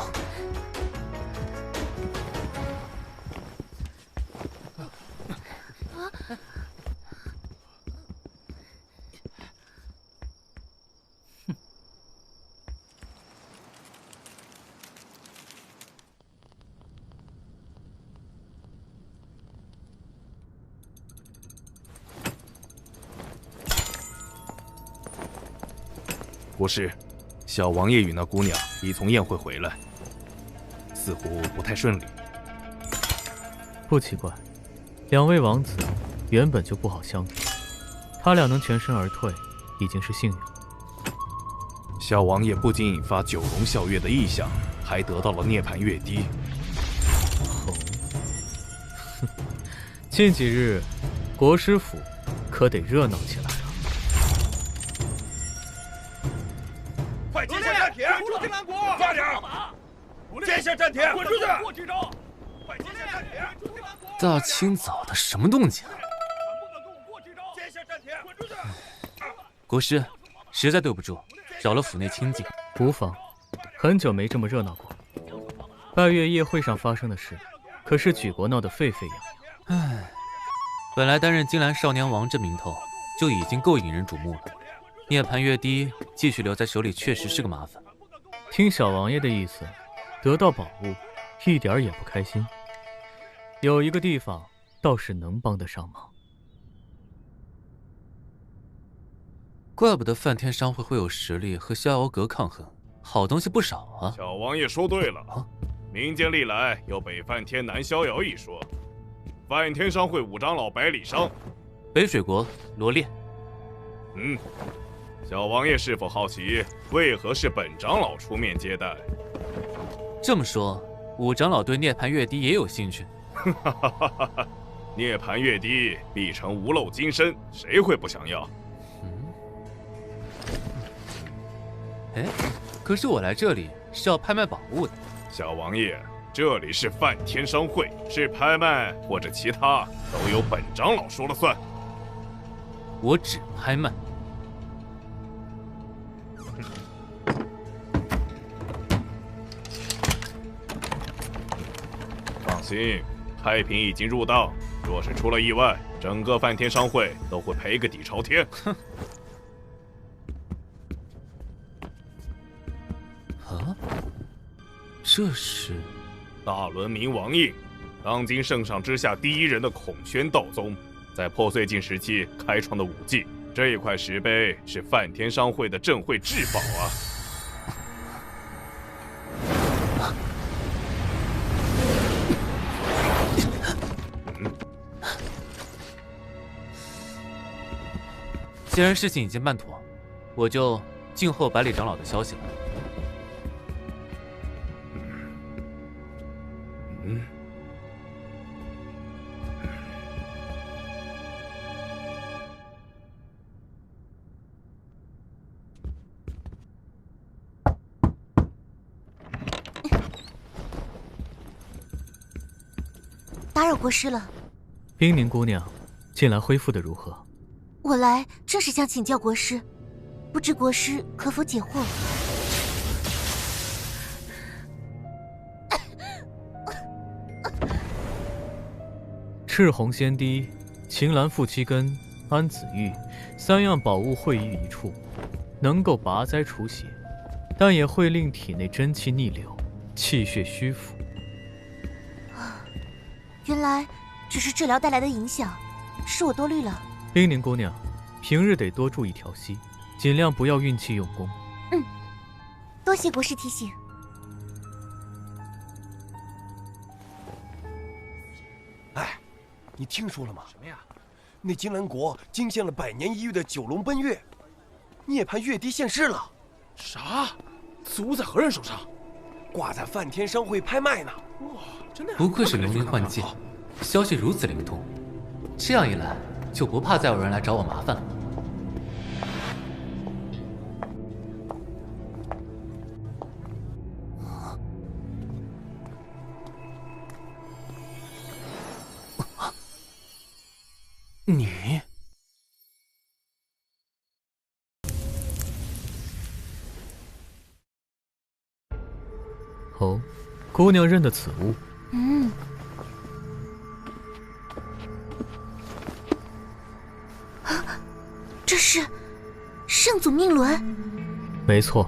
国师，小王爷与那姑娘已从宴会回来，似乎不太顺利。不奇怪，两位王子原本就不好相处，他俩能全身而退，已经是幸运。小王爷不仅引发九龙啸月的异象，还得到了涅槃月滴。哦，近几日，国师府可得热闹起来了。快接下战帖！出金兰国！快点！接下战帖！滚出去！过去招！快接下战帖！大清早的，什么动静？接下战帖！滚出去！国师，实在对不住，扰了府内清静。无妨，很久没这么热闹过。拜月夜会上发生的事，可是举国闹得沸沸扬扬。唉，本来担任金兰少年王这名头，就已经够引人瞩目了。涅槃越低，继续留在手里确实是个麻烦。听小王爷的意思，得到宝物，一点儿也不开心。有一个地方倒是能帮得上忙。怪不得梵天商会会有实力和逍遥阁抗衡，好东西不少啊。小王爷说对了，民间历来有北梵天南逍遥一说。梵天商会五长老百里商，北水国罗烈。小王爷是否好奇，为何是本长老出面接待？这么说，五长老对涅槃月滴也有兴趣。涅槃月滴必成无漏金身，谁会不想要？哎，可是我来这里是要拍卖宝物的。小王爷，这里是梵天商会，是拍卖或者其他都由本长老说了算。我只拍卖。放心，拍品已经入档，若是出了意外，整个梵天商会都会赔个底朝天。哼。啊，这是大轮冥王印，当今圣上之下第一人的孔宣道宗，在破碎境时期开创的武技。这一块石碑是梵天商会的镇会至宝啊！既然事情已经办妥，我就静候百里长老的消息了。打扰国师了。冰凝姑娘，近来恢复的如何？我来正是想请教国师，不知国师可否解惑？赤红仙滴、秦岚负七根、安子玉3样宝物汇于一处，能够拔灾除邪，但也会令体内真气逆流，气血虚浮。原来只是治疗带来的影响，是我多虑了。冰凝姑娘，平日得多注意调息，尽量不要运气用功。多谢国师提醒。哎，你听说了吗？什么呀？那金兰国惊现了100年一遇的九龙奔月，涅槃月滴现世了。啥？此物在何人手上？挂在梵天商会拍卖呢。哇，真的！不愧是龙鳞幻界，消息如此灵通。这样一来，就不怕再有人来找我麻烦了。你哦，姑娘认得此物。这是圣祖命轮。没错。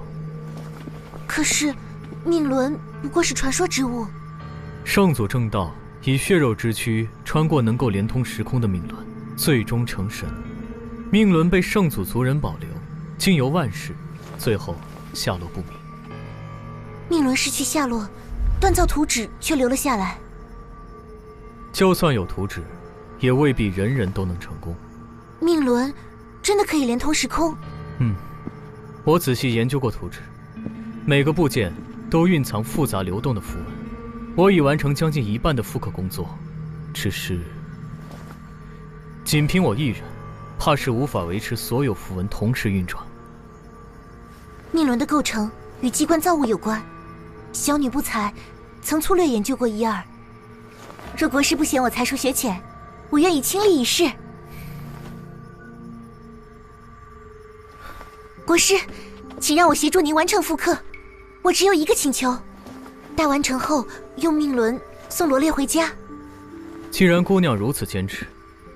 可是命轮不过是传说之物。圣祖正道以血肉之躯穿过能够连通时空的命轮，最终成神。命轮被圣祖族人保留，经由万世，最后下落不明。命轮失去下落，锻造图纸却留了下来。就算有图纸，也未必人人都能成功。命轮真的可以连通时空？我仔细研究过图纸，每个部件都蕴藏复杂流动的符文。我已完成将近1半的复刻工作，只是仅凭我一人，怕是无法维持所有符文同时运转。命轮的构成与机关造物有关，小女不才，曾粗略研究过1、2。若国师不嫌我才疏学浅，我愿意倾力一试。国师，请让我协助您完成复刻。我只有一个请求，待完成后用命轮送罗烈回家。既然姑娘如此坚持，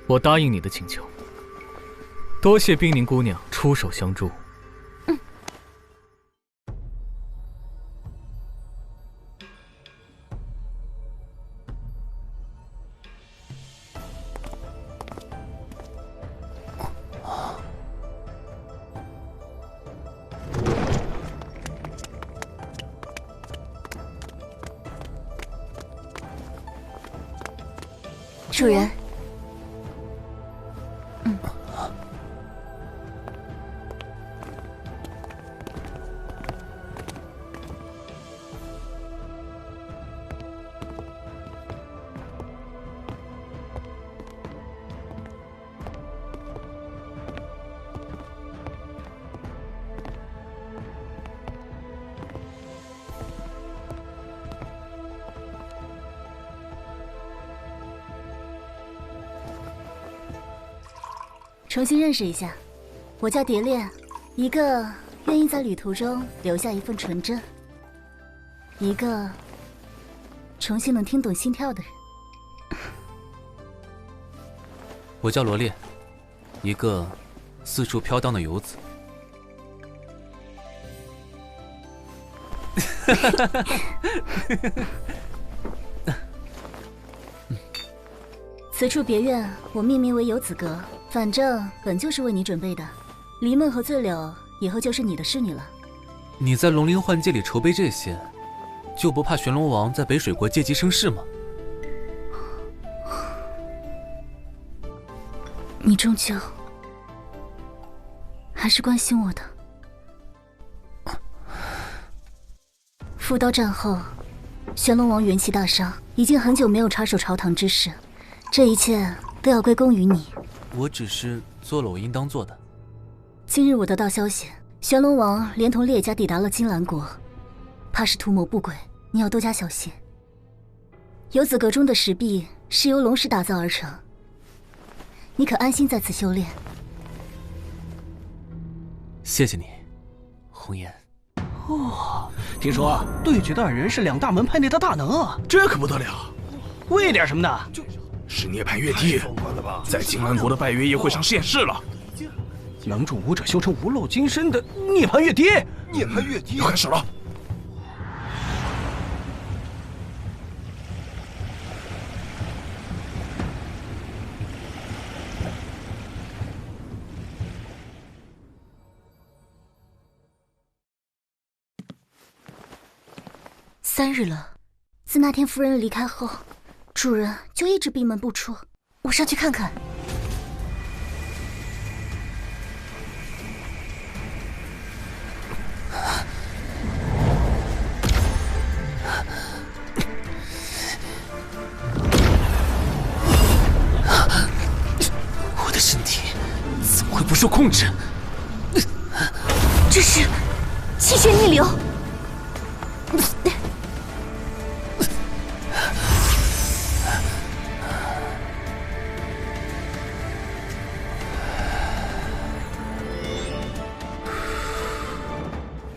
我答应你的请求。多谢冰凝姑娘出手相助。主人。重新认识一下，我叫蝶恋，一个愿意在旅途中留下一份纯真，一个重新能听懂心跳的人。我叫罗烈，一个四处飘荡的游子。此处别院我命名为游子阁，反正本就是为你准备的。黎梦和醉柳以后就是你的侍女了。你在龙鳞幻界里筹备这些，就不怕玄龙王在北水国借机生事吗？你终究还是关心我的。复刀战后，玄龙王元气大伤，已经很久没有插手朝堂之事。这一切都要归功于你。我只是做了我应当做的。今日我得到消息，玄龙王连同烈家抵达了金兰国，怕是图谋不轨，你要多加小心。游子阁中的石壁是由龙石打造而成，你可安心在此修炼。谢谢你，红颜。哦，听说对决的二人是两大门派内的大能啊，这可不得了。为点什么呢？是涅槃月帝，在金兰国的拜月夜会上现世了。能助武者修成无漏金身的涅槃月帝，涅槃月帝要开始了。3日了，自那天夫人离开后，主人就一直闭门不出。我上去看看。我的身体怎么会不受控制？这是气血逆流。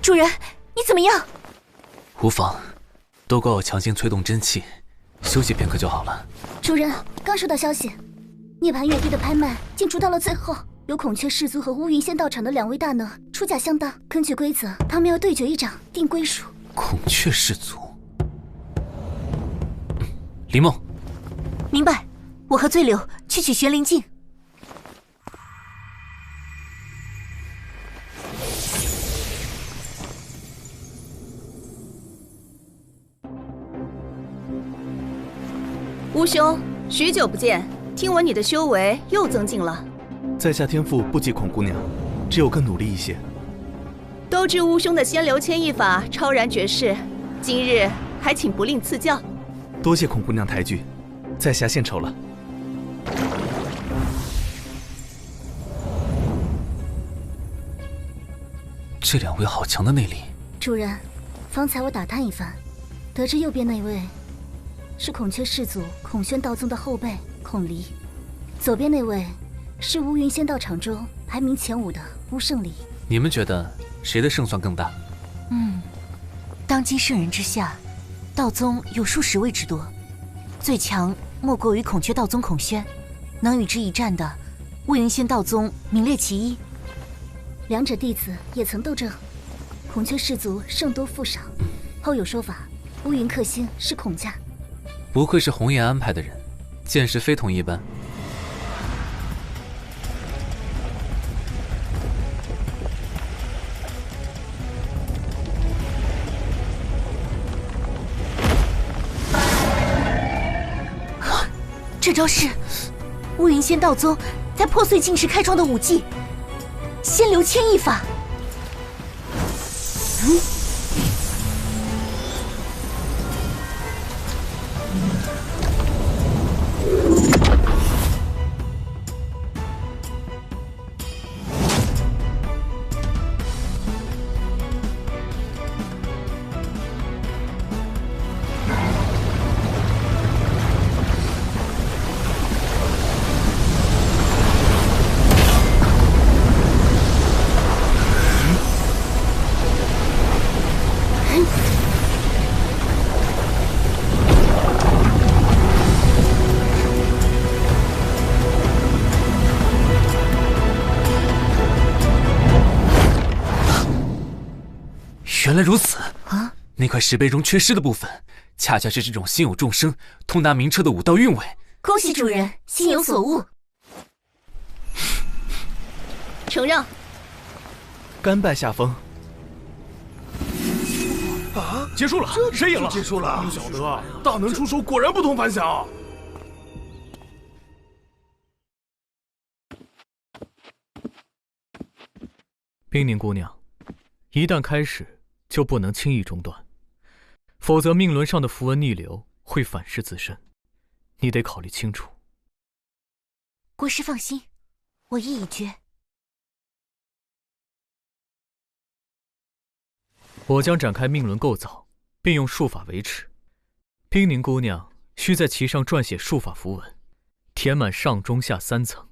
主人，你怎么样？无妨，都怪我强行催动真气，休息片刻就好了。主人，刚收到消息，涅槃月帝的拍卖竟逐到了最后，有孔雀氏族和乌云仙道场的2位大能出价相当。根据规则，他们要对决一掌定归属。孔雀氏族，林梦，明白。我和醉柳去取玄灵镜。乌兄，许久不见，听闻你的修为又增进了。在下天赋不及孔姑娘，只有更努力一些。都知乌兄的仙流牵引法超然绝世，今日还请不吝赐教。多谢孔姑娘抬举，在下献丑了。这2位好强的内力。主人，方才我打探一番，得知右边那位是孔雀氏族孔宣道宗的后辈孔离，左边那位是乌云仙道场中排名前5的乌胜离。你们觉得谁的胜算更大？当今圣人之下，道宗有数10位之多，最强莫过于孔雀道宗孔宣，能与之一战的，乌云仙道宗名列其一。两者弟子也曾斗争，孔雀氏族胜多负少。后有说法，乌云克星是孔家。不愧是红颜安排的人，见识非同一般。这招是乌云仙道宗在破碎境时开创的武技——仙流牵引法。原来如此啊！那块石碑中缺失的部分，恰恰是这种心有众生、通达明彻的武道韵味。恭喜主人心有所悟。承让。甘拜下风。啊！结束了，谁赢了？结束了。不晓得，大能出手果然不同凡响。冰凝姑娘，一旦开始，就不能轻易中断，否则命轮上的符文逆流会反噬自身，你得考虑清楚。国师放心，我意已决。我将展开命轮构造，并用术法维持。冰凝姑娘需在其上撰写术法符文，填满上中下3层。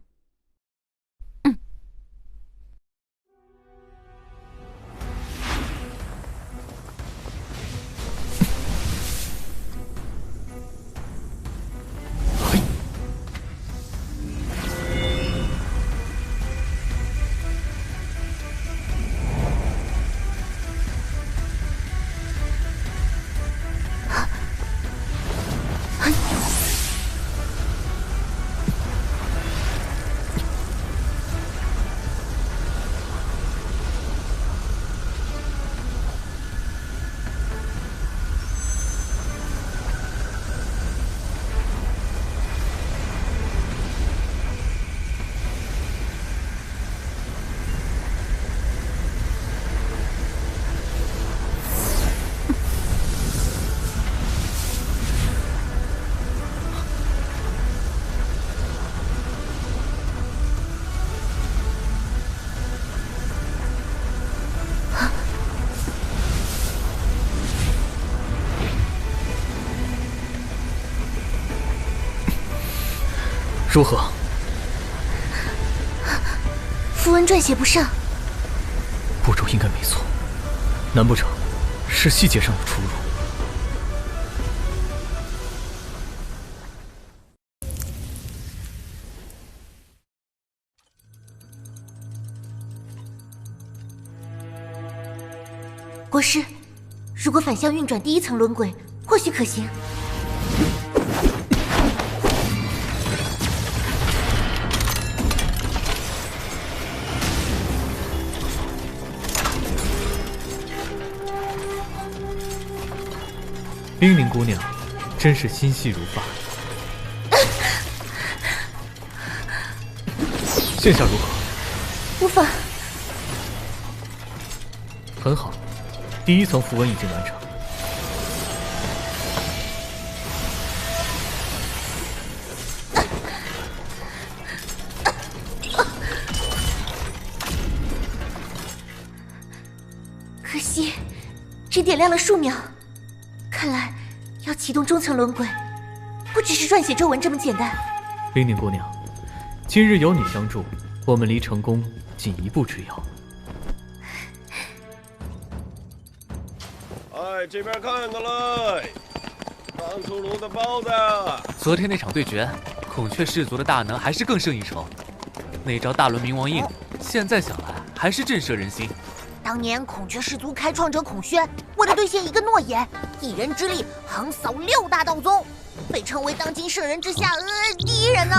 如何？符文撰写不上，步骤应该没错，难不成是细节上的出入？国师，如果反向运转第1层轮轨，或许可行。冰凝姑娘，真是心细如发。现下如何？无妨。很好，第1层符文已经完成。可惜，只点亮了数秒。看来，要启动中层轮轨，不只是撰写咒文这么简单。冰凝姑娘，今日有你相助，我们离成功仅1步之遥。哎，这边看看嘞，刚出炉的包子。昨天那场对决，孔雀氏族的大能还是更胜一筹。那招大轮冥王印，现在想来还是震慑人心。当年孔雀氏族开创者孔宣，为了兑现一个诺言，一人之力横扫6大道宗，被称为当今摄人之下第一人呢。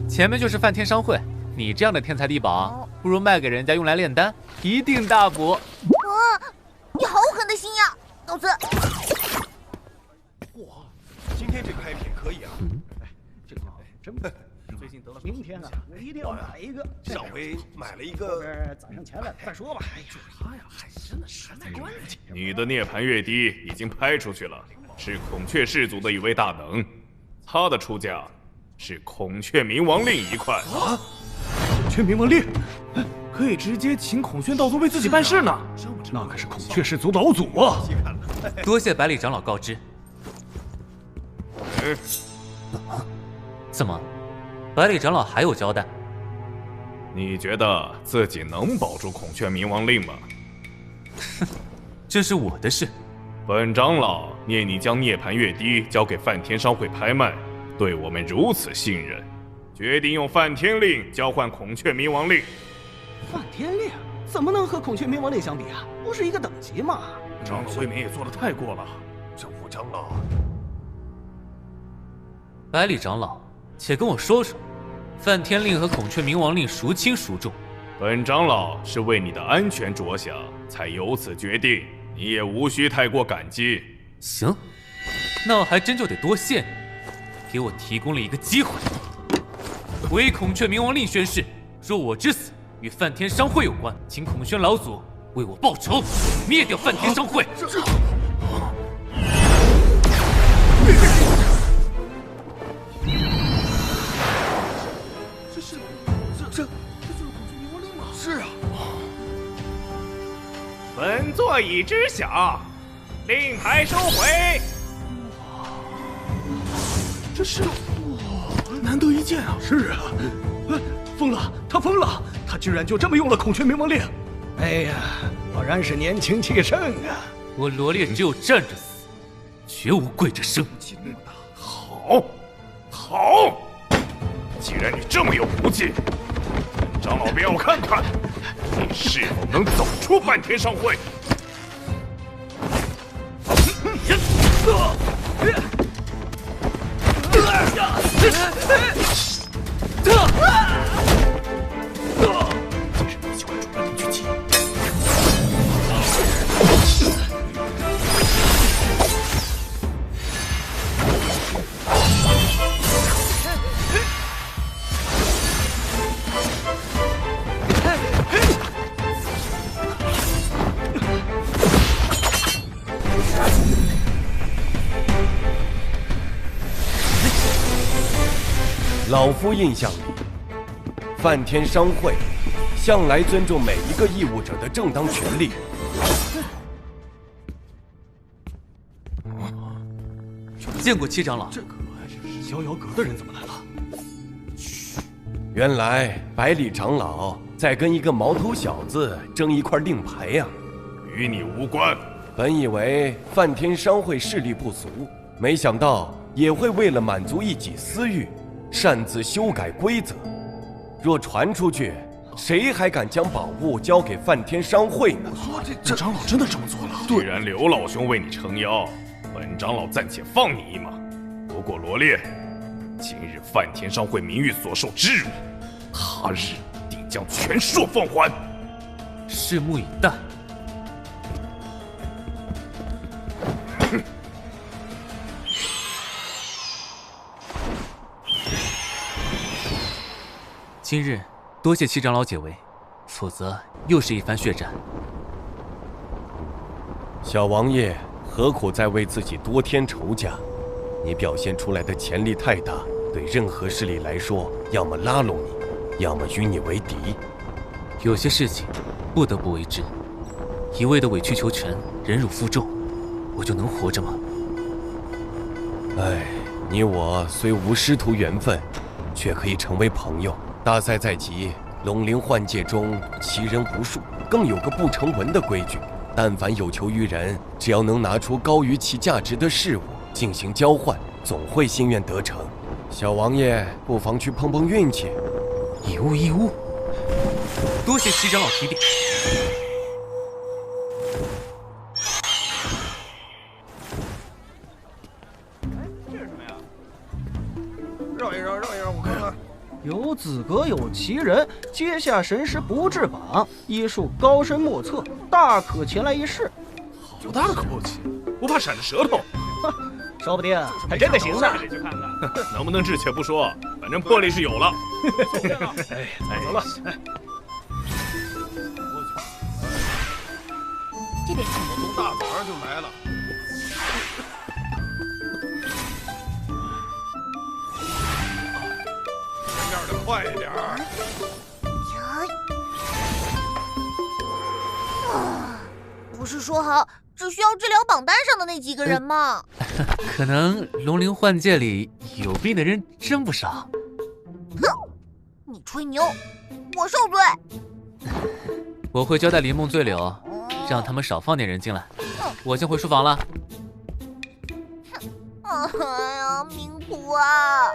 前面就是梵天商会，你这样的天才地宝，不如卖给人家用来炼丹，一定大补。你好狠的心呀，老子！哇，今天这开品可以啊。这个真不错。最近得了，明天啊，我一定要买一个。上回买了一个，攒上钱了再说吧。哎呀，他呀，还真的实在关键。你的涅槃月滴已经拍出去了，是孔雀氏族的一位大能，他的出价是孔雀冥王令1块。啊！孔雀冥王令，可以直接请孔宣道宗为自己办事呢。那可是孔雀氏族老祖啊！多谢百里长老告知。怎么？百里长老还有交代？你觉得自己能保住孔雀冥王令吗？这是我的事。本长老念你将涅槃月滴交给梵天商会拍卖，对我们如此信任，决定用梵天令交换孔雀冥王令。梵天令怎么能和孔雀冥王令相比啊？不是一个等级吗？长老未免也做得太过了。政府长老，百里长老，且跟我说说，梵天令和孔雀冥王令孰轻孰重？本长老是为你的安全着想，才有此决定，你也无需太过感激。行，那我还真就得多谢你，给我提供了一个机会。为孔雀冥王令宣誓，若我之死与梵天商会有关，请孔宣老祖为我报仇，灭掉梵天商会。这就是孔雀冥王令吗？是啊。本座已知晓，令牌收回。这是难得一见啊！是啊，疯了，他疯了，他居然就这么用了孔雀冥王令。哎呀，果然是年轻气盛啊！我罗烈只有站着死，绝无跪着生。好，好，既然你这么有骨气，长老便要看看你是否能走出梵天商会。老夫印象里，梵天商会向来尊重每一个义务者的正当权利。见过七长老。这个逍遥阁的人怎么来了？原来百里长老在跟一个毛头小子争一块令牌呀，与你无关。本以为梵天商会势力不俗，没想到也会为了满足一己私欲，擅自修改规则。若传出去，谁还敢将宝物交给梵天商会呢？这长老真的这么做了？既然刘老兄为你撑腰，本长老暂且放你一马。不过罗烈，今日梵天商会名誉所受之辱，他日定将全数奉还。拭目以待。今日多谢七长老解围，否则又是一番血战。小王爷何苦再为自己多添仇家？你表现出来的潜力太大，对任何势力来说，要么拉拢你，要么与你为敌。有些事情不得不为之，一味的委曲求全，忍辱负重，我就能活着吗？哎，你我虽无师徒缘分，却可以成为朋友。大赛在即，龙灵幻界中奇人无数，更有个不成文的规矩：但凡有求于人，只要能拿出高于其价值的事物进行交换，总会心愿得成。小王爷不妨去碰碰运气，一物一物，多谢齐长老提点。绕一绕，我看看。有资格有奇人，阶下神识不至榜，医术高深莫测，大可前来一试。好大的口气，不怕闪着舌头？说不定还真的行呢。能不能治且不说，反正魄力是有了。哎，走了。这边我从大早上就来了。面的快一点。不是说好只需要治疗榜单上的那几个人吗？可能龙灵幻界里有病的人真不少。哼，你吹牛，我受罪。我会交代林梦醉柳，让他们少放点人进来。我先回书房了。哎呀，明图啊！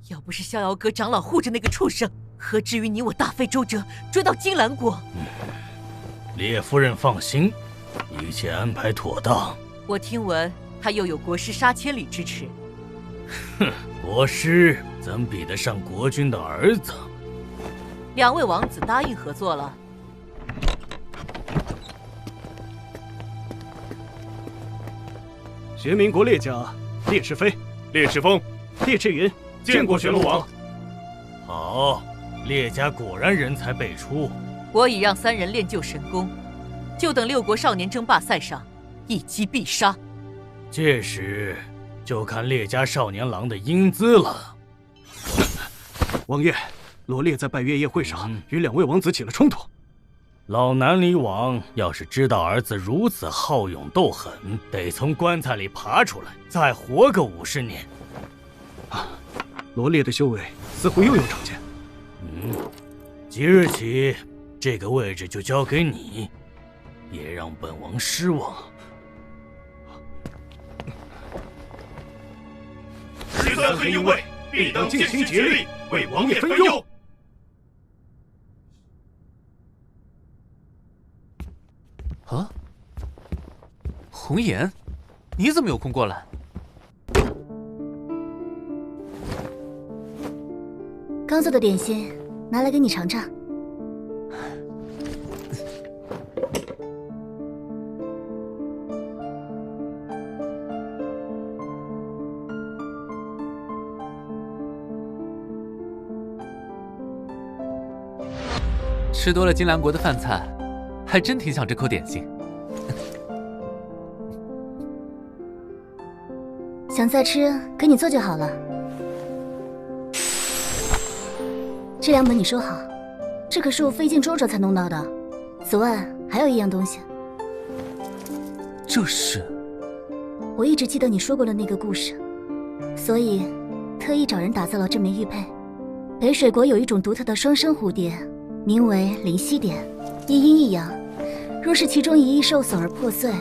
要不是逍遥阁长老护着那个畜生，何至于你我大费周折追到金兰国？列夫人放心，一切安排妥当。我听闻他又有国师杀千里之耻。哼，国师怎比得上国君的儿子？两位王子答应合作了。玄冥国列家列赤飞、列赤峰、列赤云见过玄龙王。好，列家果然人才辈出。我已让3人练就神功，就等6国少年争霸赛上一击必杀。届时就看列家少年郎的英姿了。王爷，罗烈在拜月夜会上与2位王子起了冲突。老南离王要是知道儿子如此好勇斗狠，得从棺材里爬出来，再活个50年。罗烈的修为似乎又有长进。即日起，这个位置就交给你，别让本王失望。13黑鹰卫必当尽心竭力，为王爷分忧。啊，红颜，你怎么有空过来？刚做的点心，拿来给你尝尝。吃多了金兰国的饭菜，还真挺想这口点心。想再吃，给你做就好了。这2本你收好，这可是我费尽周折才弄到的。此外，还有一样东西。这是？我一直记得你说过的那个故事，所以特意找人打造了这枚玉佩。北水国有一种独特的双生蝴蝶，名为灵犀蝶，一阴一阳。若是其中一翼受损而破碎，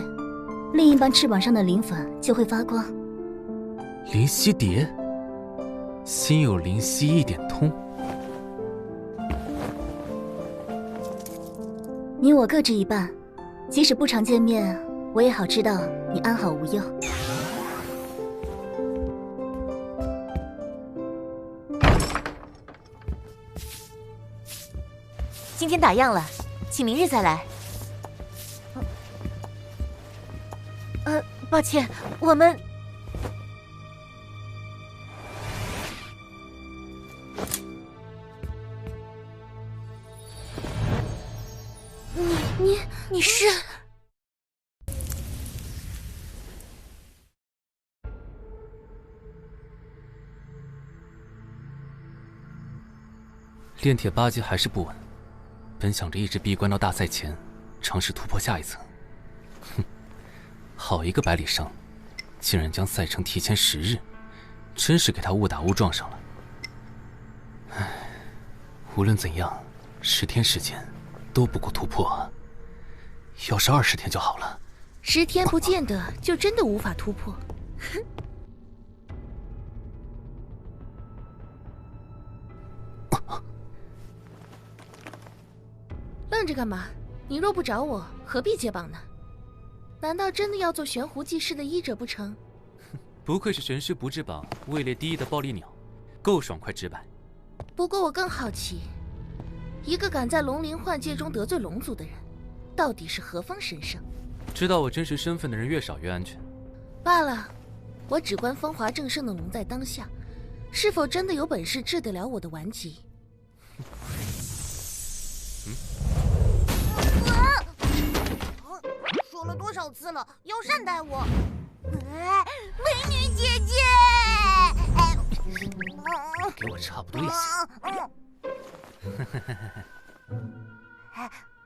另一半翅膀上的灵粉就会发光。灵犀蝶，心有灵犀一点通。你我各执一半，即使不常见面，我也好知道你安好无忧。今天打烊了，请明日再来。抱歉，我们……你是？炼铁8级还是不稳，本想着一直闭关到大赛前，尝试突破下一层。哼，好一个百里伤，竟然将赛程提前10日，真是给他误打误撞上了。唉，无论怎样，10天时间都不够突破啊。要是20天就好了。10天不见得就真的无法突破。哼。愣着干嘛？你若不找我，何必接榜呢？难道真的要做悬壶济世的医者不成？不愧是神师不治榜位列第1的暴力鸟，够爽快直白。不过我更好奇，一个敢在龙鳞幻界中得罪龙族的人，到底是何方神圣？知道我真实身份的人越少越安全。罢了，我只观风华正盛的龙在当下，是否真的有本事治得了我的顽疾？说了多少次了，要善待我。美女姐姐，给我差不多一些。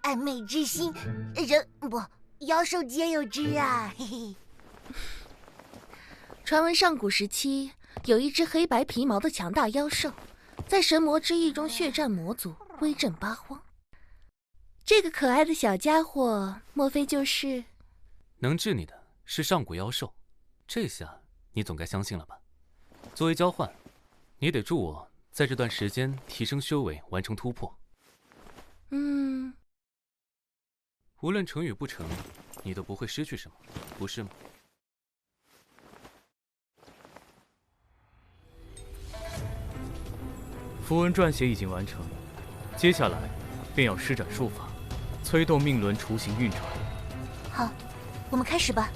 爱美之心，人不妖兽皆有之啊！嘿嘿。传闻上古时期有一只黑白皮毛的强大妖兽，在神魔之翼中血战魔族，威震八荒。这个可爱的小家伙，莫非就是能治你的是上古妖兽？这下你总该相信了吧？作为交换，你得助我在这段时间提升修为，完成突破。无论成与不成，你都不会失去什么，不是吗？符文撰写已经完成，接下来便要施展术法，催动命轮雏形运转。好，我们开始吧。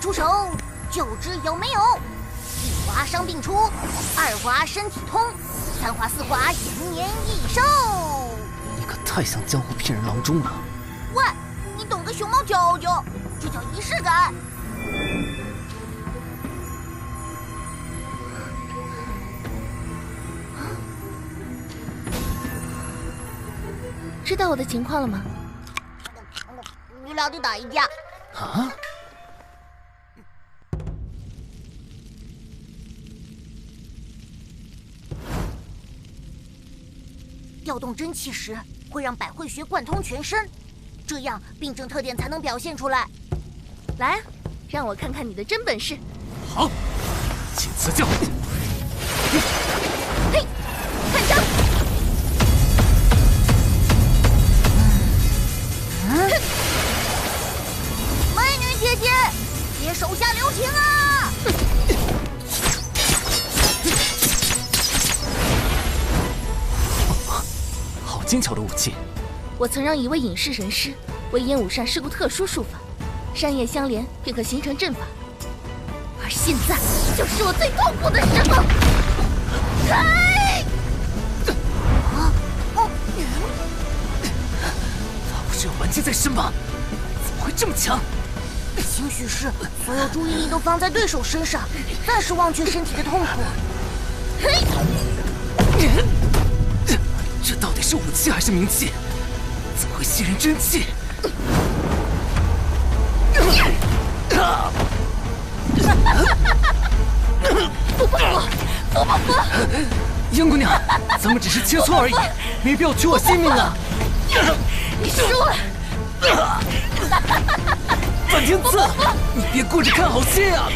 出手，9只有没有？1滑伤病除，2滑身体通，3滑4滑延年益寿。你可太像江湖骗人郎中了。喂，你懂个熊猫脚脚，这叫仪式感。知道我的情况了吗？你俩得打一架。啊？调动真气时，会让百会穴贯通全身，这样病症特点才能表现出来。来，让我看看你的真本事。好，请赐教。嘿，看招！美女姐姐，别手下留情啊！精巧的武器。我曾让一位隐士神师为烟雾扇施过特殊术法，扇叶相连便可形成阵法。而现在就是我最痛苦的时候。他不是有顽疾在身吗？怎么会这么强？兴许是所有注意力都放在对手身上，暂时忘却身体的痛苦。这到底是武器还是冥器？怎么会吸人真气？不不不，不不不！燕姑娘，咱们只是切磋而已，没必要取我性命啊！你输了！范天赐，你别顾着看好戏啊！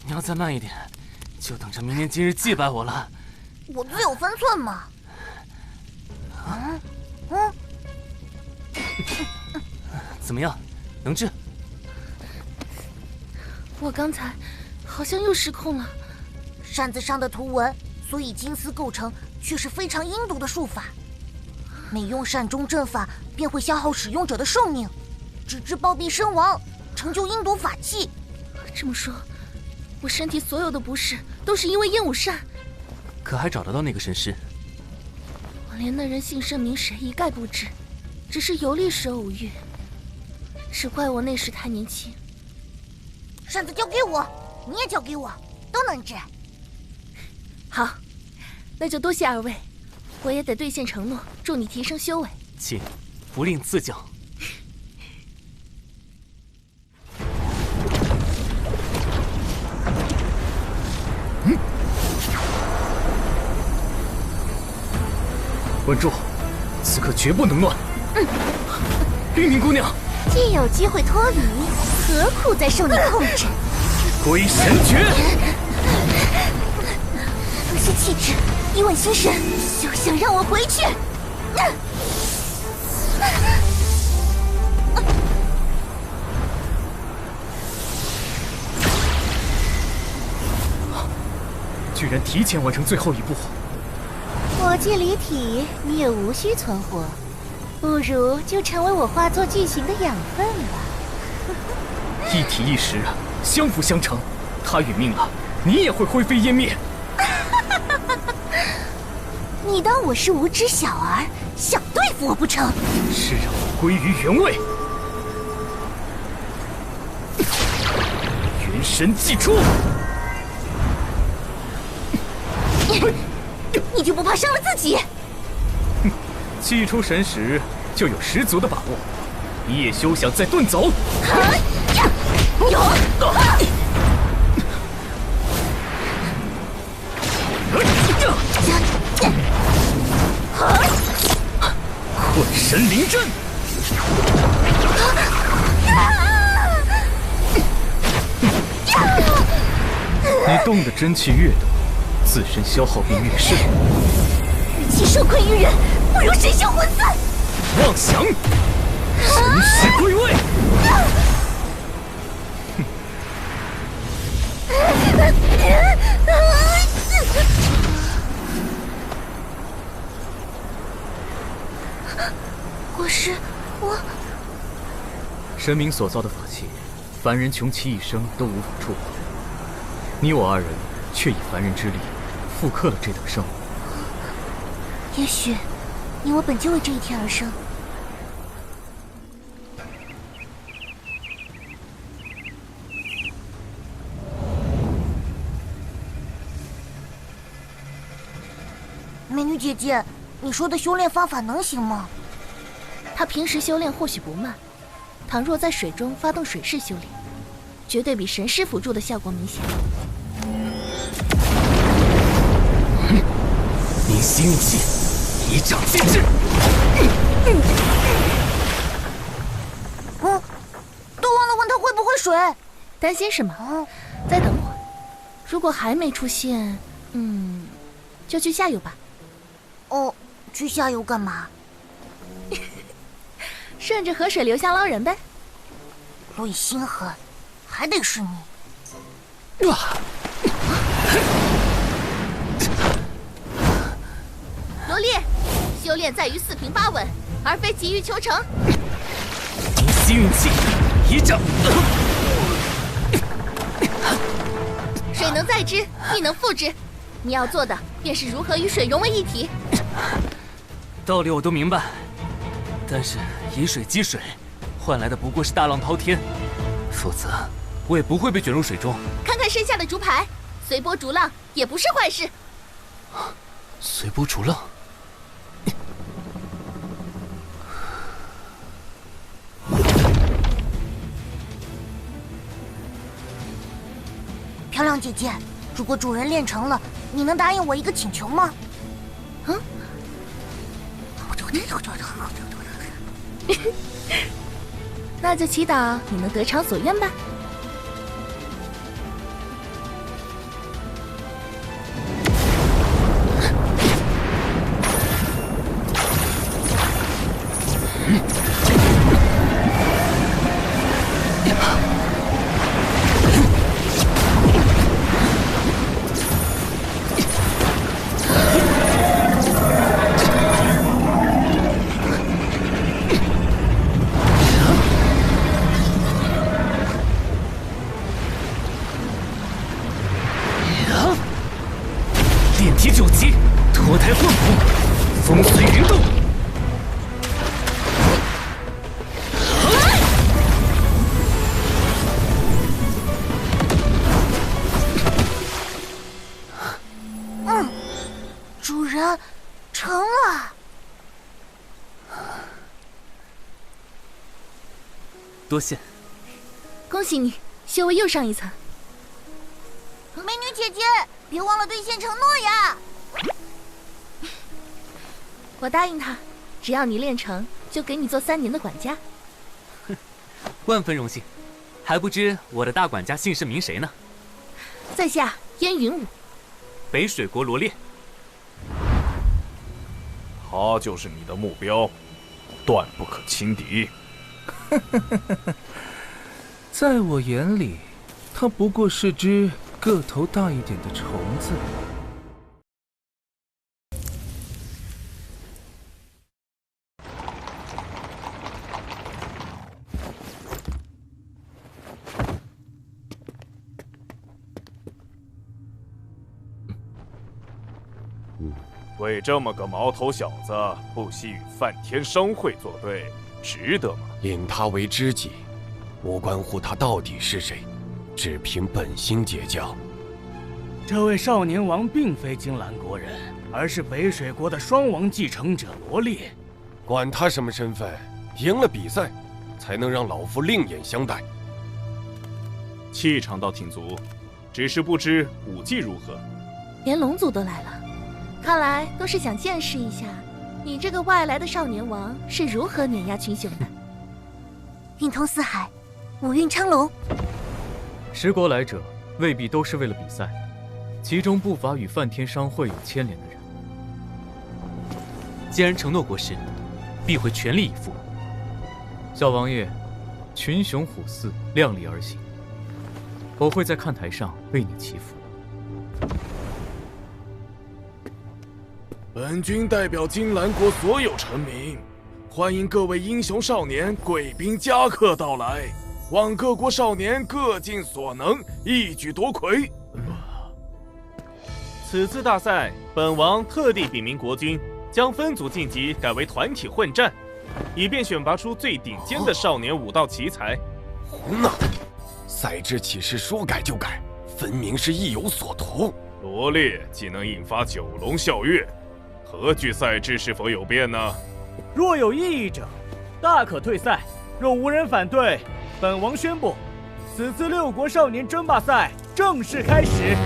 你要再慢一点，就等着明年今日祭拜我了。我自有分寸嘛。怎么样，能治？我刚才好像又失控了。扇子上的图文，所以金丝构成，却是非常阴毒的术法。每用扇中阵法，便会消耗使用者的寿命，直至暴毙身亡，成就阴毒法器。这么说，我身体所有的不适都是因为烟雾扇。可还找得到那个神师？我连那人姓甚名谁一概不知，只是游历时偶遇。只怪我那时太年轻。扇子交给我，你也交给我，都能治。好，那就多谢二位，我也得兑现承诺，助你提升修为。请，不吝赐教。稳住，此刻绝不能乱。冰凝姑娘，既有机会脱离，何苦再受你控制？归神诀。不是气质，一吻心神，休想让我回去！居然提前完成最后一步。火气离体，你也无需存活，不如就成为我化作巨型的养分吧。一体一时，相辅相成。他殒命了，你也会灰飞烟灭。你当我是无知小儿，想对付我不成？是让我归于原位。元神祭出。你就不怕伤了自己？祭出神识就有十足的把握，你也休想再遁走。有。混神灵阵。你动的真气越多，自身消耗便越深。与其受困于人，不如神消魂散。妄想！神识归位。国师，我神明所造的法器，凡人穷其一生都无法触碰。你我二人却以凡人之力复刻了这等生物。也许你我本就为这一天而生。美女姐姐，你说的修炼方法能行吗？他平时修炼或许不慢，倘若在水中发动水势修炼，绝对比神师辅助的效果明显。明心运气，以掌击之。都忘了问他会不会水。担心什么？再等会儿，如果还没出现，就去下游吧。哦，去下游干嘛？顺着河水流向捞人呗。陆以心狠，还得是你。罗烈，修炼在于四平八稳，而非急于求成。明心运气，以掌。水能载之，亦能覆之。你要做的便是如何与水融为一体。道理我都明白，但是以水击水，换来的不过是大浪滔天，否则我也不会被卷入水中。看看身下的竹牌，随波逐浪也不是坏事。随波逐浪。漂亮姐姐，如果主人练成了，你能答应我一个请求吗？那就祈祷你能得偿所愿吧。多谢。恭喜你，修为又上一层。美女姐姐，别忘了兑现承诺呀！我答应他，只要你练成，就给你做3年的管家。万分荣幸，还不知我的大管家姓甚名谁呢？在下燕云武，北水国罗烈。他就是你的目标，断不可轻敌。在我眼里，他不过是只个头大一点的虫子。为这么个毛头小子，不惜与梵天商会作对，值得吗？引他为知己，无关乎他到底是谁，只凭本心结交。这位少年王并非金兰国人，而是北水国的双王继承者罗烈。管他什么身份，赢了比赛，才能让老夫另眼相待。气场倒挺足，只是不知武技如何。连龙族都来了，看来都是想见识一下你这个外来的少年王是如何碾压群雄的。运通四海，五运昌隆。十国来者未必都是为了比赛，其中不乏与梵天商会有牵连的人。既然承诺过事，必会全力以赴。小王爷，群雄虎肆，量力而行。我会在看台上为你祈福。本军代表金兰国所有臣民，欢迎各位英雄少年、贵宾家客到来，望各国少年各尽所能，一举夺魁。此次大赛，本王特地禀明国君，将分组晋级改为团体混战，以便选拔出最顶尖的少年武道奇才。胡闹！赛制岂是说改就改，分明是意有所图。罗烈既能引发九龙啸月，何惧赛制是否有变呢？若有异议者，大可退赛。若无人反对，本王宣布，此次6国少年争霸赛正式开始。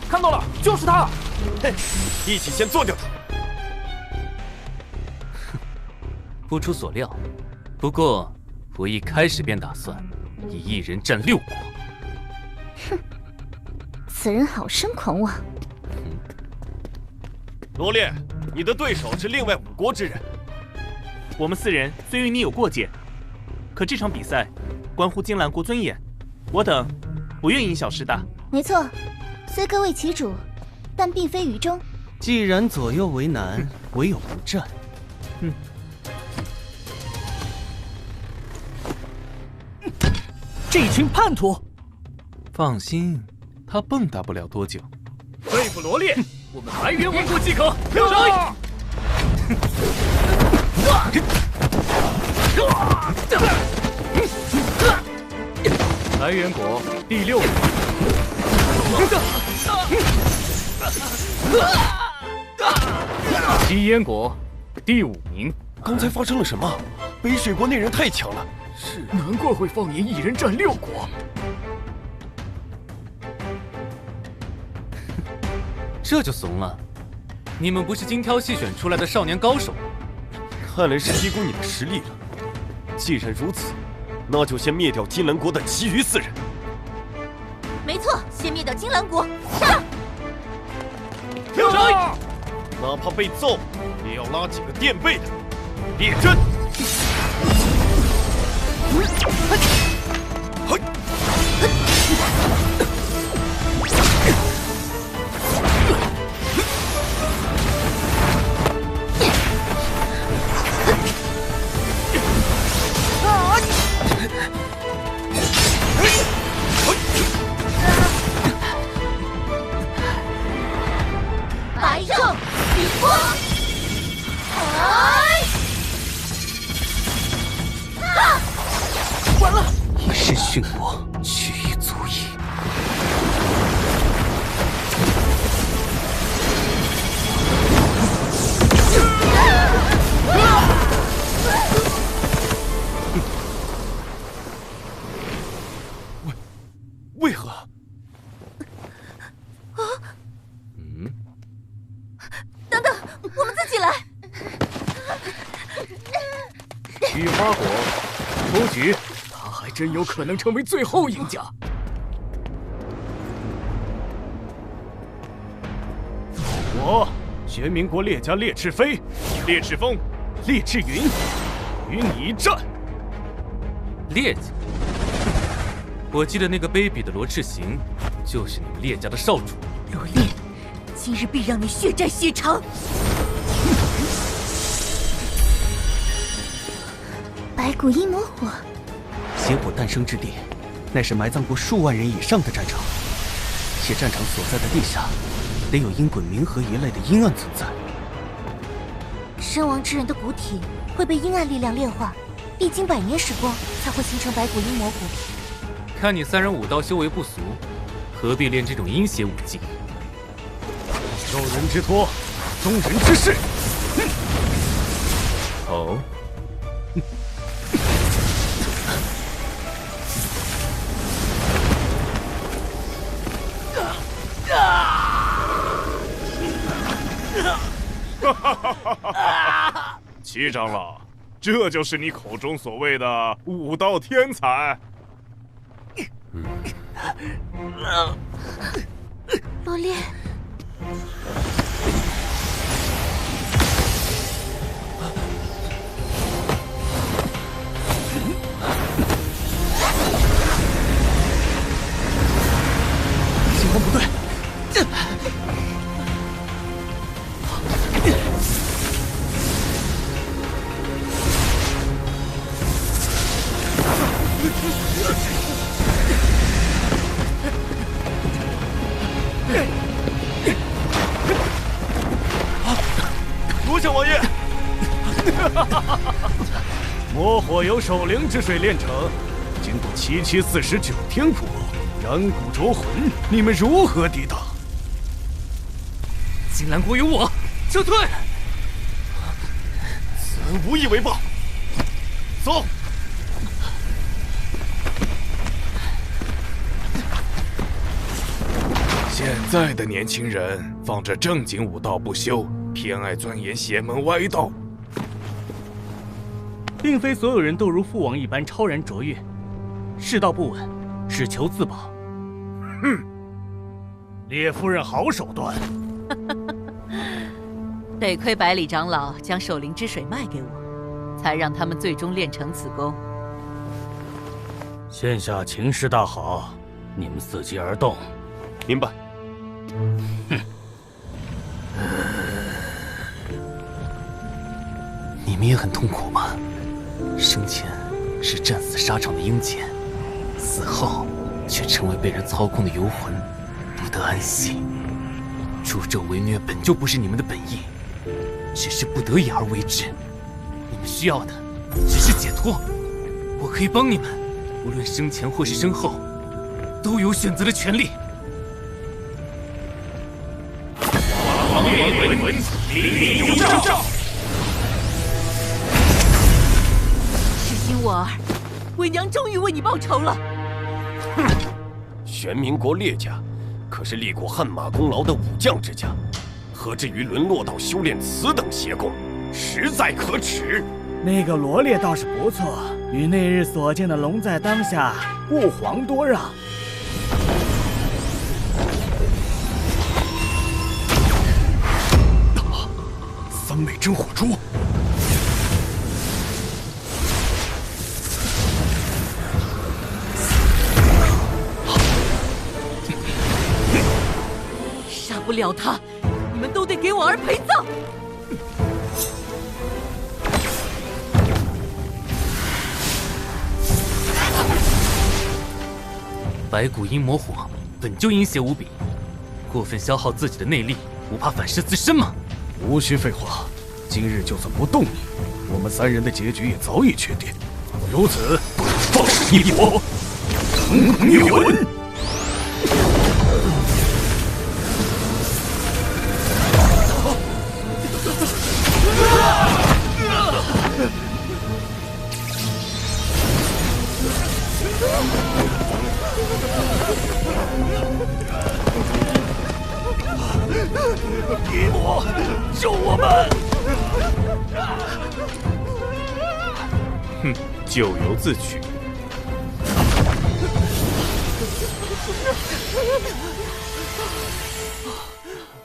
看到了，就是他！嘿，一起先做掉他！不出所料，不过我一开始便打算以一人战6国。哼，此人好生狂妄。罗烈，你的对手是另外5国之人。我们4人虽与你有过节，可这场比赛关乎金兰国尊严，我等不愿因小失大。没错。虽各为其主，但并非于中。既然左右为难，唯有不战。这群叛徒！放心，他蹦跶不了多久。对付罗烈，我们来源稳固即可。留手！来源国第6名。吸烟国第5名。刚才发生了什么？北水国那人太强了。是，难怪会放眼一人战6国。这就怂了？你们不是精挑细选出来的少年高手？看来是低估你的实力了。既然如此，那就先灭掉金兰国的其余4人。没错，先灭掉金兰国，上！停手！哪怕被揍，也要拉几个垫背的。列阵！白昼雨波。菊花果，出局，他还真有可能成为最后赢家。我，玄冥国烈家烈赤飞、烈赤风、烈赤云，与你一战。烈家，我记得那个卑鄙的罗赤行，就是你们烈家的少主。罗烈，今日必让你血债血偿。白骨阴魔火，邪火诞生之地，乃是埋葬过数万人以上的战场，且战场所在的地下，得有阴滚冥河一类的阴暗存在。身亡之人的骨体会被阴暗力量炼化，历经100年时光才会形成白骨阴魔火。看你三人武道修为不俗，何必练这种阴邪武技？受人之托，忠人之事。哦。齐长老，这就是你口中所谓的武道天才？罗烈，情况不对。罗小王爷，魔火由守灵之水炼成，经过749天苦，燃骨灼魂，你们如何抵挡？金兰国有我，撤退！此恩无以为报。走。现在的年轻人放着正经武道不修，偏爱钻研邪门歪道。并非所有人都如父王一般超然卓越，世道不稳，只求自保。哼，烈夫人好手段。得亏百里长老将守灵之水卖给我，才让他们最终练成此功。现下情势大好，你们伺机而动。明白。你们也很痛苦吗？生前是战死沙场的英杰，死后却成为被人操控的游魂，不得安息。助纣为虐本就不是你们的本意，只是不得已而为之。你们需要的只是解脱，我可以帮你们，无论生前或是身后，都有选择的权利。王爷为文，礼礼有诏。赤心我儿，为娘终于为你报仇了。哼，玄冥国烈家可是立过汗马功劳的武将之家，何至于沦落到修炼此等邪功，实在可耻。那个罗烈倒是不错，与那日所见的龙在当下，不遑多让。三昧真火珠，杀不了他，你们都得给我儿陪葬。白骨阴魔火本就阴邪无比，过分消耗自己的内力，不怕反噬自身吗？无需废话，今日就算不动你，我们三人的结局也早已确定。如此，放手一搏，腾腾灭魂。给我救我们！咎由自取。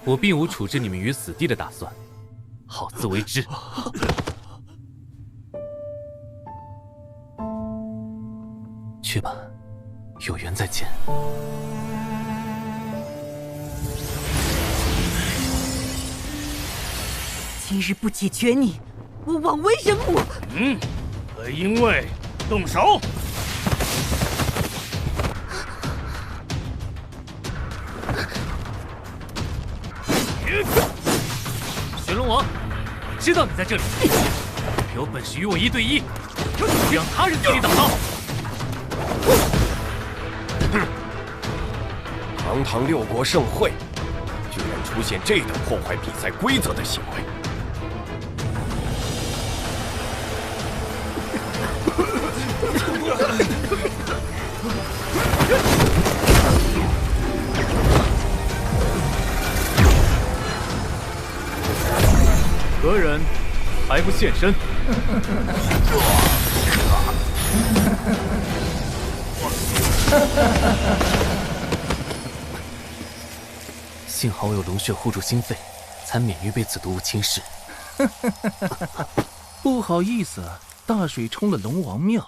我并无处置你们于死地的打算，好自为之。去吧，有缘再见。今日不解决你，我枉为人母。可因为动手。玄龙王，知道你在这里，有本事与我1对1，不让他人替你挡道。堂堂6国盛会，居然出现这等破坏比赛规则的行为！何人还不现身？幸好我有龙血护住心肺，才免于被此毒物侵蚀。不好意思，大水冲了龙王庙。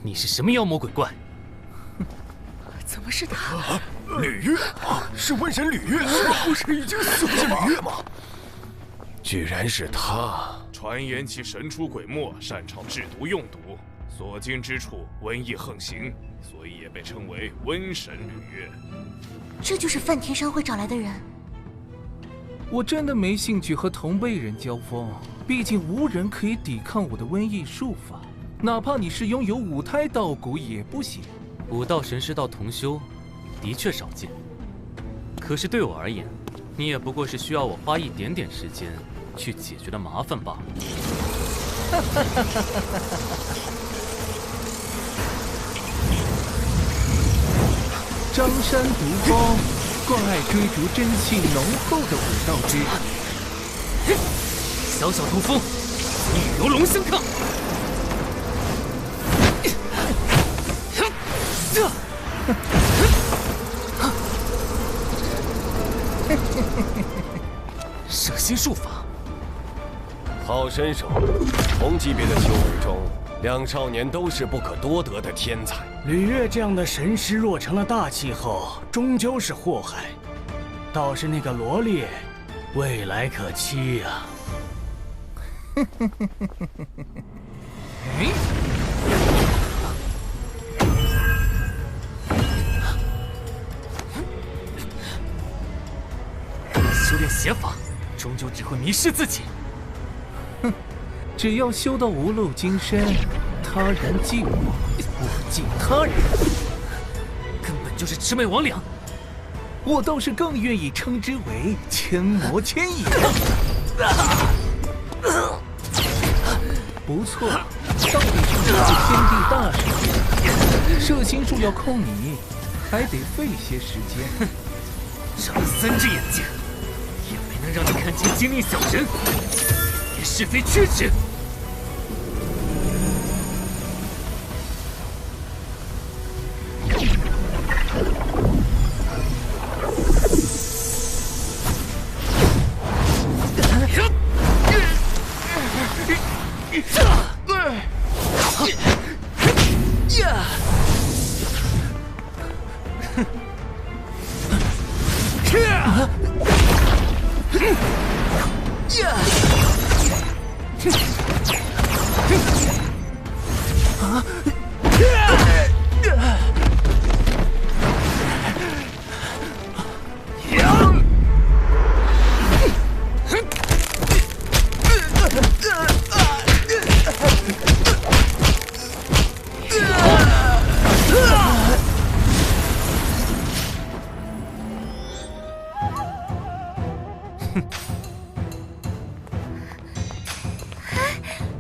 你是什么妖魔鬼怪？怎么是他？吕月，是瘟神吕月，不是已经死了吗？吕月吗？居然是他！传言其神出鬼没，擅长制毒用毒，所经之处瘟疫横行，所以也被称为瘟神吕月。这就是梵天商会找来的人。我真的没兴趣和同辈人交锋，毕竟无人可以抵抗我的瘟疫术法，哪怕你是拥有5胎道骨也不行。武道神师道同修，的确少见。可是对我而言，你也不过是需要我花一点点时间去解决的麻烦罢了。张山毒风，更爱追逐真气浓厚的武道之人。小小毒风，与游龙相抗。摄心术法，好身手！同级别的修为中，2少年都是不可多得的天才。吕月这样的神师，若成了大气候，终究是祸害。倒是那个罗烈，未来可期呀。修炼邪法，终究只会迷失自己。哼，只要修到无漏金身，他人忌我，我忌他人，根本就是魑魅魍魉。我倒是更愿意称之为千魔千影。不错，到底是个天地大事，摄心术要控你，还得费些时间。长了3只眼睛，也没能让你看清精灵小人，连是非曲直。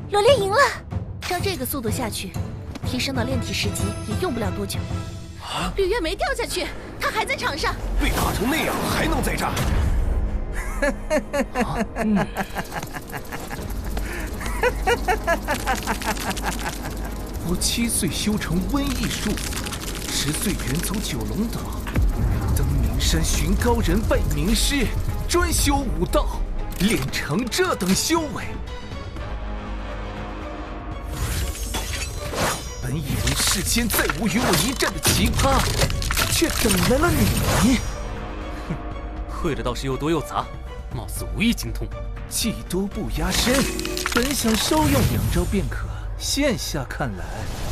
罗烈赢了，照这个速度下去，提升到炼体10级也用不了多久。吕月没掉下去，他还在场上。被打成那样还能再战？我7岁修成瘟疫术，10岁远走九龙岛，登名山寻高人拜名师，专修武道，练成这等修为。本以为世间再无与我一战的奇葩，却等来了你。哼，会的倒是又多又杂，貌似无一精通。技多不压身，本想稍用2招便可，现下看来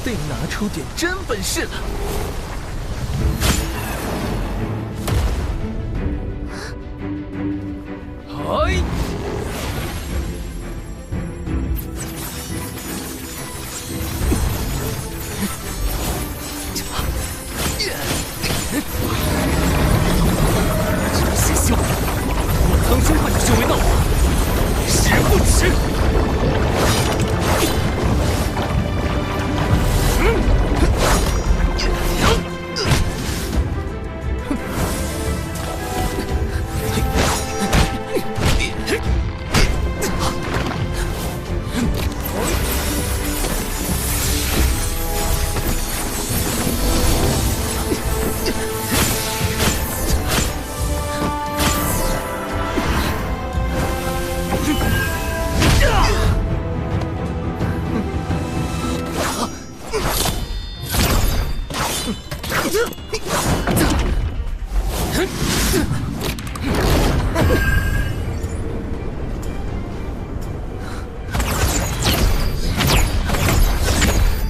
得拿出点真本事了。嗨！这些修，我苍生快就修为到我。时不迟。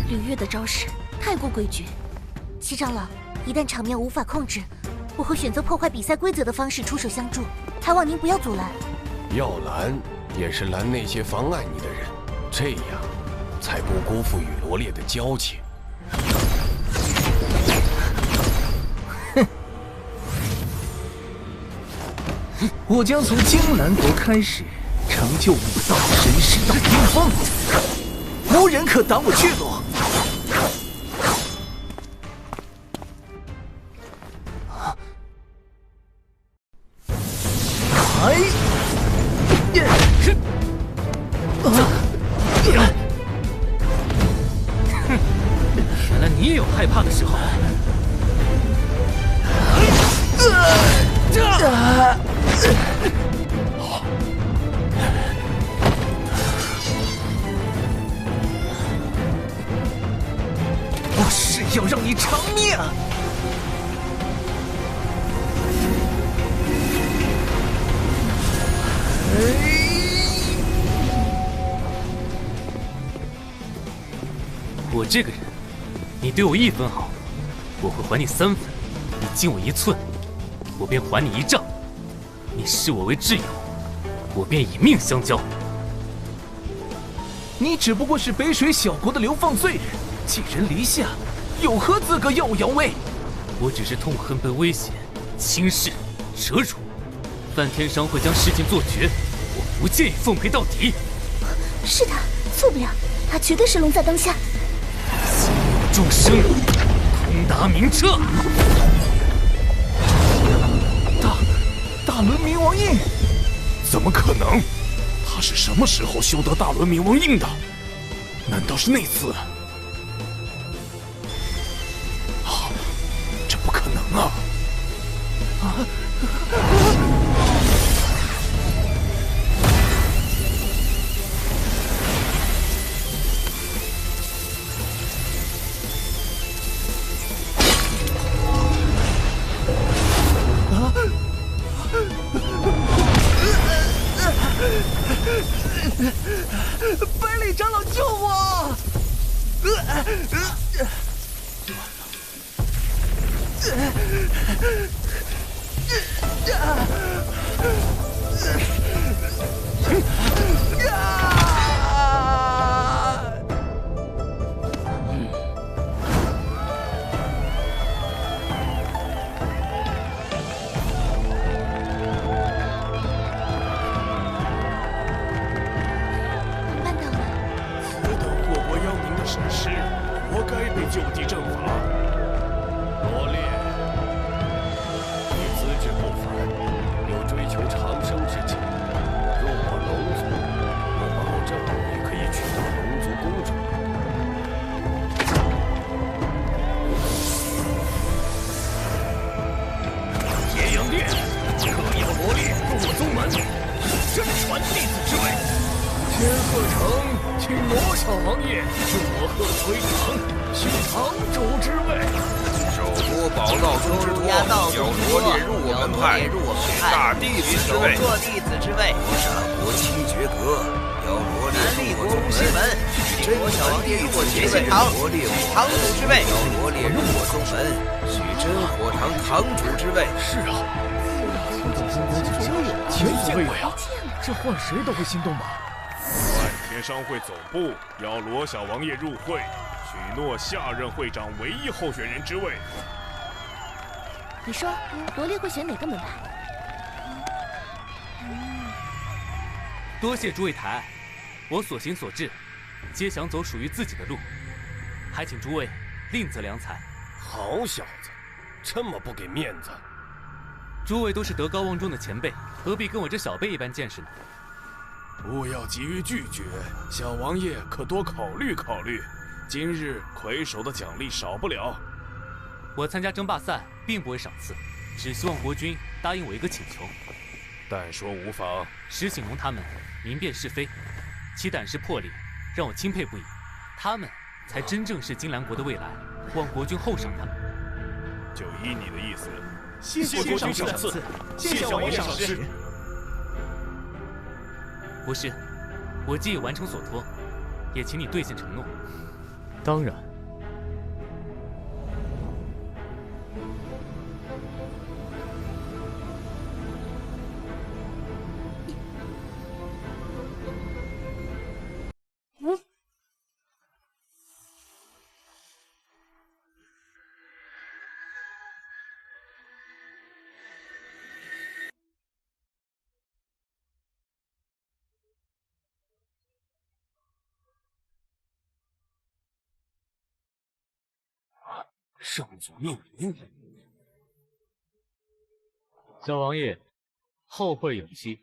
吕月的招式太过诡谲，七长老，一旦场面无法控制，我会选择破坏比赛规则的方式出手相助，还望您不要阻拦。要拦也是拦那些妨碍你的人，这样才不辜负与罗烈的交情。我将从金兰国开始，成就武道神师到巅峰，无人可挡我去路。原来你也有害怕的时候。我是要让你偿命！我这个人，你对我1分好，我会还你3分；你近我1寸，我便还你1丈；你视我为挚友，我便以命相交。你只不过是北水小国的流放罪人，寄人篱下，有何资格耀武扬威？我只是痛恨被威胁、轻视、折辱。范天伤会将事情做绝，我不介意奉陪到底。是他，错不了，他绝对是龙在当下。心有众生，通达明彻。大轮冥王印？怎么可能？他是什么时候修得大轮冥王印的？难道是那次？这不可能啊！百里长老救我！神师活该被就地正法。罗贺会长取堂主之位。首都宝藏之托要罗列入我们派，取大弟子之位。罗刹国七绝阁要罗列入我宗门，取真传弟子之位。罗列堂主之位要罗列入我宗门，取真火堂堂主之位。是啊，前所未有呀，这换谁都会心动吧？万天商会总部邀罗小王爷入会，许诺下任会长唯一候选人之位。你说罗列会选哪个门派？多谢诸位抬爱，我所行所至，皆想走属于自己的路，还请诸位另择良才。好小子，这么不给面子！诸位都是德高望重的前辈，何必跟我这小辈一般见识呢？不要急于拒绝，小王爷可多考虑考虑。今日魁首的奖励少不了。我参加争霸赛并不为赏赐，只希望国君答应我一个请求。但说无妨。石醒龙他们明辨是非，其胆识魄力让我钦佩不已。他们才真正是金兰国的未来，望国君厚赏他们。就依你的意思，谢谢国君赏赐，谢谢王爷赏识。国师，我既已完成所托，也请你兑现承诺。当然。圣祖命令。小王爷，后会有期。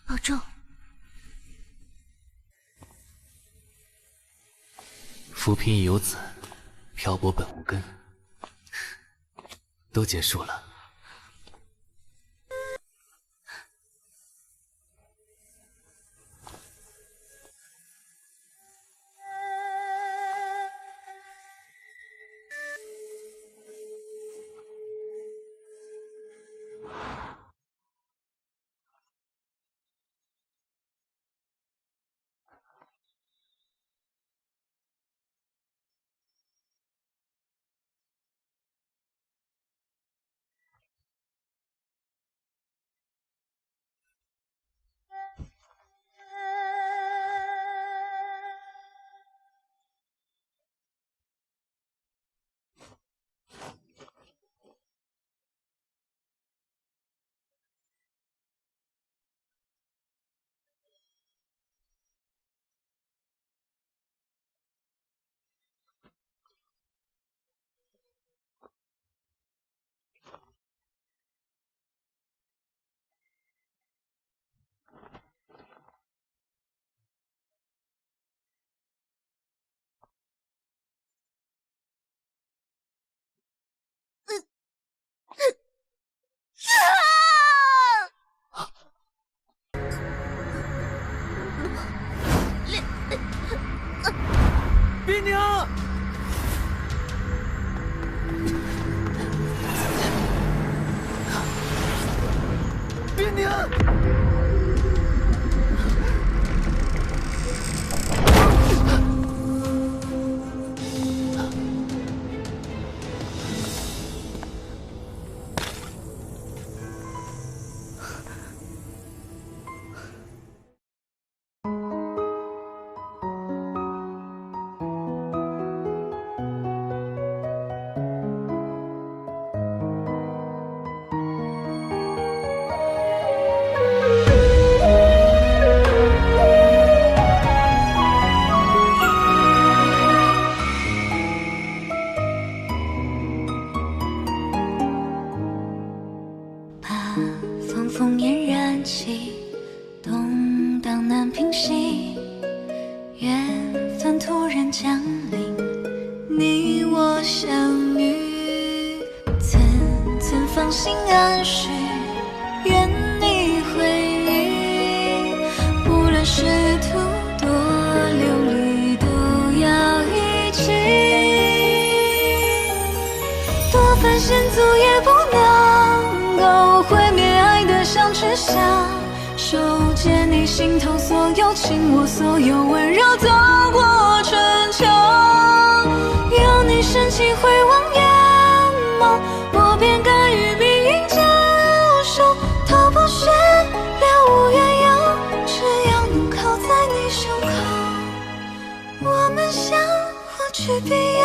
保重。扶贫已有子，漂泊本无根，都结束了。冰娘，冰娘，风风嫣然起，动荡难平息，缘分突然降临，你我相遇，此让心安许，愿你回忆。不论仕途多流离，都要一起。多番险阻也不能够毁灭爱的相知相。手借你心头所有，倾我所有温柔，走过春秋。有你深情回望眼眸，我便甘于命运交手。头破血流无缘由，只要能靠在你胸口，我们相互举臂。